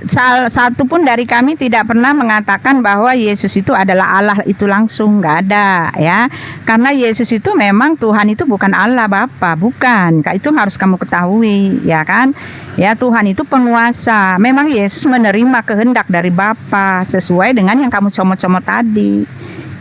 satu pun dari kami tidak pernah mengatakan bahwa Yesus itu adalah Allah itu langsung, nggak ada ya. Karena Yesus itu memang Tuhan itu bukan Allah Bapa, bukan. Itu harus kamu ketahui, ya kan? Ya, Tuhan itu penguasa. Memang Yesus menerima kehendak dari Bapa sesuai dengan yang kamu comot-comot tadi.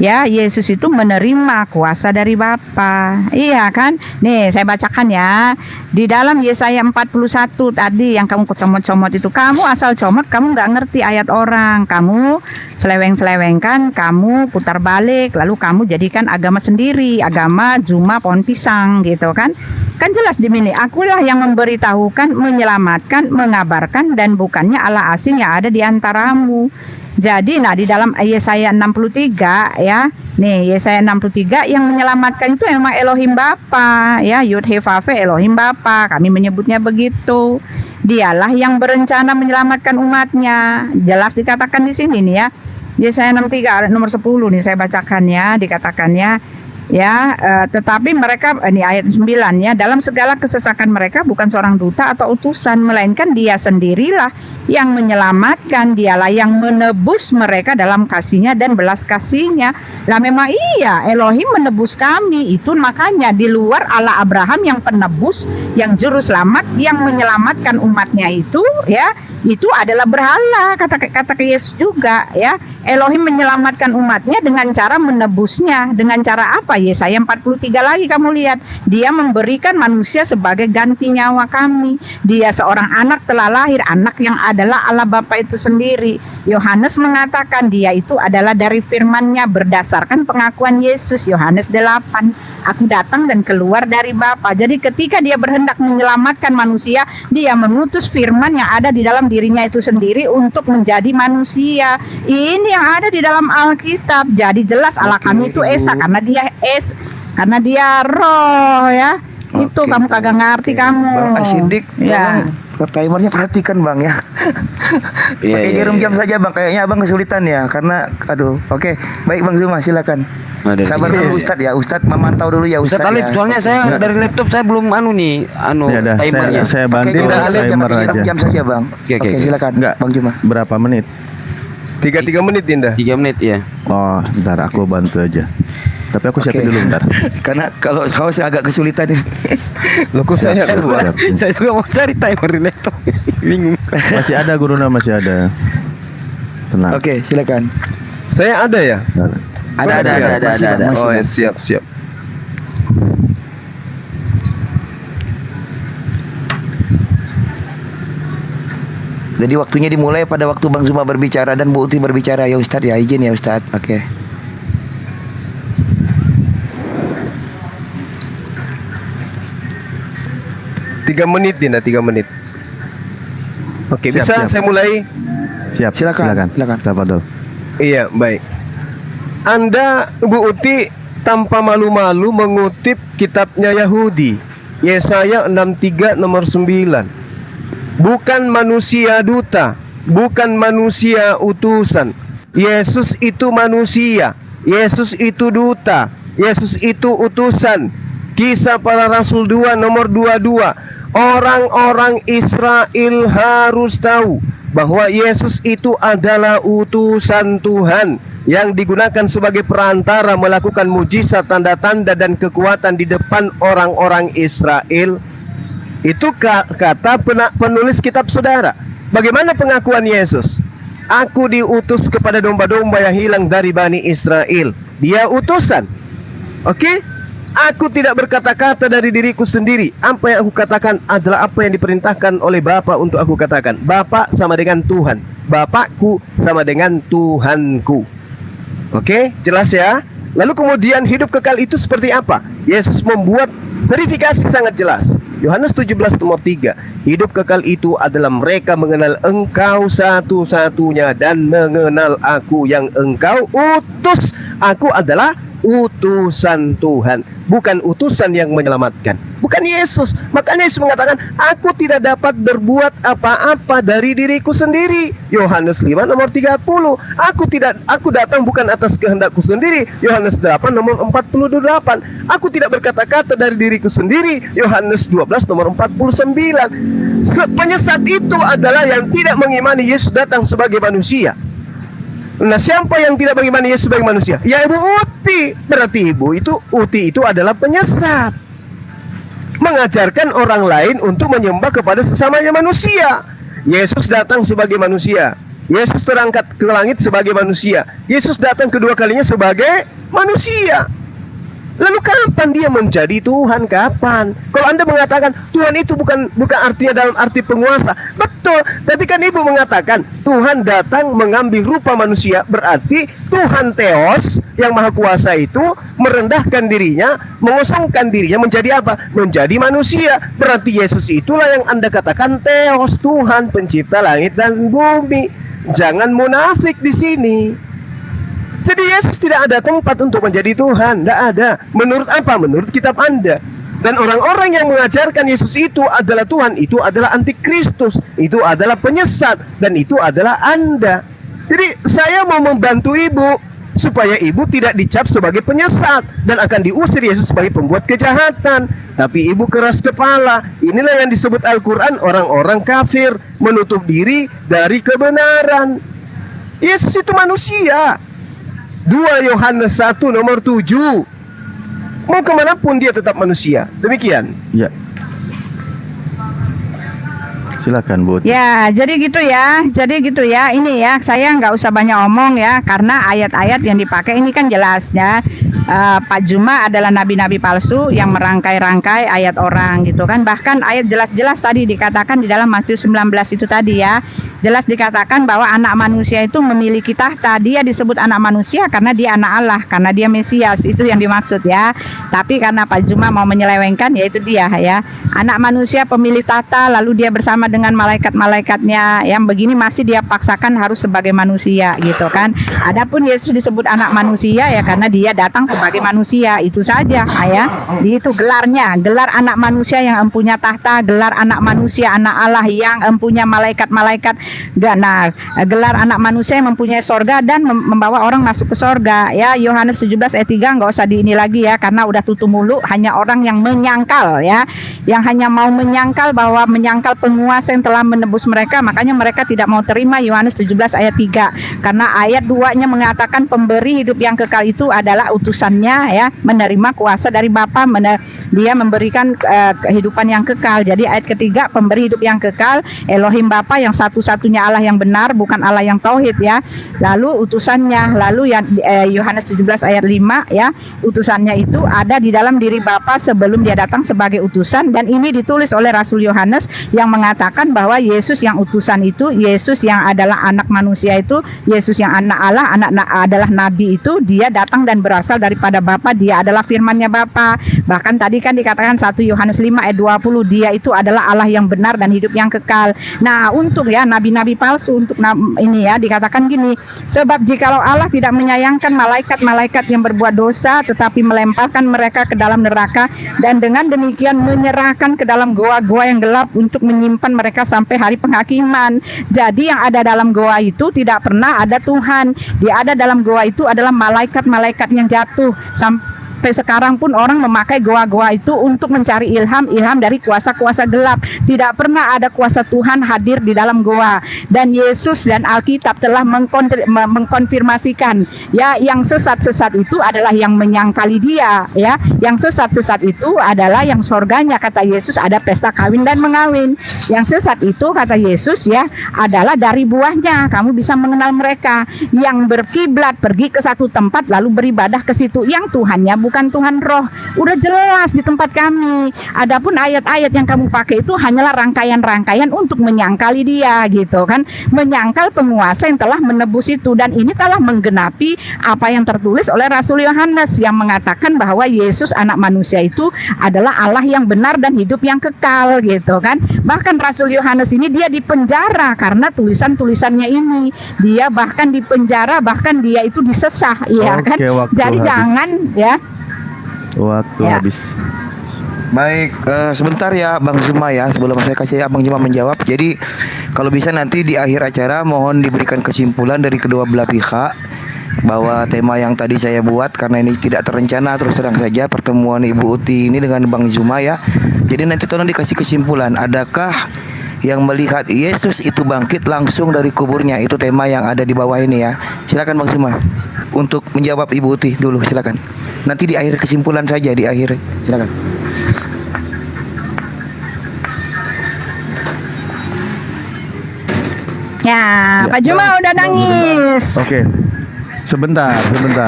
Ya, Yesus itu menerima kuasa dari Bapa. Iya kan? Nih, saya bacakan ya. Di dalam Yesaya 41 tadi yang kamu comot-comot itu. Kamu asal comot, kamu nggak ngerti ayat orang. Kamu seleweng-selewengkan, kamu putar balik, lalu kamu jadikan agama sendiri. Agama Juma pohon pisang gitu kan. Kan jelas dimilih. Akulah yang memberitahukan, menyelamatkan, mengabarkan, dan bukannya Allah asing yang ada di antaramu. Jadi nah di dalam Yesaya 63 ya. Nih Yesaya 63 yang menyelamatkan itu memang Elohim Bapa ya, Yud He Vav He Elohim Bapa. Kami menyebutnya begitu. Dialah yang berencana menyelamatkan umatnya. Jelas dikatakan di sini nih ya. Yesaya 63 ayat nomor 10 nih saya bacakan ya, dikatakannya ya, tetapi mereka ini ayat 9 ya, dalam segala kesesakan mereka bukan seorang duta atau utusan, melainkan Dia sendirilah yang menyelamatkan, Dialah yang menebus mereka dalam kasihnya dan belas kasihnya. Lah memang iya, Elohim menebus kami, itu makanya di luar Allah Abraham yang penebus, yang juru selamat, yang menyelamatkan umatnya itu ya, itu adalah berhala, kata Yesus juga ya. Elohim menyelamatkan umatnya dengan cara menebusnya. Dengan cara apa? Yesaya 43 lagi kamu lihat. Dia memberikan manusia sebagai ganti nyawa kami. Dia seorang anak telah lahir, anak yang adalah Allah Bapa itu sendiri. Yohanes mengatakan dia itu adalah dari firman-Nya berdasarkan pengakuan Yesus. Yohanes 8. Aku datang dan keluar dari Bapa. Jadi ketika dia berhendak menyelamatkan manusia, dia mengutus firman yang ada di dalam dirinya itu sendiri untuk menjadi manusia. Ini yang ada di dalam Alkitab. Jadi jelas Allah kami itu Esa karena dia roh ya. Itu kamu kagak ngerti kamu. Bang Asidik, ya. Ke timernya perhatikan Bang ya. Iya, Pakai iya, jarum iya. jam saja Bang, kayaknya Abang kesulitan ya karena aduh. Oke, baik Bang Zuma silakan. Sabar dulu Ustadz ya, Ustadz memantau dulu ya Ustadz Ustadz Alif, ya. soalnya saya dari laptop saya belum Ya dah, timernya. saya Oke, bantu kita lihat timer aja. jam saja Bang. Oke, silakan. Enggak. Bang Zuma. Berapa menit? 3 menit Dinda. 3 menit ya. Oh, bentar aku bantu aja. Tapi aku siapin Oke. dulu bentar. Karena kalau saya agak kesulitan ini. Loh kok saya Siap, keluar? siap. Saya juga mau cari timer di laptop. Bingung. Masih ada Guruna, masih ada. Tenang. Oke, silakan. Saya ada ya? Ada. Masih, Bang, masih, Oh ya, Bang. siap. Jadi waktunya dimulai pada waktu Bang Zuma berbicara dan Bu Uti berbicara ya Ustadz ya, izin ya Ustadz. Oke. Tiga menit Dinda, 3 menit. Oke, Siap, bisa siap. saya mulai? Siap. Silakan. Tafadhol. Iya, baik. Anda, Bu Uti, tanpa malu-malu mengutip kitabnya Yahudi, Yesaya 63 nomor 9. Bukan manusia duta, bukan manusia utusan. Yesus itu manusia, Yesus itu duta, Yesus itu utusan. Kisah para Rasul 2 nomor 22. Orang-orang Israel harus tahu bahwa Yesus itu adalah utusan Tuhan yang digunakan sebagai perantara melakukan mujizat, tanda-tanda dan kekuatan di depan orang-orang Israel. Itu kata penulis kitab saudara. Bagaimana pengakuan Yesus? Aku diutus kepada domba-domba yang hilang dari Bani Israel. Dia utusan. Oke? Aku tidak berkata-kata dari diriku sendiri. Apa yang aku katakan adalah apa yang diperintahkan oleh Bapa untuk aku katakan. Bapa sama dengan Tuhan, Bapakku sama dengan Tuhanku. Oke, jelas ya. Lalu kemudian hidup kekal itu seperti apa? Yesus membuat verifikasi sangat jelas. Yohanes 17 nomor 3. Hidup kekal itu adalah mereka mengenal Engkau satu-satunya dan mengenal Aku yang Engkau utus. Aku adalah utusan Tuhan, bukan utusan yang menyelamatkan, bukan Yesus. Makanya Yesus mengatakan, aku tidak dapat berbuat apa-apa dari diriku sendiri. Yohanes 5 nomor 30. Aku datang bukan atas kehendakku sendiri. Yohanes 8 nomor 48. Aku tidak berkata-kata dari diriku sendiri. Yohanes 12 nomor 49. Penyesat itu adalah yang tidak mengimani Yesus datang sebagai manusia. Nah, siapa yang tidak mengimani Yesus sebagai manusia? Ya Ibu Uti. Berarti Ibu Uti itu adalah penyesat, mengajarkan orang lain untuk menyembah kepada sesamanya manusia. Yesus datang sebagai manusia. Yesus terangkat ke langit sebagai manusia. Yesus datang kedua kalinya sebagai manusia. Lalu kapan dia menjadi Tuhan? Kapan? Kalau Anda mengatakan Tuhan itu bukan artinya dalam arti penguasa, betul. Tapi kan Ibu mengatakan Tuhan datang mengambil rupa manusia, berarti Tuhan Theos yang maha kuasa itu merendahkan dirinya, mengosongkan dirinya menjadi apa? Menjadi manusia. Berarti Yesus itulah yang Anda katakan Theos, Tuhan pencipta langit dan bumi. Jangan munafik di sini. Jadi Yesus tidak ada tempat untuk menjadi Tuhan, tidak ada. Menurut apa? Menurut kitab Anda. Dan orang-orang yang mengajarkan Yesus itu adalah Tuhan, itu adalah antikristus, itu adalah penyesat, dan itu adalah Anda. Jadi saya mau membantu ibu supaya ibu tidak dicap sebagai penyesat dan akan diusir Yesus sebagai pembuat kejahatan. Tapi ibu keras kepala. Inilah yang disebut Al-Quran orang-orang kafir, menutup diri dari kebenaran. Yesus itu manusia. 2 Yohanes 1 nomor 7. Mau kemanapun dia tetap manusia. Demikian. Ya. Silakan Bu. Ya, jadi gitu ya. Jadi gitu ya. Ini ya, saya nggak usah banyak omong ya, karena ayat-ayat yang dipakai ini kan jelas ya. Pak Juma adalah nabi-nabi palsu yang merangkai-rangkai ayat orang gitu kan. Bahkan ayat jelas-jelas tadi dikatakan di dalam Matius 19 itu tadi ya. Jelas dikatakan bahwa anak manusia itu memiliki tahta. Dia disebut anak manusia karena dia anak Allah, karena dia Mesias. Itu yang dimaksud ya. Tapi karena Pak Juma mau menyelewengkan, yaitu dia ya. Anak manusia pemilik tahta, lalu dia bersama dengan malaikat-malaikatnya. Yang begini masih dia paksakan harus sebagai manusia gitu kan. Adapun Yesus disebut anak manusia ya karena dia datang sebagai manusia. Itu saja ya. Itu gelarnya, gelar anak manusia yang empunya tahta, gelar anak manusia anak Allah yang empunya malaikat-malaikat. Nah, gelar anak manusia yang mempunyai sorga dan membawa orang masuk ke sorga ya. Yohanes 17 ayat 3 nggak usah di ini lagi ya, karena udah tutup mulu. Hanya orang yang menyangkal ya, yang hanya mau menyangkal bahwa menyangkal penguasa yang telah menebus mereka, makanya mereka tidak mau terima Yohanes 17 ayat 3. Karena ayat 2-nya mengatakan pemberi hidup yang kekal itu adalah utusannya ya, menerima kuasa dari Bapa, dia memberikan kehidupan yang kekal. Jadi ayat ketiga pemberi hidup yang kekal, Elohim Bapa yang satu-satunya Allah yang benar, bukan Allah yang tauhid ya. Lalu utusannya, lalu yang Yohanes 17 ayat 5 ya, utusannya itu ada di dalam diri Bapa sebelum dia datang sebagai utusan. Dan ini ditulis oleh Rasul Yohanes yang mengatakan bahwa Yesus yang utusan itu, Yesus yang adalah anak manusia itu, Yesus yang anak Allah, adalah nabi itu, dia datang dan berasal daripada Bapa, dia adalah firman-Nya Bapa. Bahkan tadi kan dikatakan 1 Yohanes 5 ayat 20, dia itu adalah Allah yang benar dan hidup yang kekal. Nah, untuk ya nabi-nabi palsu, untuk ini ya dikatakan gini, sebab jikalau Allah tidak menyayangkan malaikat-malaikat yang berbuat dosa tetapi melemparkan mereka ke dalam neraka dan dengan demikian menyerahkan ke dalam goa-goa yang gelap untuk menyimpan mereka sampai hari penghakiman. Jadi yang ada dalam goa itu tidak pernah ada Tuhan. Dia ada dalam goa itu adalah malaikat-malaikat yang jatuh. Sampai sekarang pun orang memakai goa-goa itu untuk mencari ilham dari kuasa-kuasa gelap. Tidak pernah ada kuasa Tuhan hadir di dalam goa. Dan Yesus dan Alkitab telah mengkonfirmasikan ya, yang sesat-sesat itu adalah yang menyangkali dia ya. Yang sesat-sesat itu adalah yang sorganya, kata Yesus, ada pesta kawin dan mengawin. Yang sesat itu, kata Yesus ya, adalah dari buahnya kamu bisa mengenal mereka. Yang berkiblat pergi ke satu tempat lalu beribadah ke situ, yang Tuhannya bukan Tuhan roh. Udah jelas di tempat kami. Adapun ayat-ayat yang kamu pakai itu hanyalah rangkaian-rangkaian untuk menyangkali dia gitu kan, menyangkal penguasa yang telah menebus itu. Dan ini telah menggenapi apa yang tertulis oleh Rasul Yohanes yang mengatakan bahwa Yesus anak manusia itu adalah Allah yang benar dan hidup yang kekal gitu kan. Bahkan Rasul Yohanes ini dia dipenjara karena tulisan-tulisannya ini. Dia bahkan dipenjara, bahkan dia itu disesah ya kan. Jadi habis. Jangan ya. Waktu ya. Habis. Baik, sebentar ya Bang Zuma ya, sebelum saya kasih Abang Zuma menjawab. Jadi kalau bisa nanti di akhir acara mohon diberikan kesimpulan dari kedua belah pihak bahwa tema yang tadi saya buat, karena ini tidak terencana, terus terang saja pertemuan Ibu Uti ini dengan Bang Zuma ya. Jadi nanti tolong dikasih kesimpulan, adakah yang melihat Yesus itu bangkit langsung dari kuburnya? Itu tema yang ada di bawah ini ya. Silakan Bang Zuma untuk menjawab Ibu Uti dulu, silakan. Nanti di akhir kesimpulan saja, di akhir. Silakan. Ya, Pak Juma udah nangis. Oke. Sebentar,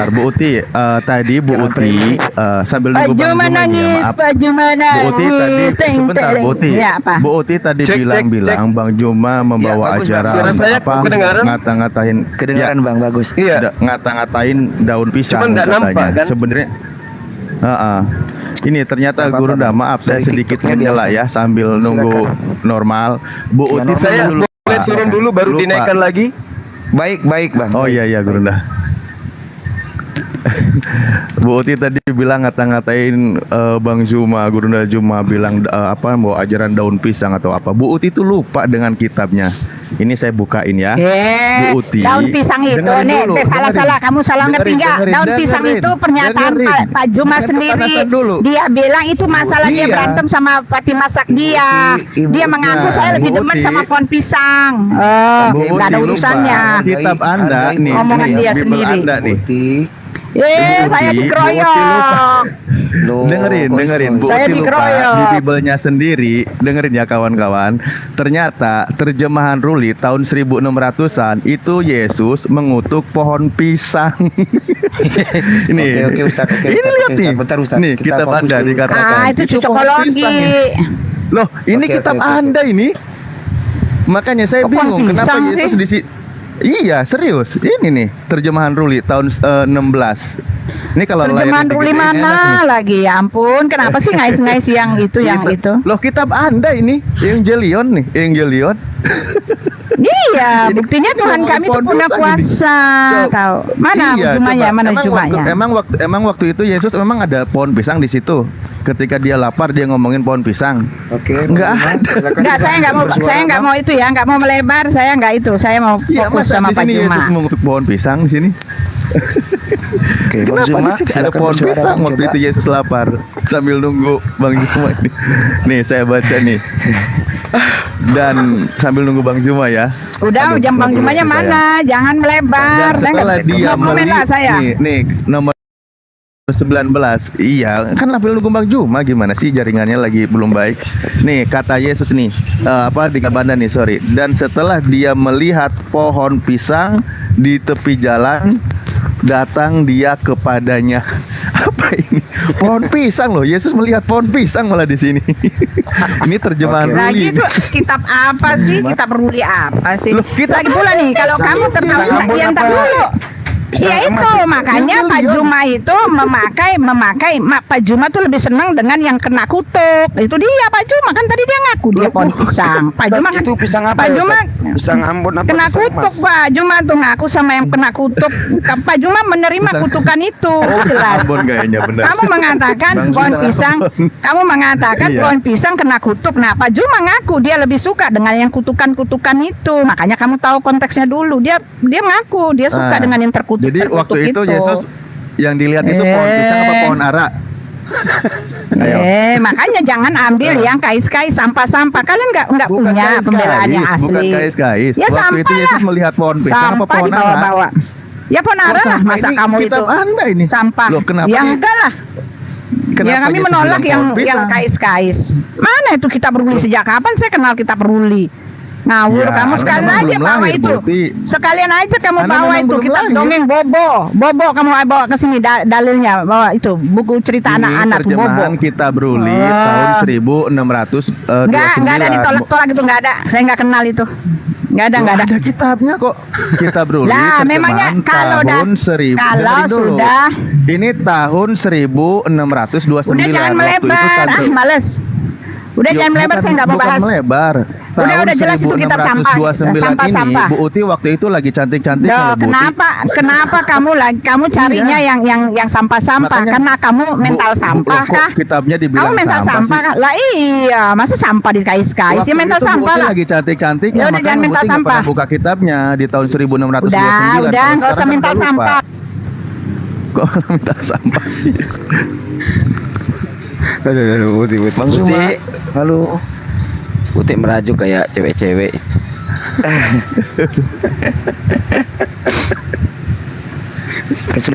Bu Uti. Tadi Bu Uti sambil Pak nunggu Bang Juma Zuma ini, nangis, maaf. Pak Juma nangis. Bu Uti tadi sebentar, Bu Uti. Ya, apa? Bu Uti tadi bilang Bang Juma membawa bagus, acara Suara saya kedengaran? ngata-ngatain. Kedengaran Bang, bagus. Iya. Ngata-ngatain daun pisang Cuman nggak katanya. nampak, kan? Sebenarnya ini ternyata Apa-apa, Guru Bang. maaf saya Dari sedikit TikToknya menyela biasa. ya sambil nunggu normal. Bu Uti normal Saya dulu, boleh turun dulu baru Lupa. dinaikkan lagi. Baik Bang. Oh iya Gurunda. Bu Uti tadi bilang ngata-ngatain Bang Zuma, Gurunda Zuma bilang mau ajaran daun pisang atau apa. Bu Uti itu lupa dengan kitabnya. Ini saya bukain ya. Bu Uti. Daun pisang itu nih, salah-salah kamu salah ngerti nggak? Daun pisang itu pernyataan Pak Juma sendiri. Dia bilang itu masalah dia berantem sama Fatimah Sakdia. Dia mengaku saya lebih demen sama pohon pisang. Nggak ada urusannya. Kitab Anda nih, omongan dia Bible sendiri. Anda nih. Saya dikeroyok. Dengerin. Bu Saya Uti lupa dikeroyok. di Biblenya sendiri. Dengerin ya kawan-kawan. Ternyata terjemahan Ruli tahun 1600-an itu Yesus mengutuk pohon pisang. Ini. Oke, Ustaz. Ini lihat nih. Bentar, Ustaz. Nih, Kita kitab fokus Anda dulu. dikatakan. Itu cocokologi. Loh, ini kitab Anda ini. Makanya saya bingung kenapa Yesus di sini. Iya, serius. Ini nih terjemahan Ruli tahun 16. Ini kalau terjemahan Ruli mana lagi? Ya ampun, kenapa sih ngais-ngais yang itu yang itu? Loh, kitab Anda ini Evangelion nih, Evangelion. Iya, buktinya Tuhan kami itu punya kuasa. Tahu. Mana Jumanya? Mana Jumanya? Emang waktu itu Yesus memang ada pohon pisang di situ. Ketika dia lapar dia ngomongin pohon pisang. Oke. Enggak ada. Enggak, saya nggak mau itu ya, nggak mau melebar, saya nggak itu. Saya mau fokus sama Pak Juma. Yesus mengutuk pohon pisang di sini. Oke, Kenapa Bang Zuma, di sini ada pohon pisang waktu itu Yesus lapar sambil nunggu Bang Zuma ini. Nih saya baca nih. Dan sambil nunggu Bang Zuma ya. Udah, jam Bang Jumanya mana? Jangan melebar. Dan setelah dia melihat saya. Nih nomor 19. Iya, kan sambil nunggu Bang Juma gimana sih jaringannya lagi belum baik. Nih kata Yesus nih, di Kabanda nih, sorry. Dan setelah dia melihat pohon pisang di tepi jalan, datang dia kepadanya. Apa ini? Pohon pisang loh. Yesus melihat pohon pisang malah di sini. Ini terjemahan Ruli. Lagi itu kitab apa sih? Kitab Ruli apa sih? Loh, lagi pula nih, kalau kamu tertarik yang dulu. Ya itu makanya Pak Juma itu memakai Pak Juma tuh lebih senang dengan yang kena kutuk. Itu dia Pak Juma kan tadi dia ngaku dia pohon pisang. Pak Juma kan itu pisang apa? Pak Juma pisang Ambon apa? Kena kutuk Pak Juma tuh ngaku sama yang kena kutuk. Pak Juma menerima kutukan itu. Jelas. Ambon kayaknya benar. Kamu mengatakan pohon pisang, pohon pisang kena kutuk. Nah, Pak Juma ngaku dia lebih suka dengan yang kutukan-kutukan itu. Makanya kamu tahu konteksnya dulu. Dia ngaku dia suka dengan yang terkutuk. Jadi waktu itu Yesus yang dilihat itu pohon pisang apa pohon ara? Ayo. Makanya jangan ambil yang kais-kais sampah-sampah. Kalian nggak punya pembelaan yang asli. Bukan kais-kais. Ya Waktu sampah itu Yesus melihat pohon pisang apa sampah pohon ara? dibawa-bawa. Ya pohon ara lah. Masa kamu itu Anda ini sampah? Loh, kenapa Ya enggak lah. Ya kami Yesus menolak bilang pohon yang pisang? kais-kais. Mana itu kitab Ruli? Sejak kapan saya kenal kitab Ruli? Ngawur Ya, kamu Anda sekalian memang aja belum bawa lahir, itu. Buti. Sekalian aja kamu Anda bawa memang itu belum kitab lahir. dongeng Bobo kamu bawa ke sini dalilnya, bawa itu buku cerita Ini anak-anak Bobo. terjemahan kitab Ruli tahun 1629. Enggak ada ditolak-tolak itu, enggak ada. Saya enggak kenal itu. Enggak ada. Ada kitabnya kok. Kitab Ruli Lah, memangnya terjemahan tahun 1000. kalau Dengerin dulu. sudah Ini tahun 1629. udah jangan Waktu itu melebar, males. Udah jangan melebar, saya nggak mau bahas. Melebar. Udah jelas itu kitab sampah. 1629 ini Bu Uti waktu itu lagi cantik-cantik Loh, Bu Uti. kenapa kamu carinya yang sampah-sampah? Makanya, Karena kamu mental sampah kok kah? kitabnya dibilang Kamu mental sampah sih? kah? Lah iya, masa sampah dikais-kais? Ya Waktu mental itu Bu sampah Uti lah. lagi cantik-cantiknya, Ya udah, makanya jangan Bu mental Uti nggak sampah. pernah buka kitabnya di tahun 1629. Udah, Kalau nggak usah sekarang mental kan sampah. udah lupa. Kok mental sampah sih? Aduh, Uti. Bang Zuma, halo. Uti merajuk kayak cewek-cewek.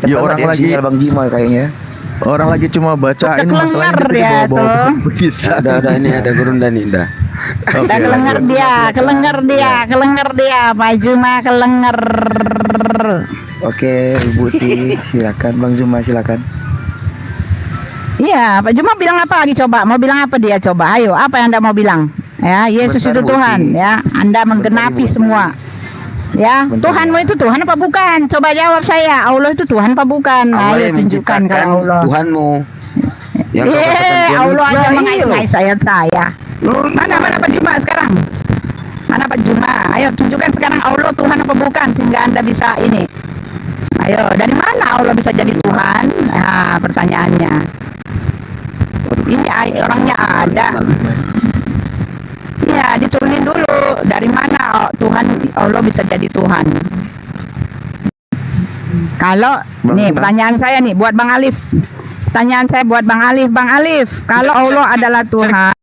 Ya orang lagi Bang Jima kayaknya. Orang lagi cuma bacain masalah Kelengar ini ya bawa-bawa tuh. bisa. Ada ini ada Gurunda nih, dah. Udah kelengar dia, Pak Juma kelengar. Oke, Ibu Uti, silakan Bang Zuma, silakan. Iya, Pak Juma bilang apa lagi coba? Mau bilang apa dia coba? Ayo, apa yang Anda mau bilang? Ya, Yesus Sebentar, itu Tuhan, Buti. ya. Anda menggenapi semua. Ya, Tuhanmu itu Tuhan apa bukan? Coba jawab saya. Allah itu Tuhan apa bukan? Allah Ayo yang tunjukkan menciptakan kalau Allah. Tuhanmu. Yang kau katakan Tuhan. Allah aja Lah, mengais-ngais ayat saya. Mana Pak Juma sekarang? Mana Pak Juma? Ayo tunjukkan sekarang Allah Tuhan apa bukan sehingga Anda bisa ini. Ayo, dari mana Allah bisa jadi Tuhan? Nah, pertanyaannya. Ini orangnya ada. Ya, diturunin dulu. Dari mana Tuhan Allah bisa jadi Tuhan? Kalau nih pertanyaan saya nih buat Bang Alif. Pertanyaan saya buat Bang Alif. Bang Alif, kalau Allah adalah Tuhan,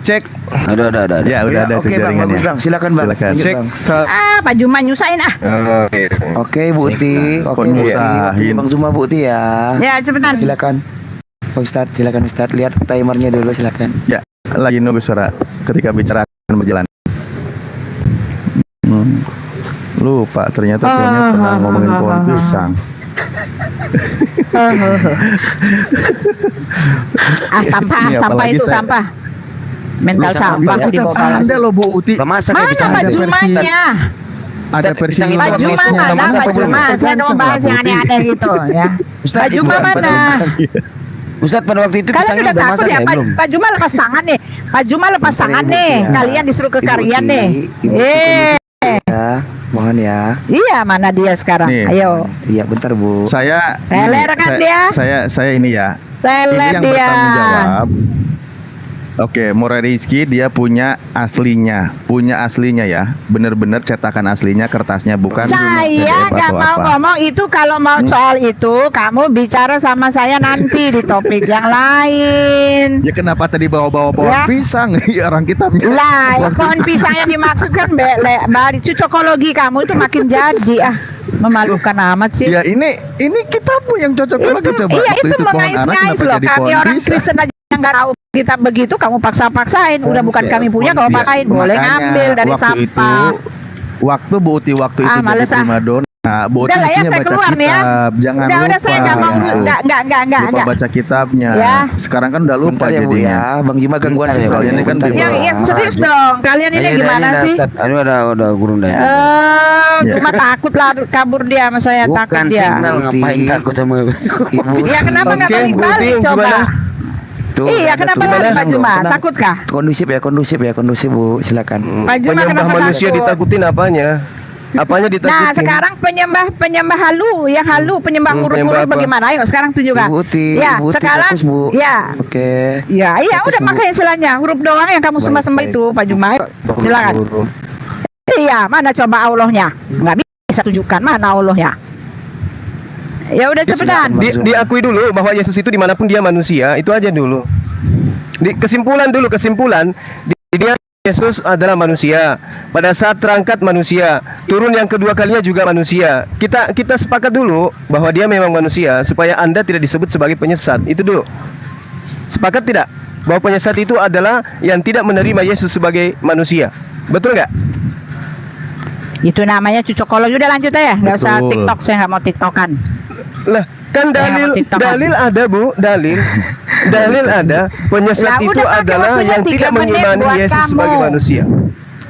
Cek. Ada. Ya, udah ada Oke tuh bang, bagus jaringannya. bang, silakan bang. Silakan. Lanjut, Cek. Bang. Pak Juma nyusahin ah. Oke Bu Uti, Kok oke Bu Uti, nyusahin? waktunya Bang Zuma Bu Uti ya. Ya, sebentar. Silakan. Pak Ustadz, silakan Ustadz, lihat timernya dulu silakan. Ya, lagi nunggu suara ketika bicara akan berjalan. Lupa ternyata pernah ngomongin pohon pisang. Sampah Ini sampah apalagi itu saya- sampah. Mental sampah Itu di bawah tetap ada loh Bu Uti. Masak Mana pisang Pak ada. Jumanya? Ada versi pisang itu Pak warna Juma hijau. mana? Masak Pak apa belum? Juma, saya mau bahas yang aneh-aneh gitu ya. Ustaz, Pak Juma itu mana? Ustaz pada waktu itu Kalian pisangnya udah udah takut masak ya ya Pak, belum? Pak Juma lepas tangan nih. Pak Juma lepas Bentar, tangan Ibu nih. Uti, ya. Kalian disuruh ke Ibu kalian Uti, nih. Ibu Uti, ya, mohon ya. Iya, mana dia sekarang? Nih. Ayo. Iya bentar Bu. Saya Teler kan dia? Saya ini ya. Teler Ini yang dia. bertanggung jawab. Oke, Mora Rizky dia punya aslinya ya, bener-bener cetakan aslinya, kertasnya bukan Saya PDF nggak atau mau apa. ngomong itu. Kalau mau soal itu kamu bicara sama saya nanti di topik yang lain. Ya kenapa tadi bawa-bawa pohon Ya. pisang? Ya, orang kita Lah, pohon pisang yang dimaksudkan bari cocokologi kamu itu makin jadi memalukan amat sih. Ya ini kita pun yang cocok lagi coba. Iya Waktu itu pohon ara mengais-ngais kenapa loh. jadi Kami pohon orang pisang? Kristen aja yang nggak tahu kita begitu, kamu paksa-paksain. Udah bukan Oke, kami punya, pohon kamu pisang. paksain. Boleh Makanya, ngambil dari waktu sampah. Waktu Bu Uti waktu itu jadi males ah. primadona, Bu Uti Udah lah ya, mestinya saya baca keluar nih ya. kitab. Jangan Udah lupa. saya nggak mau, Ya. Lupa baca kitabnya. Ya. Sekarang kan udah lupa Bentar ya Bu jadinya. ya, Bang Juma gangguan Bentar ya, sekali. Kalian ini kan Bentar, di ya. Yang serius dong. Kalian ini gimana sih? Aduh udah gurung dah. Ya. Cuma takut lah kabur dia sama saya, takut Bukan dia. signal ngapain Uti. takut sama Ibu. Ya kenapa nggak Oke, Bu Uti, balik-balik coba? gimana? Tuh, Iya, ada kenapa tuh. lari, Pak Tenang, Juma? tenang. Takutkah? Kondusif Bu, silakan. Pak Juma Penyembah kenapa manusia takut? ditakutin apanya? Apanya ditakutin? Nah sekarang penyembah halu, yang halu penyembah penyembah huruf-huruf apa? bagaimana? Ayo sekarang tunjukkan. Ibu Uti, Ya Ibu Uti, sekarang, fokus, Bu. ya, Oke. ya, iya Fokus, udah Bu. makanya istilahnya huruf doang yang kamu Baik, sembah-sembah baik. itu, Pak Juma. Ayo, silakan. Iya, mana coba Allahnya? Nggak bisa tunjukkan mana Allahnya. Ya udah Ya, cepetan. silakan. Diakui dulu bahwa Yesus itu dimanapun dia manusia, itu aja dulu. Kesimpulan dia Yesus adalah manusia. Pada saat terangkat manusia, turun yang kedua kalinya juga manusia. Kita sepakat dulu bahwa dia memang manusia supaya Anda tidak disebut sebagai penyesat. Itu dulu. Sepakat tidak? Bahwa penyesat itu adalah yang tidak menerima Yesus sebagai manusia. Betul nggak? Itu namanya cucokologi. Udah lanjut aja, nggak usah Betul. TikTok. Saya nggak mau TikTokan. Lah, kan dalil ada Bu, dalil ada. Penyesat Ya itu udah, pakai adalah waktunya yang 3 tidak menit mengimani buat Yesus kamu. sebagai manusia.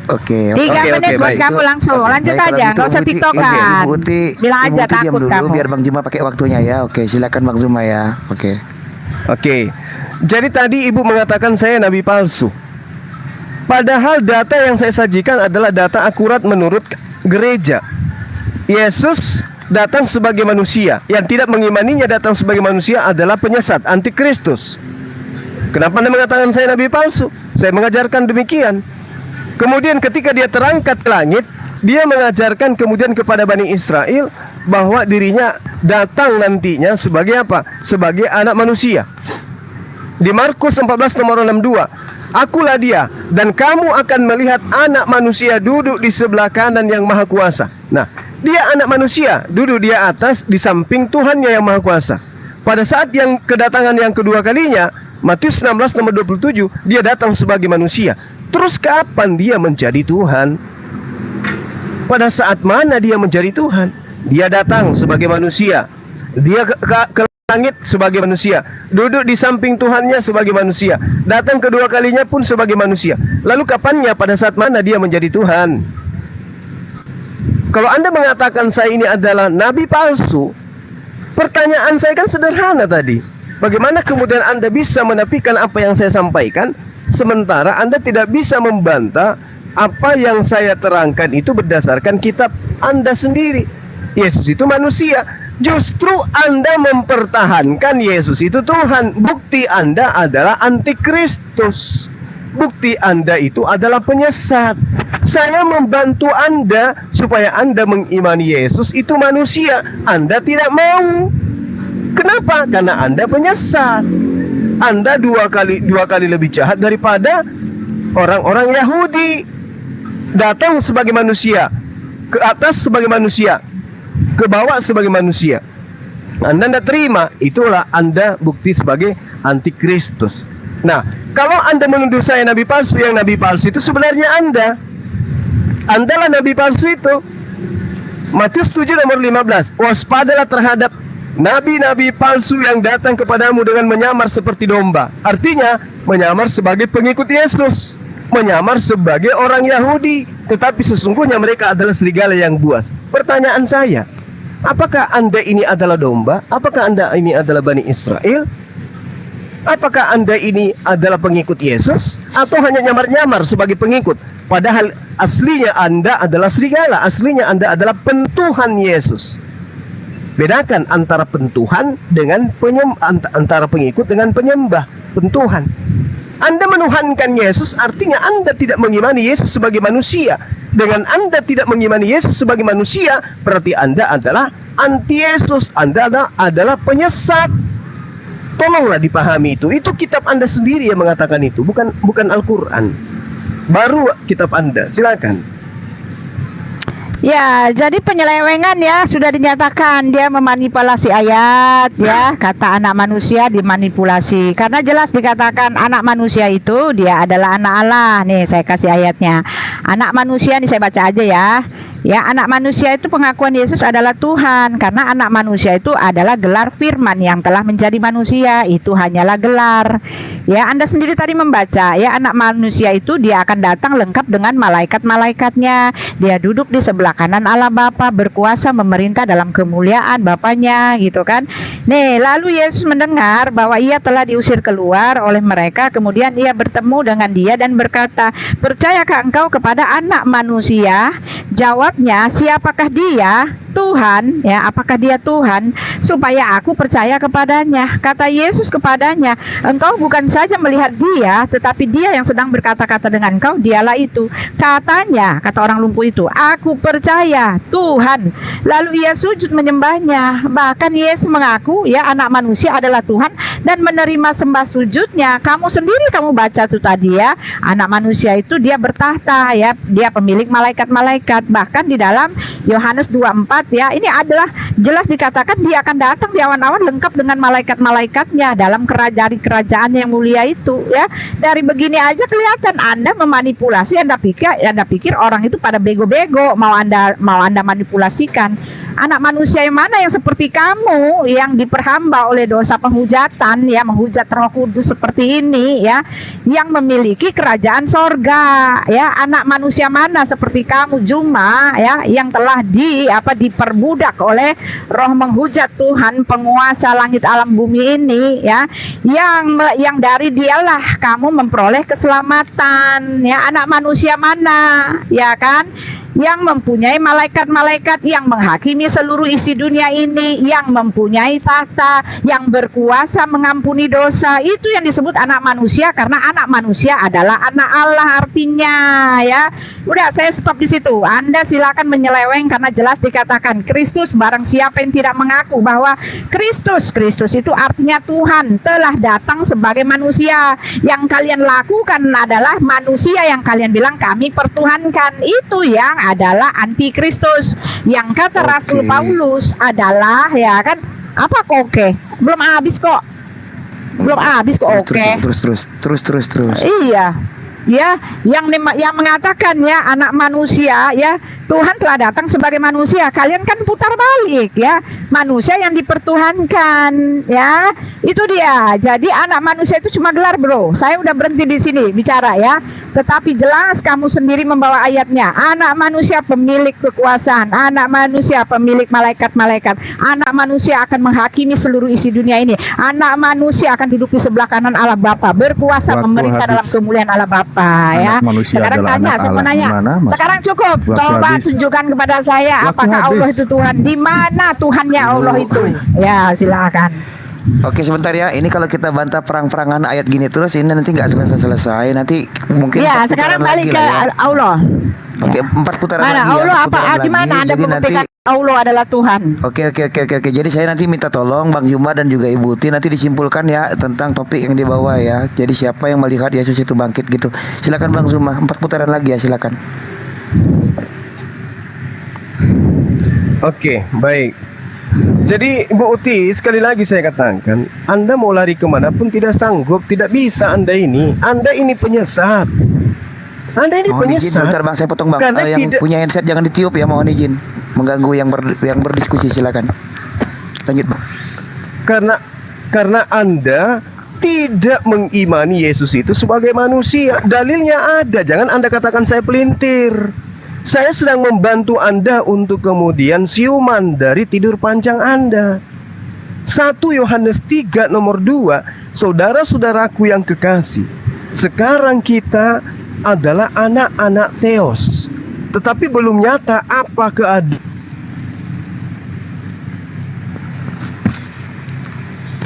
Oke. 3 oke, menit buat baik. kamu langsung. Lanjut Baik, kalau aja, gitu, nggak usah Ibu Uti. TikTokan. Oke, Ibu Uti, Bilang Ibu aja Uti diam takut dulu kamu. biar Bang Juma pakai waktunya ya. Oke, silakan Bang Juma ya. Oke. Oke. Jadi tadi Ibu mengatakan saya nabi palsu. Padahal data yang saya sajikan adalah data akurat menurut gereja. Yesus datang sebagai manusia. Yang tidak mengimaninya datang sebagai manusia adalah penyesat, antikristus. Kenapa Anda mengatakan saya nabi palsu? Saya mengajarkan demikian. Kemudian ketika dia terangkat ke langit, dia mengajarkan kemudian kepada Bani Israel bahwa dirinya datang nantinya sebagai apa? Sebagai anak manusia. Di Markus 14 nomor 62, akulah dia dan kamu akan melihat anak manusia duduk di sebelah kanan yang maha kuasa. Nah, dia anak manusia, duduk di atas di samping Tuhannya yang maha kuasa. Pada saat yang kedatangan yang kedua kalinya, Matius 16 nomor 27, dia datang sebagai manusia. Terus kapan dia menjadi Tuhan? Pada saat mana dia menjadi Tuhan? Dia datang sebagai manusia. Dia ke langit sebagai manusia, duduk di samping Tuhannya sebagai manusia, datang kedua kalinya pun sebagai manusia. Lalu kapannya, pada saat mana dia menjadi Tuhan? Kalau Anda mengatakan saya ini adalah nabi palsu, pertanyaan saya kan sederhana tadi. Bagaimana kemudian Anda bisa menafikan apa yang saya sampaikan, sementara Anda tidak bisa membantah Apa yang saya terangkan itu berdasarkan kitab Anda sendiri. Yesus itu manusia. Justru Anda mempertahankan Yesus itu Tuhan. Bukti Anda adalah antikristus. Bukti Anda itu adalah penyesat. Saya membantu Anda supaya Anda mengimani Yesus itu manusia. Anda tidak mau. Kenapa? Karena Anda penyesat. Anda dua kali lebih jahat daripada orang-orang Yahudi. Datang sebagai manusia, ke atas sebagai manusia, ke bawah sebagai manusia. Anda tidak terima, itulah Anda bukti sebagai antikristus. Nah, kalau Anda menuduh saya nabi palsu, yang nabi palsu itu sebenarnya Anda. Andalah nabi palsu itu. Matius 7 nomor 15. Waspadalah terhadap nabi-nabi palsu yang datang kepadamu dengan menyamar seperti domba. Artinya, menyamar sebagai pengikut Yesus, menyamar sebagai orang Yahudi, tetapi sesungguhnya mereka adalah serigala yang buas. Pertanyaan saya, apakah Anda ini adalah domba? Apakah Anda ini adalah Bani Israel? Apakah Anda ini adalah pengikut Yesus? Atau hanya nyamar-nyamar sebagai pengikut? Padahal aslinya Anda adalah serigala, aslinya Anda adalah pentuhan Yesus. Bedakan antara pentuhan dengan antara pengikut dengan penyembah, pentuhan. Anda menuhankan Yesus, artinya Anda tidak mengimani Yesus sebagai manusia. Dengan Anda tidak mengimani Yesus sebagai manusia, berarti Anda adalah anti-Yesus. Anda adalah penyesat. Tolonglah dipahami itu. Itu kitab Anda sendiri yang mengatakan itu, bukan Al-Quran. Baru kitab Anda. Silakan. Ya, jadi penyelewengan ya sudah dinyatakan dia memanipulasi ayat ya, kata anak manusia dimanipulasi. Karena jelas dikatakan anak manusia itu dia adalah anak Allah. Nih saya kasih ayatnya. Anak manusia nih saya baca aja ya. Ya, anak manusia itu pengakuan Yesus adalah Tuhan. Karena anak manusia itu adalah gelar firman yang telah menjadi manusia. Itu hanyalah gelar. Ya, Anda sendiri tadi membaca ya, anak manusia itu dia akan datang lengkap dengan malaikat-malaikatnya. Dia duduk di sebelah kanan Allah Bapa, berkuasa memerintah dalam kemuliaan Bapaknya, gitu kan. Nih, lalu Yesus mendengar bahwa ia telah diusir keluar oleh mereka. Kemudian ia bertemu dengan dia dan berkata, "Percayakah engkau kepada anak manusia?" Jawabnya, "Siapakah dia?" "Tuhan." Ya, apakah dia Tuhan? "Supaya aku percaya kepadanya." Kata Yesus kepadanya, "Engkau bukan saja melihat dia, tetapi dia yang sedang berkata-kata dengan engkau, dialah itu." Katanya, kata orang lumpuh itu, "Aku percaya Tuhan." Lalu ia sujud menyembahnya. Bahkan Yesus mengaku ya anak manusia adalah Tuhan dan menerima sembah sujudnya. Kamu sendiri kamu baca tuh tadi ya, anak manusia itu dia bertahta ya, dia pemilik malaikat-malaikat. Bahkan di dalam Yohanes 2:4 ya, ini adalah jelas dikatakan dia akan datang di awan-awan lengkap dengan malaikat-malaikatnya dalam kerajaan yang mulia itu ya. Dari begini aja kelihatan Anda memanipulasi. Anda pikir orang itu pada bego-bego mau Anda manipulasikan. Anak manusia yang mana yang seperti kamu yang diperhamba oleh dosa penghujatan ya, menghujat Roh Kudus seperti ini ya, yang memiliki kerajaan sorga ya. Anak manusia mana seperti kamu Juma ya, yang telah diperbudak oleh roh menghujat Tuhan penguasa langit alam bumi ini ya, yang dari dialah kamu memperoleh keselamatan ya. Anak manusia mana ya kan, yang mempunyai malaikat-malaikat yang menghakimi seluruh isi dunia ini, yang mempunyai tahta, yang berkuasa mengampuni dosa. Itu yang disebut anak manusia, karena anak manusia adalah anak Allah artinya ya. Udah, saya stop di situ. Anda silakan menyeleweng karena jelas dikatakan Kristus. Barang siapa yang tidak mengaku bahwa Kristus itu artinya Tuhan telah datang sebagai manusia. Yang kalian lakukan adalah manusia yang kalian bilang kami pertuhankan. Itu yang adalah antikristus. Yang kata Rasul Paulus adalah ya kan, apa kok oke? Belum habis kok. Oke. Terus. Iya. Ya, yang mengatakan ya anak manusia ya, Tuhan telah datang sebagai manusia. Kalian kan putar balik ya, manusia yang dipertuhankan ya. Itu dia. Jadi anak manusia itu cuma gelar, bro. Saya udah berhenti di sini bicara ya. Tetapi jelas kamu sendiri membawa ayatnya. Anak manusia pemilik kekuasaan, anak manusia pemilik malaikat-malaikat, anak manusia akan menghakimi seluruh isi dunia ini. Anak manusia akan duduk di sebelah kanan Allah Bapa, berkuasa Waktu memerintah dalam habis. kemuliaan Allah Bapa, ya. Anak manusia Sekarang adalah tanya, anak saya mau Allah. nanya. Gimana, Mas? Sekarang cukup. Waktu Coba habis. tunjukkan kepada saya Waktu apakah Allah habis. itu Tuhan. Di mana Tuhannya Allah itu? Ya, silakan. Oke sebentar ya, ini kalau kita bantah perang-perangan ayat gini terus ini nanti nggak selesai-selesai. Nanti mungkin Ya, 4 sekarang putaran balik lagi ke lah ya. Allah. Oke, 4 putaran Mana lagi ya. Allah 4 apa? putaran Gimana lagi. Anda Jadi nanti membuktikan Allah adalah Tuhan? Oke. Jadi saya nanti minta tolong Bang Juma dan juga Ibu Uti nanti disimpulkan ya tentang topik yang dibawa ya. Jadi siapa yang melihat Yesus itu bangkit gitu. Silakan Bang Juma, 4 putaran lagi ya, silakan. Oke, baik. Jadi Bu Uti, sekali lagi saya katakan, Anda mau lari kemanapun tidak sanggup, tidak bisa Anda ini. Anda ini penyesat. Anda ini Mohon izin penyesat. sebentar Bang, saya potong Bang. Karena Yang tidak- punya handset jangan ditiup ya, mohon izin. Mengganggu yang berdiskusi, silakan. Lanjut Bang. Karena Anda tidak mengimani Yesus itu sebagai manusia. Dalilnya ada. Jangan Anda katakan saya pelintir. Saya sedang membantu Anda untuk kemudian siuman dari tidur panjang Anda. 1 Yohanes 3 nomor 2, saudara-saudaraku yang kekasih, sekarang kita adalah anak-anak Theos, tetapi belum nyata apa keadaan.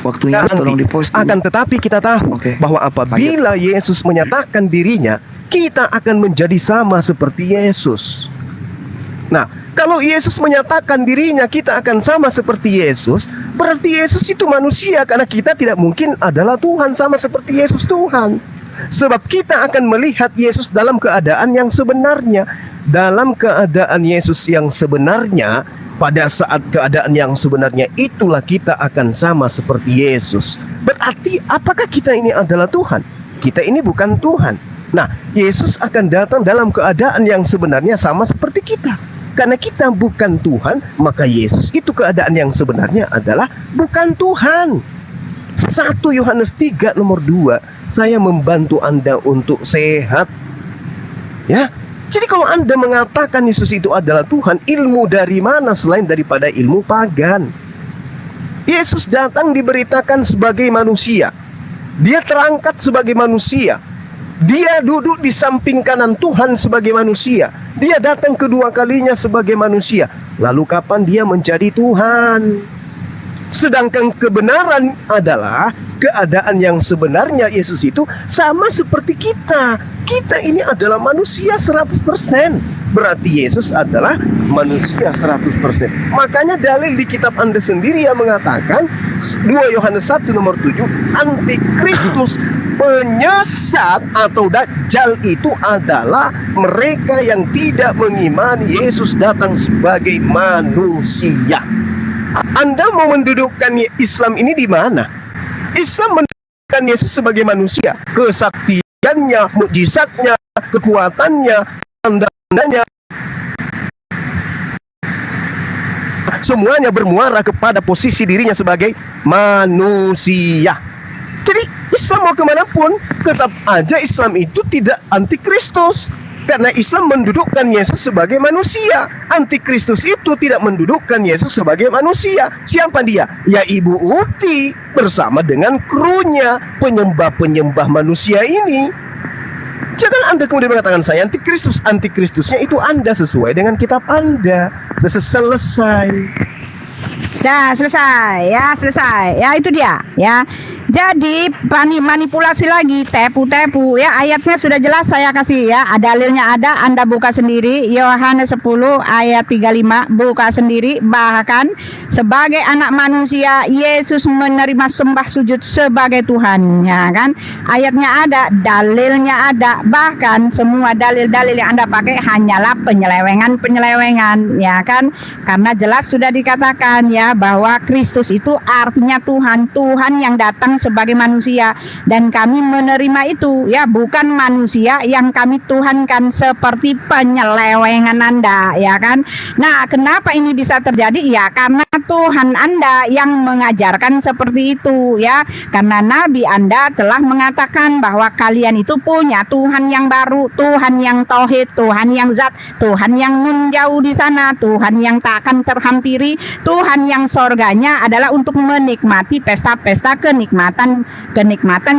Waktunya Mas, tolong di-post dulu. Akan tetapi kita tahu bahwa apabila Yesus menyatakan dirinya, kita akan menjadi sama seperti Yesus. Nah, kalau Yesus menyatakan dirinya kita akan sama seperti Yesus, berarti Yesus itu manusia karena kita tidak mungkin adalah Tuhan sama seperti Yesus Tuhan. Sebab kita akan melihat Yesus dalam keadaan yang sebenarnya. Dalam keadaan Yesus yang sebenarnya, pada saat keadaan yang sebenarnya itulah kita akan sama seperti Yesus. Berarti apakah kita ini adalah Tuhan? Kita ini bukan Tuhan. Nah, Yesus akan datang dalam keadaan yang sebenarnya sama seperti kita. Karena kita bukan Tuhan, maka Yesus itu keadaan yang sebenarnya adalah bukan Tuhan. 1 Yohanes 3 nomor 2, saya membantu Anda untuk sehat. Ya. Jadi kalau Anda mengatakan Yesus itu adalah Tuhan, ilmu dari mana selain daripada ilmu pagan? Yesus datang diberitakan sebagai manusia. Dia terangkat sebagai manusia. Dia duduk di samping kanan Tuhan sebagai manusia. Dia datang kedua kalinya sebagai manusia. Lalu kapan dia menjadi Tuhan? Sedangkan kebenaran adalah keadaan yang sebenarnya Yesus itu sama seperti kita. Kita ini adalah manusia 100%. Berarti Yesus adalah manusia 100%. Makanya dalil di kitab Anda sendiri yang mengatakan 2 Yohanes 1 nomor 7, antikristus penyesat atau dajjal itu adalah mereka yang tidak mengimani Yesus datang sebagai manusia. Anda mau mendudukkan Islam ini di mana? Islam mendudukkan Yesus sebagai manusia, kesaktiannya, mukjizatnya, kekuatannya, tanda-tandanya, semuanya bermuara kepada posisi dirinya sebagai manusia. Jadi Islam mau kemanapun, tetap aja Islam itu tidak antikristus. Karena Islam mendudukkan Yesus sebagai manusia. Antikristus itu tidak mendudukkan Yesus sebagai manusia. Siapa dia? Ya Ibu Uti bersama dengan krunya, penyembah-penyembah manusia ini. Jangan Anda kemudian mengatakan saya antikristus. Antikristusnya itu Anda sesuai dengan kitab Anda. Selesai. Ya, selesai. Ya, itu dia, ya. Jadi manipulasi lagi, tepu-tepu ya. Ayatnya sudah jelas saya kasih ya. Dalilnya ada, Anda buka sendiri. Yohanes 10 ayat 35, buka sendiri. Bahkan sebagai anak manusia Yesus menerima sembah sujud sebagai Tuhan, ya kan? Ayatnya ada, dalilnya ada. Bahkan semua dalil-dalil yang Anda pakai hanyalah penyelewengan, ya kan? Karena jelas sudah dikatakan ya bahwa Kristus itu artinya Tuhan yang datang Tuhan sebagai manusia, dan kami menerima itu, ya, bukan manusia yang kami tuhankan seperti penyelewengan Anda, ya kan. Nah, kenapa ini bisa terjadi? Ya, karena Tuhan Anda yang mengajarkan seperti itu, ya. Karena nabi Anda telah mengatakan bahwa kalian itu punya Tuhan yang baru, Tuhan yang tauhid, Tuhan yang zat, Tuhan yang nun jauh di sana, Tuhan yang tak akan terhampiri, Tuhan yang sorganya adalah untuk menikmati pesta-pesta kenikmatan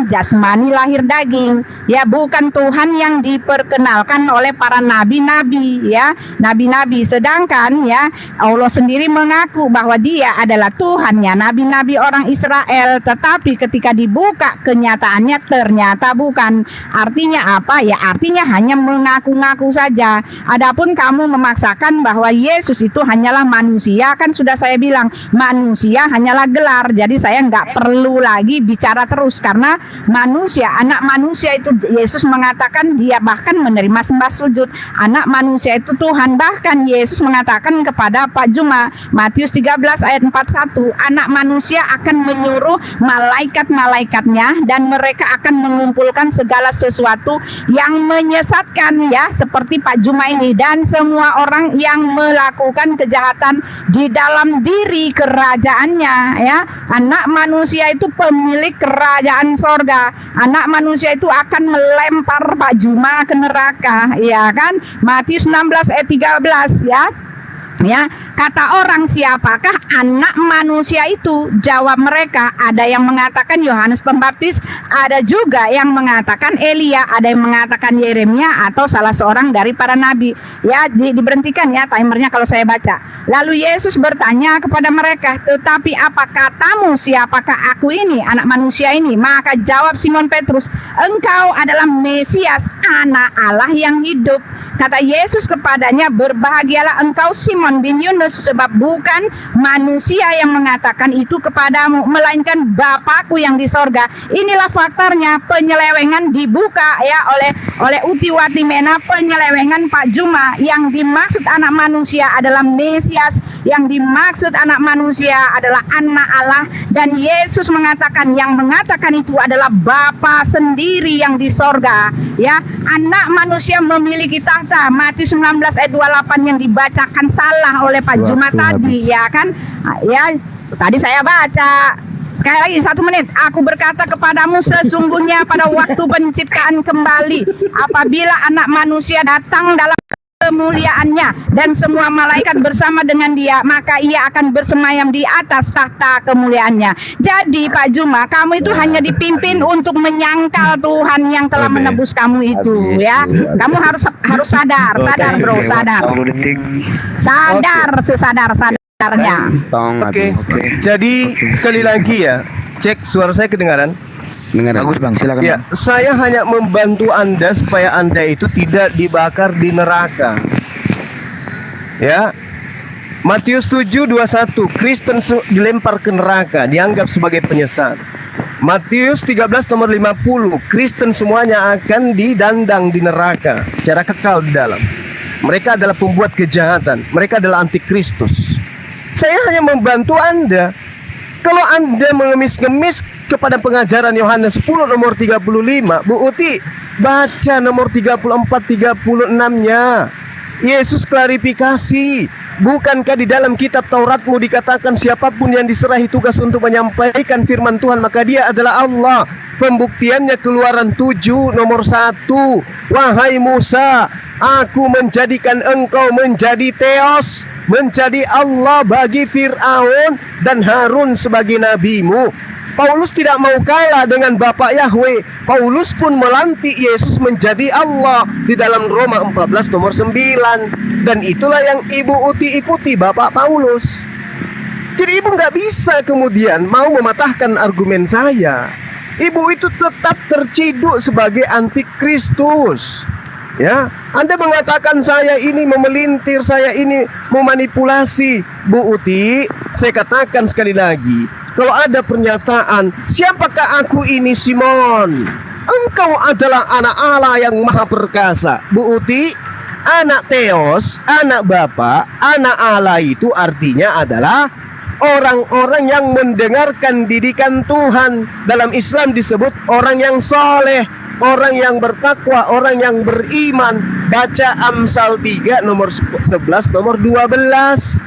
jasmani lahir daging, ya, bukan Tuhan yang diperkenalkan oleh para nabi-nabi, ya, nabi-nabi. Sedangkan, ya, Allah sendiri mengaku bahwa Dia adalah Tuhannya nabi-nabi orang Israel, tetapi ketika dibuka kenyataannya ternyata bukan. Artinya apa? Ya, artinya hanya mengaku-ngaku saja. Adapun kamu memaksakan bahwa Yesus itu hanyalah manusia, kan sudah saya bilang manusia hanyalah gelar. Jadi saya nggak perlu lagi bicara terus, karena manusia, anak manusia itu, Yesus mengatakan Dia bahkan menerima sembah sujud. Anak manusia itu Tuhan. Bahkan Yesus mengatakan kepada Pak Juma, Matius 13 ayat 41, anak manusia akan menyuruh malaikat-malaikatnya dan mereka akan mengumpulkan segala sesuatu yang menyesatkan, ya, seperti Pak Juma ini, dan semua orang yang melakukan kejahatan di dalam diri kerajaannya, ya. Anak manusia itu pemilik kerajaan sorga. Anak manusia itu akan melempar Pak Juma ke neraka, ya kan. Matius 16 ayat 13, ya. Ya, kata orang, siapakah anak manusia itu? Jawab mereka, ada yang mengatakan Yohanes Pembaptis, ada juga yang mengatakan Elia, ada yang mengatakan Yeremia atau salah seorang dari para nabi. Ya, diberhentikan ya timernya kalau saya baca. Lalu Yesus bertanya kepada mereka, tetapi apa katamu, siapakah aku ini, anak manusia ini? Maka jawab Simon Petrus, engkau adalah Mesias, anak Allah yang hidup. Kata Yesus kepadanya, berbahagialah engkau Simon bin Yunus, sebab bukan manusia yang mengatakan itu kepadamu, melainkan Bapakku yang di sorga. Inilah faktornya, penyelewengan dibuka, ya, oleh Uti Watimena, penyelewengan Pak Juma. Yang dimaksud anak manusia adalah Mesias, yang dimaksud anak manusia adalah anak Allah, dan Yesus mengatakan yang mengatakan itu adalah Bapa sendiri yang di sorga, ya. Anak manusia memiliki tahta, Matius 19 ayat 28 yang dibacakan salah oleh Pak Juma tadi, ya kan, ya, tadi saya baca. Sekali lagi 1 menit. Aku berkata kepadamu, sesungguhnya pada waktu penciptaan kembali, apabila anak manusia datang dalam kemuliaannya dan semua malaikat bersama dengan Dia, maka Ia akan bersemayam di atas tahta kemuliaannya. Jadi Pak Juma, kamu itu hanya dipimpin untuk menyangkal Tuhan yang telah menebus kamu itu, ya. Kamu harus sadar, bro, sadar. Sadar sesadar-sadarnya. Oke. Jadi sekali lagi ya, cek suara saya kedengaran. Bagus Bang, silakan. Ya, saya hanya membantu Anda supaya Anda itu tidak dibakar di neraka. Ya. Matius 7:21, Kristen dilempar ke neraka, dianggap sebagai penyesat. Matius 13 nomor 50, Kristen semuanya akan didandang di neraka secara kekal di dalam. Mereka adalah pembuat kejahatan, mereka adalah antikristus. Saya hanya membantu Anda. Kalau Anda mengemis-ngemis kepada pengajaran Yohanes 10 nomor 35, Bu Uti, baca nomor 34-36-nya. Yesus klarifikasi, bukankah di dalam kitab Tauratmu dikatakan siapapun yang diserahi tugas untuk menyampaikan firman Tuhan maka dia adalah Allah. Pembuktiannya Keluaran 7 nomor 1, wahai Musa, aku menjadikan engkau menjadi Theos, menjadi Allah bagi Fir'aun dan Harun sebagai nabimu. Paulus tidak mau kalah dengan Bapak Yahweh. Paulus pun melantik Yesus menjadi Allah di dalam Roma 14 nomor 9. Dan itulah yang Ibu Uti ikuti Bapak Paulus. Jadi Ibu nggak bisa kemudian mau mematahkan argumen saya. Ibu itu tetap terciduk sebagai antikristus. Ya, Anda mengatakan saya ini memelintir, saya ini memanipulasi. Bu Uti, saya katakan sekali lagi, kalau ada pernyataan, siapakah aku ini Simon? Engkau adalah anak Allah yang maha perkasa. Bu Uti, anak Theos, anak Bapa, anak Allah itu artinya adalah orang-orang yang mendengarkan didikan Tuhan. Dalam Islam disebut orang yang soleh, orang yang bertakwa, orang yang beriman. Baca Amsal 3 nomor 11 nomor 12.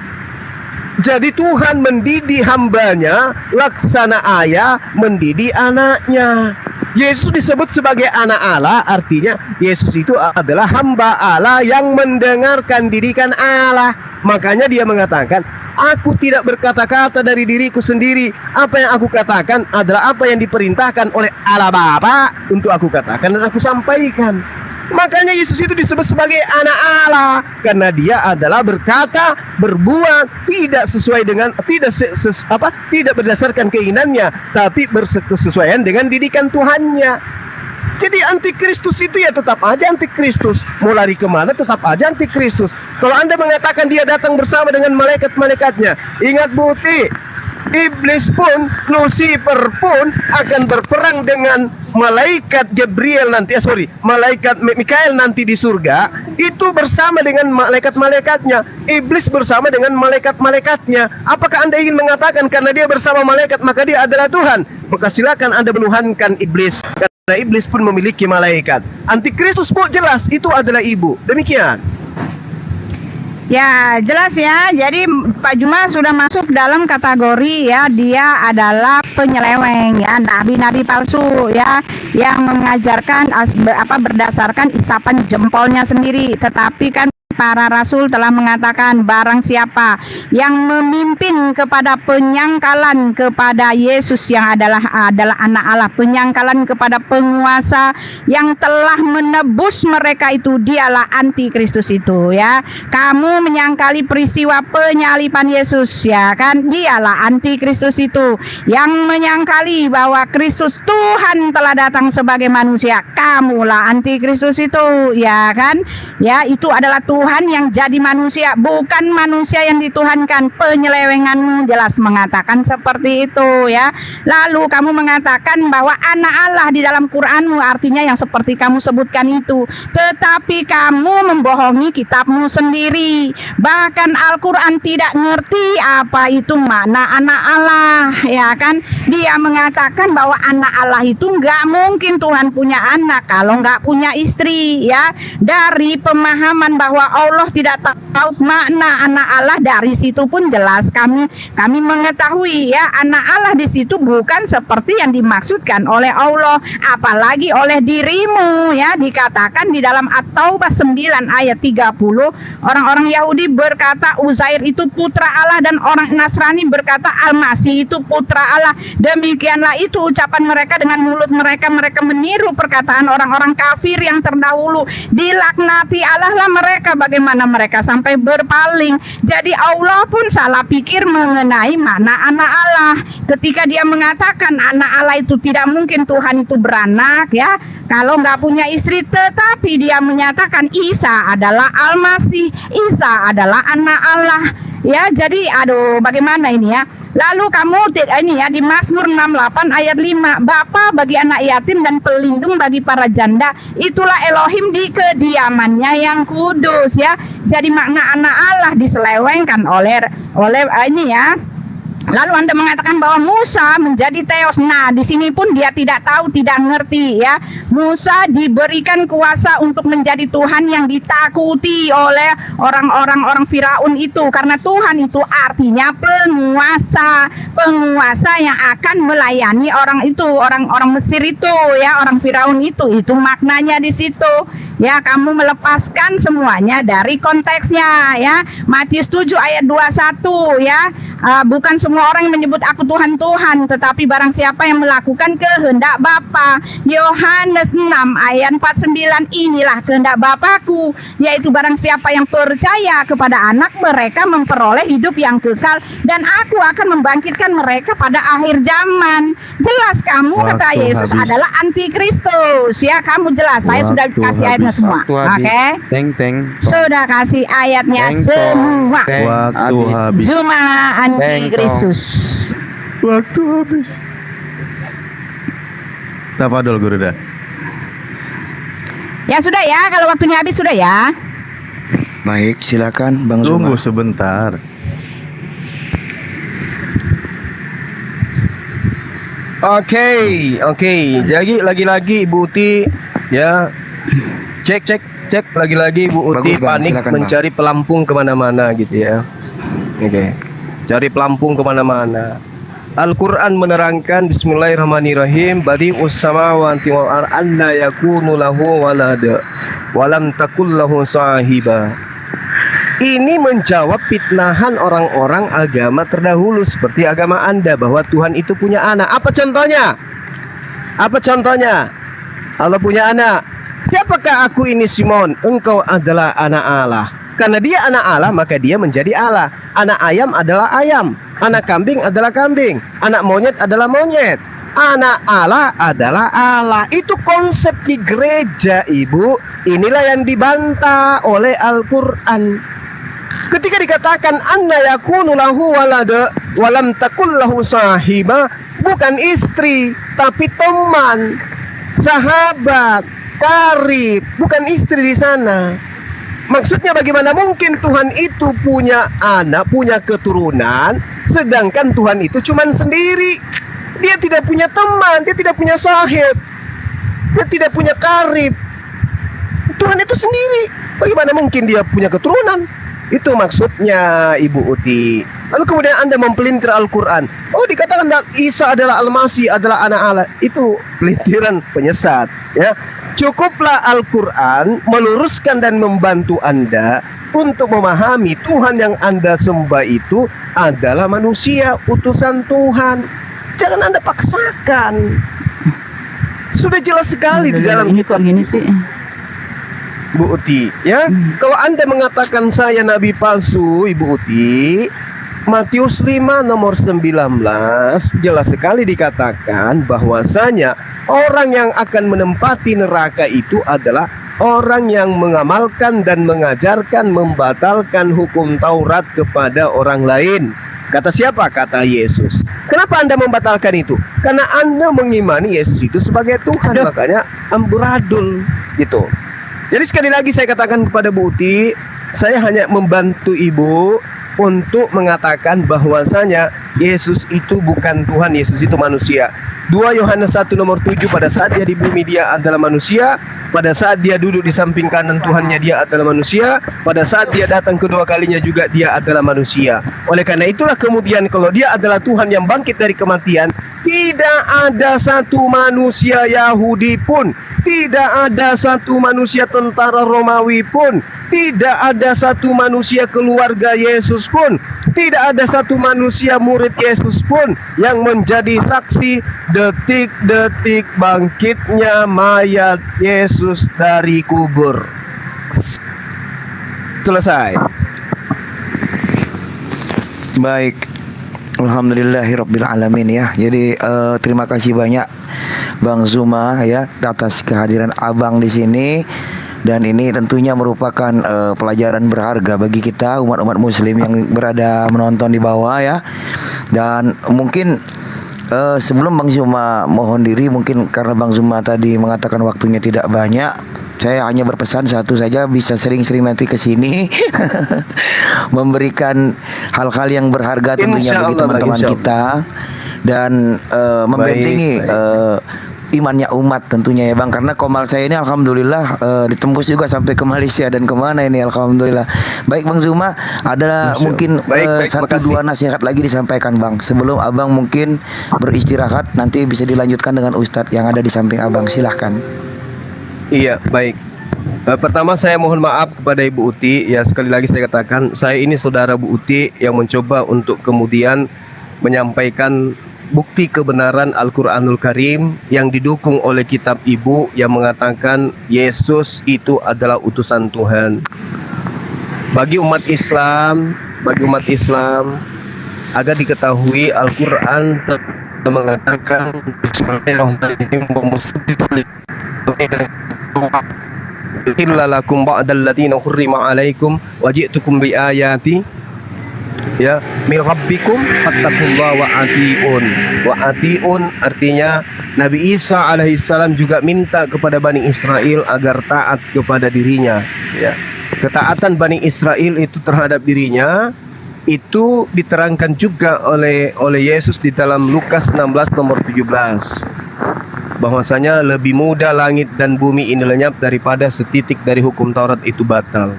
Jadi Tuhan mendidik hambanya, laksana ayah mendidik anaknya. Yesus disebut sebagai anak Allah, artinya Yesus itu adalah hamba Allah yang mendengarkan didikan Allah. Makanya dia mengatakan, aku tidak berkata-kata dari diriku sendiri. Apa yang aku katakan adalah apa yang diperintahkan oleh Allah Bapa untuk aku katakan dan aku sampaikan. Makanya Yesus itu disebut sebagai anak Allah karena dia adalah berkata, berbuat tidak sesuai dengan tidak berdasarkan keinginannya, tapi bersesuaian dengan didikan Tuhannya. Jadi antikristus itu ya tetap aja antikristus. Mau lari kemana tetap aja antikristus. Kalau Anda mengatakan dia datang bersama dengan malaikat-malaikatnya, ingat Buti, Iblis pun, Lucifer pun akan berperang dengan malaikat Gabriel nanti, malaikat Mikael nanti di surga. Itu bersama dengan malaikat-malaikatnya. Iblis bersama dengan malaikat-malaikatnya. Apakah Anda ingin mengatakan karena dia bersama malaikat maka dia adalah Tuhan? Maka silakan Anda menuhankan iblis. Karena iblis pun memiliki malaikat. Antikristus pun jelas itu adalah ibu. Demikian. Ya jelas ya. Jadi Pak Juma sudah masuk dalam kategori ya, dia adalah penyeleweng ya, nabi-nabi palsu ya, yang mengajarkan berdasarkan isapan jempolnya sendiri. Tetapi kan para rasul telah mengatakan barang siapa yang memimpin kepada penyangkalan kepada Yesus yang adalah anak Allah, penyangkalan kepada penguasa yang telah menebus mereka, itu dialah antikristus itu ya. Kamu menyangkali peristiwa penyaliban Yesus ya kan, dialah antikristus itu yang menyangkali bahwa Kristus Tuhan telah datang sebagai manusia. Kamulah antikristus itu ya kan. Ya, itu adalah Tuhan yang jadi manusia, bukan manusia yang dituhankan. Penyelewenganmu jelas mengatakan seperti itu ya. Lalu kamu mengatakan bahwa anak Allah di dalam Quranmu, artinya yang seperti kamu sebutkan itu. Tetapi kamu membohongi kitabmu sendiri. Bahkan Al-Quran tidak ngerti apa itu makna anak Allah ya kan. Dia mengatakan bahwa anak Allah itu nggak mungkin Tuhan punya anak kalau nggak punya istri ya. Dari pemahaman bahwa Allah tidak tahu makna anak Allah, dari situ pun jelas kami mengetahui ya, anak Allah di situ bukan seperti yang dimaksudkan oleh Allah, apalagi oleh dirimu ya. Dikatakan di dalam At-Taubah 9 ayat 30, orang-orang Yahudi berkata Uzair itu putra Allah, dan orang Nasrani berkata Al-Masih itu putra Allah. Demikianlah itu ucapan mereka dengan mulut mereka. Mereka meniru perkataan orang-orang kafir yang terdahulu. Dilaknati Allah lah mereka. Bagaimana mereka sampai berpaling. Jadi Allah pun salah pikir mengenai mana anak Allah ketika dia mengatakan anak Allah itu tidak mungkin Tuhan itu beranak ya, kalau nggak punya istri. Tetapi dia menyatakan Isa adalah Al-Masih, Isa adalah anak Allah ya. Jadi aduh, bagaimana ini ya. Lalu kamu ini ya, di Mazmur 68 ayat 5, Bapa bagi anak yatim dan pelindung bagi para janda, itulah Elohim di kediamannya yang kudus ya. Jadi makna anak Allah diselewengkan oleh ini ya. Lalu Anda mengatakan bahwa Musa menjadi Theos. Nah, di sini pun dia tidak tahu, tidak ngerti ya. Musa diberikan kuasa untuk menjadi Tuhan yang ditakuti oleh orang Firaun itu, karena Tuhan itu artinya penguasa yang akan melayani orang itu, orang Mesir itu ya, orang Firaun itu maknanya di situ. Ya, kamu melepaskan semuanya dari konteksnya ya. Matius 7 ayat 21 ya. Bukan semua orang yang menyebut aku Tuhan, tetapi barang siapa yang melakukan kehendak Bapa. Yohanes 6 ayat 49, inilah kehendak Bapakku, yaitu barang siapa yang percaya kepada anak, mereka memperoleh hidup yang kekal, dan aku akan membangkitkan mereka pada akhir zaman. Jelas kamu kata Yesus adalah antikristus ya. Kamu jelas, saya sudah kasih ayatnya semua. Oke. Sudah kasih ayatnya semua. Waktu habis. Cuma antikristus. Waktu habis. Tafadhol Guru dah. Ya sudah ya, kalau waktunya habis sudah ya. Baik, silakan Bang Zuma. Tunggu sebentar. Oke. Jadi lagi-lagi Ibu Uti ya cek lagi-lagi Ibu Uti Bagus, Bang. panik Silakan, Bang. mencari pelampung kemana-mana gitu ya. Oke. Cari pelampung kemana-mana. Al-Quran menerangkan Bismillahirrahmanirrahim Badi'us samawati wal ard anna yakunu lahu walada walam takul lahu sahiba. Ini menjawab fitnahan orang-orang agama terdahulu seperti agama Anda bahwa Tuhan itu punya anak. Apa contohnya? Allah punya anak. Siapakah aku ini Simon? Engkau adalah anak Allah. Karena dia anak Allah maka dia menjadi Allah. Anak ayam adalah ayam. Anak kambing adalah kambing. Anak monyet adalah monyet. Anak Allah adalah Allah. Itu konsep di gereja, Ibu. Inilah yang dibantah oleh Al-Quran. Ketika dikatakan anna yakunu lahu walada walam takul lahu sahiba, bukan istri tapi teman, sahabat, karib, bukan istri di sana. Maksudnya bagaimana mungkin Tuhan itu punya anak, punya keturunan, sedangkan Tuhan itu cuman sendiri. Dia tidak punya teman, dia tidak punya sahib, dia tidak punya karib. Tuhan itu sendiri. Bagaimana mungkin dia punya keturunan? Itu maksudnya Ibu Uti. Lalu kemudian Anda mempelintir Al-Quran. Oh, dikatakan Isa adalah Al-Masih, adalah anak Allah. Itu pelintiran penyesat ya. Cukuplah Al-Quran meluruskan dan membantu Anda untuk memahami Tuhan yang Anda sembah itu adalah manusia, utusan Tuhan. Jangan Anda paksakan. Sudah jelas sekali di dalam kitab ini sih. Bu Uti, ya. Kalau Anda mengatakan saya nabi palsu, Ibu Uti, Matius 5 nomor 19 jelas sekali dikatakan bahwasanya orang yang akan menempati neraka itu adalah orang yang mengamalkan dan mengajarkan membatalkan hukum Taurat kepada orang lain. Kata siapa? Kata Yesus. Kenapa Anda membatalkan itu? Karena Anda mengimani Yesus itu sebagai Tuhan, makanya amburadul gitu. Jadi sekali lagi saya katakan kepada Bu Uti, saya hanya membantu Ibu untuk mengatakan bahwasanya Yesus itu bukan Tuhan, Yesus itu manusia. 2 Yohanes 1 nomor 7, pada saat dia di bumi dia adalah manusia, pada saat dia duduk di samping kanan Tuhannya dia adalah manusia, pada saat dia datang kedua kalinya juga dia adalah manusia. Oleh karena itulah kemudian kalau dia adalah Tuhan yang bangkit dari kematian, tidak ada satu manusia Yahudi pun, tidak ada satu manusia tentara Romawi pun, tidak ada satu manusia keluarga Yesus pun, tidak ada satu manusia murid Yesus pun yang menjadi saksi detik-detik bangkitnya mayat Yesus dari kubur. Selesai. Baik. Alhamdulillahirabbil alamin ya. Jadi terima kasih banyak Bang Zuma ya atas kehadiran Abang di sini. Dan ini tentunya merupakan pelajaran berharga bagi kita umat-umat muslim yang berada menonton di bawah ya. Dan mungkin sebelum Bang Zuma mohon diri, mungkin karena Bang Zuma tadi mengatakan waktunya tidak banyak, saya hanya berpesan satu saja, bisa sering-sering nanti ke sini memberikan hal-hal yang berharga tentunya bagi teman-teman kita dan membentengi imannya umat tentunya ya Bang, karena komal saya ini alhamdulillah ditembus juga sampai ke Malaysia dan kemana ini alhamdulillah. Baik Bang Zuma, ada mungkin satu dua nasihat lagi disampaikan Bang sebelum Abang mungkin beristirahat, nanti bisa dilanjutkan dengan Ustadz yang ada di samping Abang, silahkan. Iya, baik. Pertama saya mohon maaf kepada Ibu Uti. Ya sekali lagi saya katakan, saya ini saudara Bu Uti yang mencoba untuk kemudian menyampaikan bukti kebenaran Al-Quranul Karim yang didukung oleh kitab Ibu yang mengatakan Yesus itu adalah utusan Tuhan. Bagi umat Islam agar diketahui Al-Quran mengatakan illalakum ba'dalladzina hurrima 'alaikum waji'tukum biayati ya min rabbikum fattaqullaha wa atiun. Wa atiun artinya Nabi Isa alaihissalam juga minta kepada Bani Israel agar taat kepada dirinya ya. Ketaatan Bani Israel itu terhadap dirinya itu diterangkan juga oleh Yesus di dalam Lukas 16 nomor 17. Bahwasanya lebih mudah langit dan bumi ini lenyap daripada setitik dari hukum Taurat itu batal.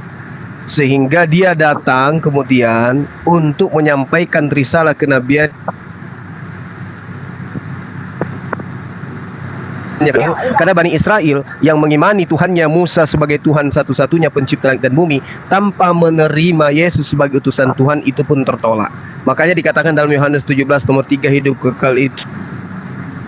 Sehingga dia datang kemudian untuk menyampaikan risalah kenabian karena Bani Israel yang mengimani Tuhannya Musa sebagai Tuhan satu-satunya pencipta langit dan bumi tanpa menerima Yesus sebagai utusan Tuhan itu pun tertolak. Makanya dikatakan dalam Yohanes 17 nomor 3, hidup kekal itu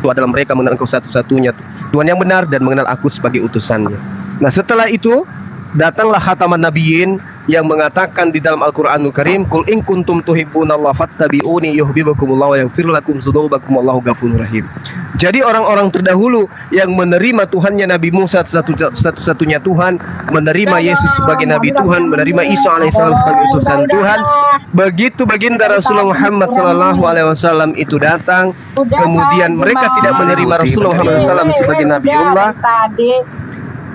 adalah mereka mengenal Engkau satu-satunya Tuhan yang benar dan mengenal Aku sebagai utusannya. Nah, setelah itu datanglah khataman nabiyyin yang mengatakan di dalam Al-Qur'anul Karim, "Qul in kuntum tuhibbunallaha fattabi'uni yuhibbukumullah wa yaghfir lakum dzunubakum wallahu ghafurur rahim." Jadi orang-orang terdahulu yang menerima Tuhannya Nabi Musa satu-satunya Tuhan, menerima Yesus sebagai Nabi Tuhan, menerima Isa alaihissalam sebagai utusan Tuhan, begitu baginda Rasulullah Muhammad sallallahu alaihi wasallam itu datang, kemudian mereka tidak menerima Rasulullah Muhammad SAW sebagai Nabiullah,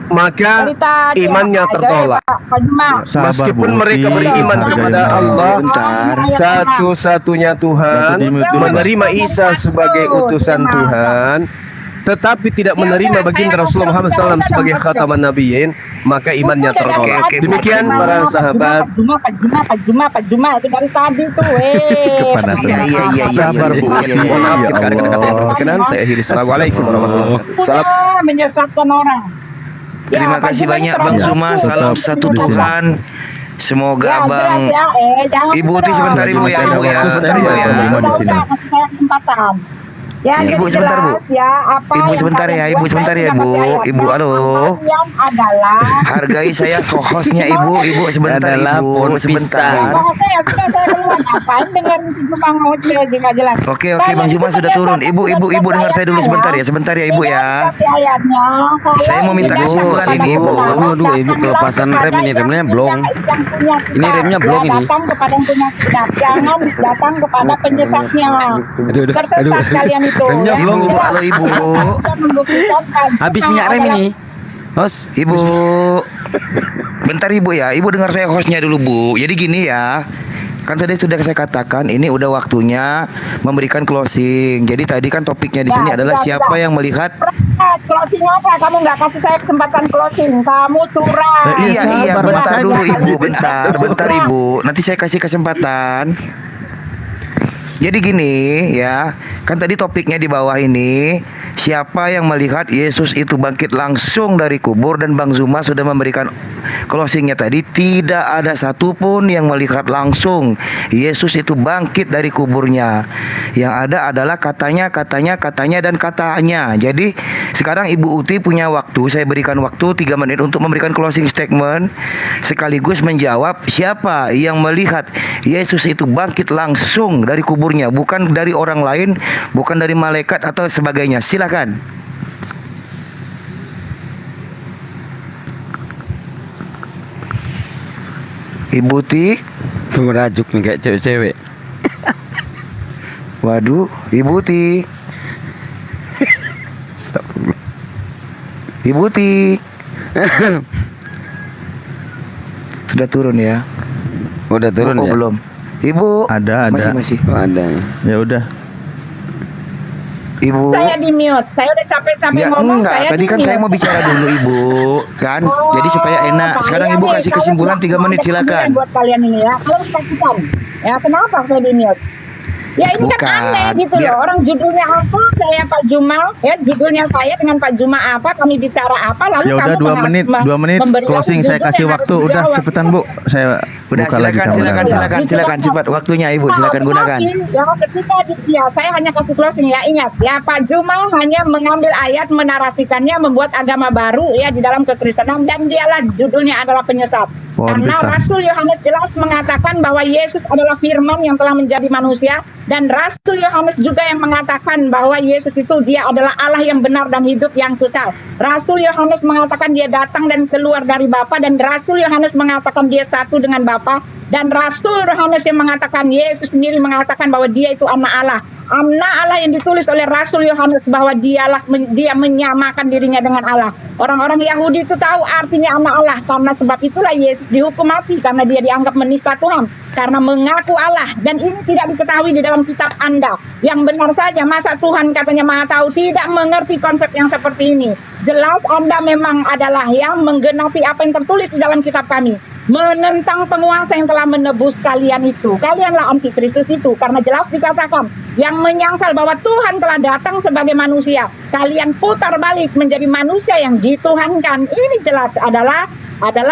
maka imannya tertolak. Meskipun mereka beriman kepada Allah satu-satunya Tuhan, menerima Isa sebagai utusan Tuhan, tetapi tidak menerima baginda Rasulullah Muhammad SAW sebagai khataman nabiyyin, maka imannya tertolak. Demikian para sahabat. Pak Juma itu dari tadi tuh. Sabar Bu. Mohon maaf kita ada kata-kata yang berkenan. Saya akhiri. Assalamualaikum warahmatullahi wabarakatuh. Menyesatkan orang. Terima kasih banyak Bang Zuma. Salam satu Tuhan. Semoga Abang Ibu Uti sebentar Ibu ya, Ibu ya. Ya, Ibu sebentar Bu. Ibu sebentar ya, Ibu sebentar ya Bu. Ibu halo. Hargai saya hostnya Ibu. Ibu sebentar Ibu. Sebentar. Oke Bang Zuma sudah turun. Ibu dengar saya dulu sebentar ya Ibu ya. Saya mau minta kesimpulan ini Ibu. Aduh, Ibu kelepasan rem ini, remnya blong. Ini remnya blong ini. Datang kepada yang punya kitab, jangan datang kepada penyesatnya. Tersesat kalian itu. Remnya blong Ibu. Halo Ibu. Habis minyak rem ini. Host, Ibu. Bentar Ibu ya. Ibu dengar saya hostnya dulu Bu. Jadi gini ya. Kan tadi sudah saya katakan ini udah waktunya memberikan closing. Jadi tadi kan topiknya di sini adalah siapa yang melihat. Closing apa? Kamu nggak kasih saya kesempatan closing. Kamu curang. Iya, bentar dulu Ibu, bentar Ibu. Nanti saya kasih kesempatan. Jadi gini ya, kan tadi topiknya di bawah ini, siapa yang melihat Yesus itu bangkit langsung dari kubur, dan Bang Zuma sudah memberikan closingnya tadi. Tidak ada satupun yang melihat langsung Yesus itu bangkit dari kuburnya. Yang ada adalah katanya, dan katanya. Jadi sekarang Ibu Uti punya waktu, saya berikan waktu 3 menit untuk memberikan closing statement, sekaligus menjawab siapa yang melihat Yesus itu bangkit langsung dari kuburnya, bukan dari orang lain, bukan dari malaikat atau sebagainya. Silakan. Ibu Ti merajuk nih kayak cewek-cewek. Waduh, Ibu Ti. Ibu Ti. Sudah turun ya? Udah turun ya? Belum. Ibu. Ada. Masih. Oh, ada. Ya udah. Ibu. Saya di mute. Saya udah capek-capek ngomong. Enggak, saya tadi kan saya mau bicara dulu Ibu, kan? Jadi supaya enak. Sekarang Ibu kasih kesimpulan 3 menit, silakan. Buat kalian ini ya. Kalian saksikan. Ya, kenapa saya di mute? Ya ini Bukan, kan aneh gitu loh. Orang judulnya apa? Saya Pak Juma. Ya judulnya saya dengan Pak Juma apa? Kami bicara apa? Lalu Ya udah kamu 2 menit closing, saya kasih waktu. Udah cepetan Bu. Saya Udah silakan cepat waktunya Ibu, silakan gunakan. Ya ketika saya hanya kasih closing ya, ingat ya, Pak Juma hanya mengambil ayat, menarasikannya, membuat agama baru ya di dalam kekristenan, dan dialah judulnya adalah penyesat. Karena Rasul Yohanes jelas mengatakan bahwa Yesus adalah firman yang telah menjadi manusia, dan Rasul Yohanes juga yang mengatakan bahwa Yesus itu dia adalah Allah yang benar dan hidup yang kekal. Rasul Yohanes mengatakan dia datang dan keluar dari Bapa, dan Rasul Yohanes mengatakan dia satu dengan Bapa, dan Rasul Yohanes yang mengatakan Yesus sendiri mengatakan bahwa dia itu anak Allah. Anak Allah yang ditulis oleh Rasul Yohanes bahwa dia menyamakan dirinya dengan Allah. Orang-orang Yahudi itu tahu artinya anak Allah, karena sebab itulah Yesus dihukum mati karena dia dianggap menista Tuhan karena mengaku Allah, dan ini tidak diketahui di dalam kitab Anda. Yang benar saja, masa Tuhan katanya Maha Tahu tidak mengerti konsep yang seperti ini. Jelas Anda memang adalah yang menggenapi apa yang tertulis di dalam kitab kami, menentang penguasa yang telah menebus kalian itu. Kalianlah antikristus itu, karena jelas dikatakan yang menyangkal bahwa Tuhan telah datang sebagai manusia, kalian putar balik menjadi manusia yang dituhankan. Ini jelas adalah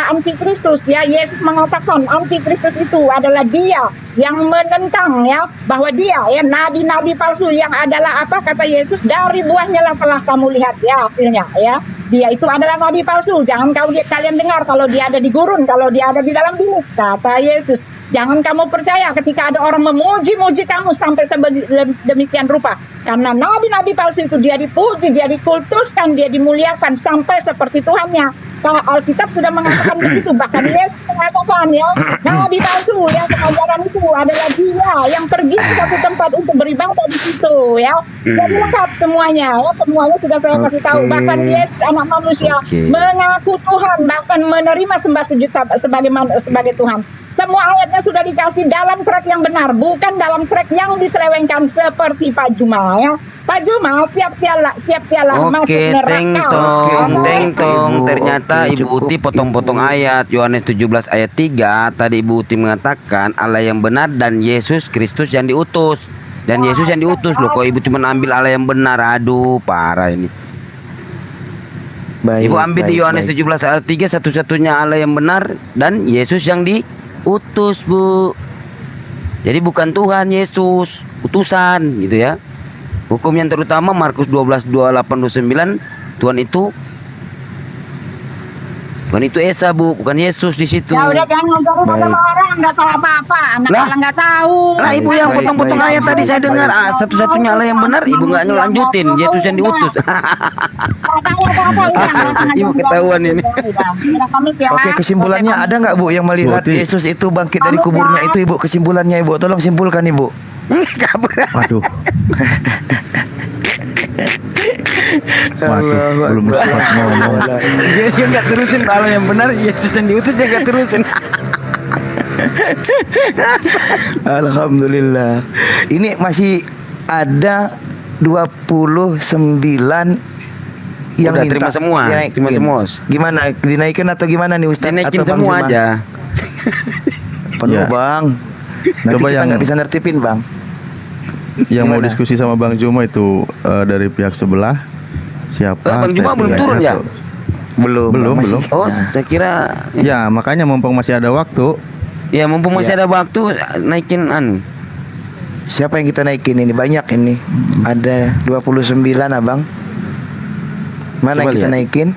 antikristus ya. Yesus mengatakan antikristus itu adalah dia yang menentang ya, bahwa dia ya nabi-nabi palsu yang adalah apa kata Yesus, dari buahnya lah telah kamu lihat ya hasilnya ya. Dia itu adalah nabi palsu. Jangan kalian dengar kalau dia ada di gurun, kalau dia ada di dalam bilik, kata Yesus. Jangan kamu percaya ketika ada orang memuji-muji kamu sampai demikian rupa. Karena nabi-nabi palsu itu dia dipuji, dia dikultuskan, dia dimuliakan sampai seperti Tuhannya. Alkitab sudah mengatakan begitu. Bahkan Yesus mengatakan ya, nabi palsu yang pengajaran itu adalah dia yang pergi ke satu tempat untuk beribadah di situ ya. Jadi lengkap semuanya ya, semuanya sudah saya kasih tahu. Bahkan Yesus anak manusia mengaku Tuhan, bahkan menerima sembah sujud sebagai Tuhan. Semua ayatnya sudah dikasih dalam track yang benar, bukan dalam track yang diselewengkan seperti Pak Juma ya. Pak Juma siap-sialah masuk neraka. Teng. Ternyata Ibu Uti potong-potong ayat. Yohanes 17 ayat 3. Tadi Ibu Uti mengatakan Allah yang benar dan Yesus Kristus yang diutus. Dan Yesus yang diutus loh. Kok Ibu cuma ambil Allah yang benar? Aduh, parah ini. Ibu ambil di Yohanes 17 ayat 3, satu-satunya Allah yang benar dan Yesus yang diutus, Bu. Jadi bukan Tuhan Yesus, utusan gitu ya. Hukum yang terutama Markus 12, 28, 29, Tuhan itu Esa, Bu, bukan Yesus di situ. Ya udah jangan ngobrol sama orang nggak tahu apa-apa. Anak Allah nggak tahu. Lah Ibu yang potong-potong ayat tadi saya dengar satu-satunya Allah yang benar, Ibu nggak ngelanjutin Yesus yang diutus. Ibu ketahuan ini. Oke, kesimpulannya ada nggak Bu yang melihat Yesus itu bangkit dari kuburnya itu, Ibu? Kesimpulannya Ibu, tolong simpulkan Ibu. Waduh. Belum sempat ngomong. Dia nggak terusin kalau yang benar Yesus yang diutus, dia nggak terusin. Alhamdulillah. Ini masih ada 29 yang udah minta terima semua. Terima semua. Gimana? Dinaikin atau gimana nih Ustaz? Dinaikin atau semua Bang aja. Penuh Ya. Bang. Nanti Coba kita yang- nggak bisa nertipin Bang. Yang mau Gimana? diskusi sama Bang Juma itu dari pihak sebelah siapa? Bang Juma belum turun ya? Belum. Belum. Oh, saya kira Ya, makanya mumpung masih ada waktu. ya mumpung masih ada waktu naikin Siapa yang kita naikin ini? Banyak ini. Ada 29 Abang. Mana Coba yang kita lihat. naikin?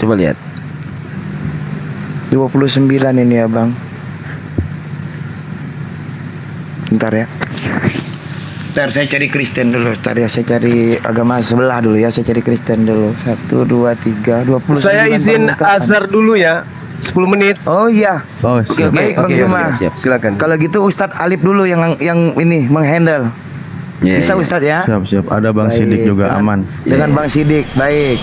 Coba lihat. 29 ini Abang. Bentar ya. Bentar saya cari Kristen dulu. Bentar ya, saya cari agama sebelah dulu ya. Saya cari Kristen dulu. 1, 2, 3, 29. Saya izin azhar dulu ya, 10 menit. Oh iya. Oh, Oke, Baik Bang Juma. Silakan. Kalau gitu Ustadz Alip dulu yang ini menghandle. Ya, Bisa ya. Ustadz ya? siap. Ada Bang Baik, Sidik juga dengan- aman. Dengan Bang Sidik. Baik.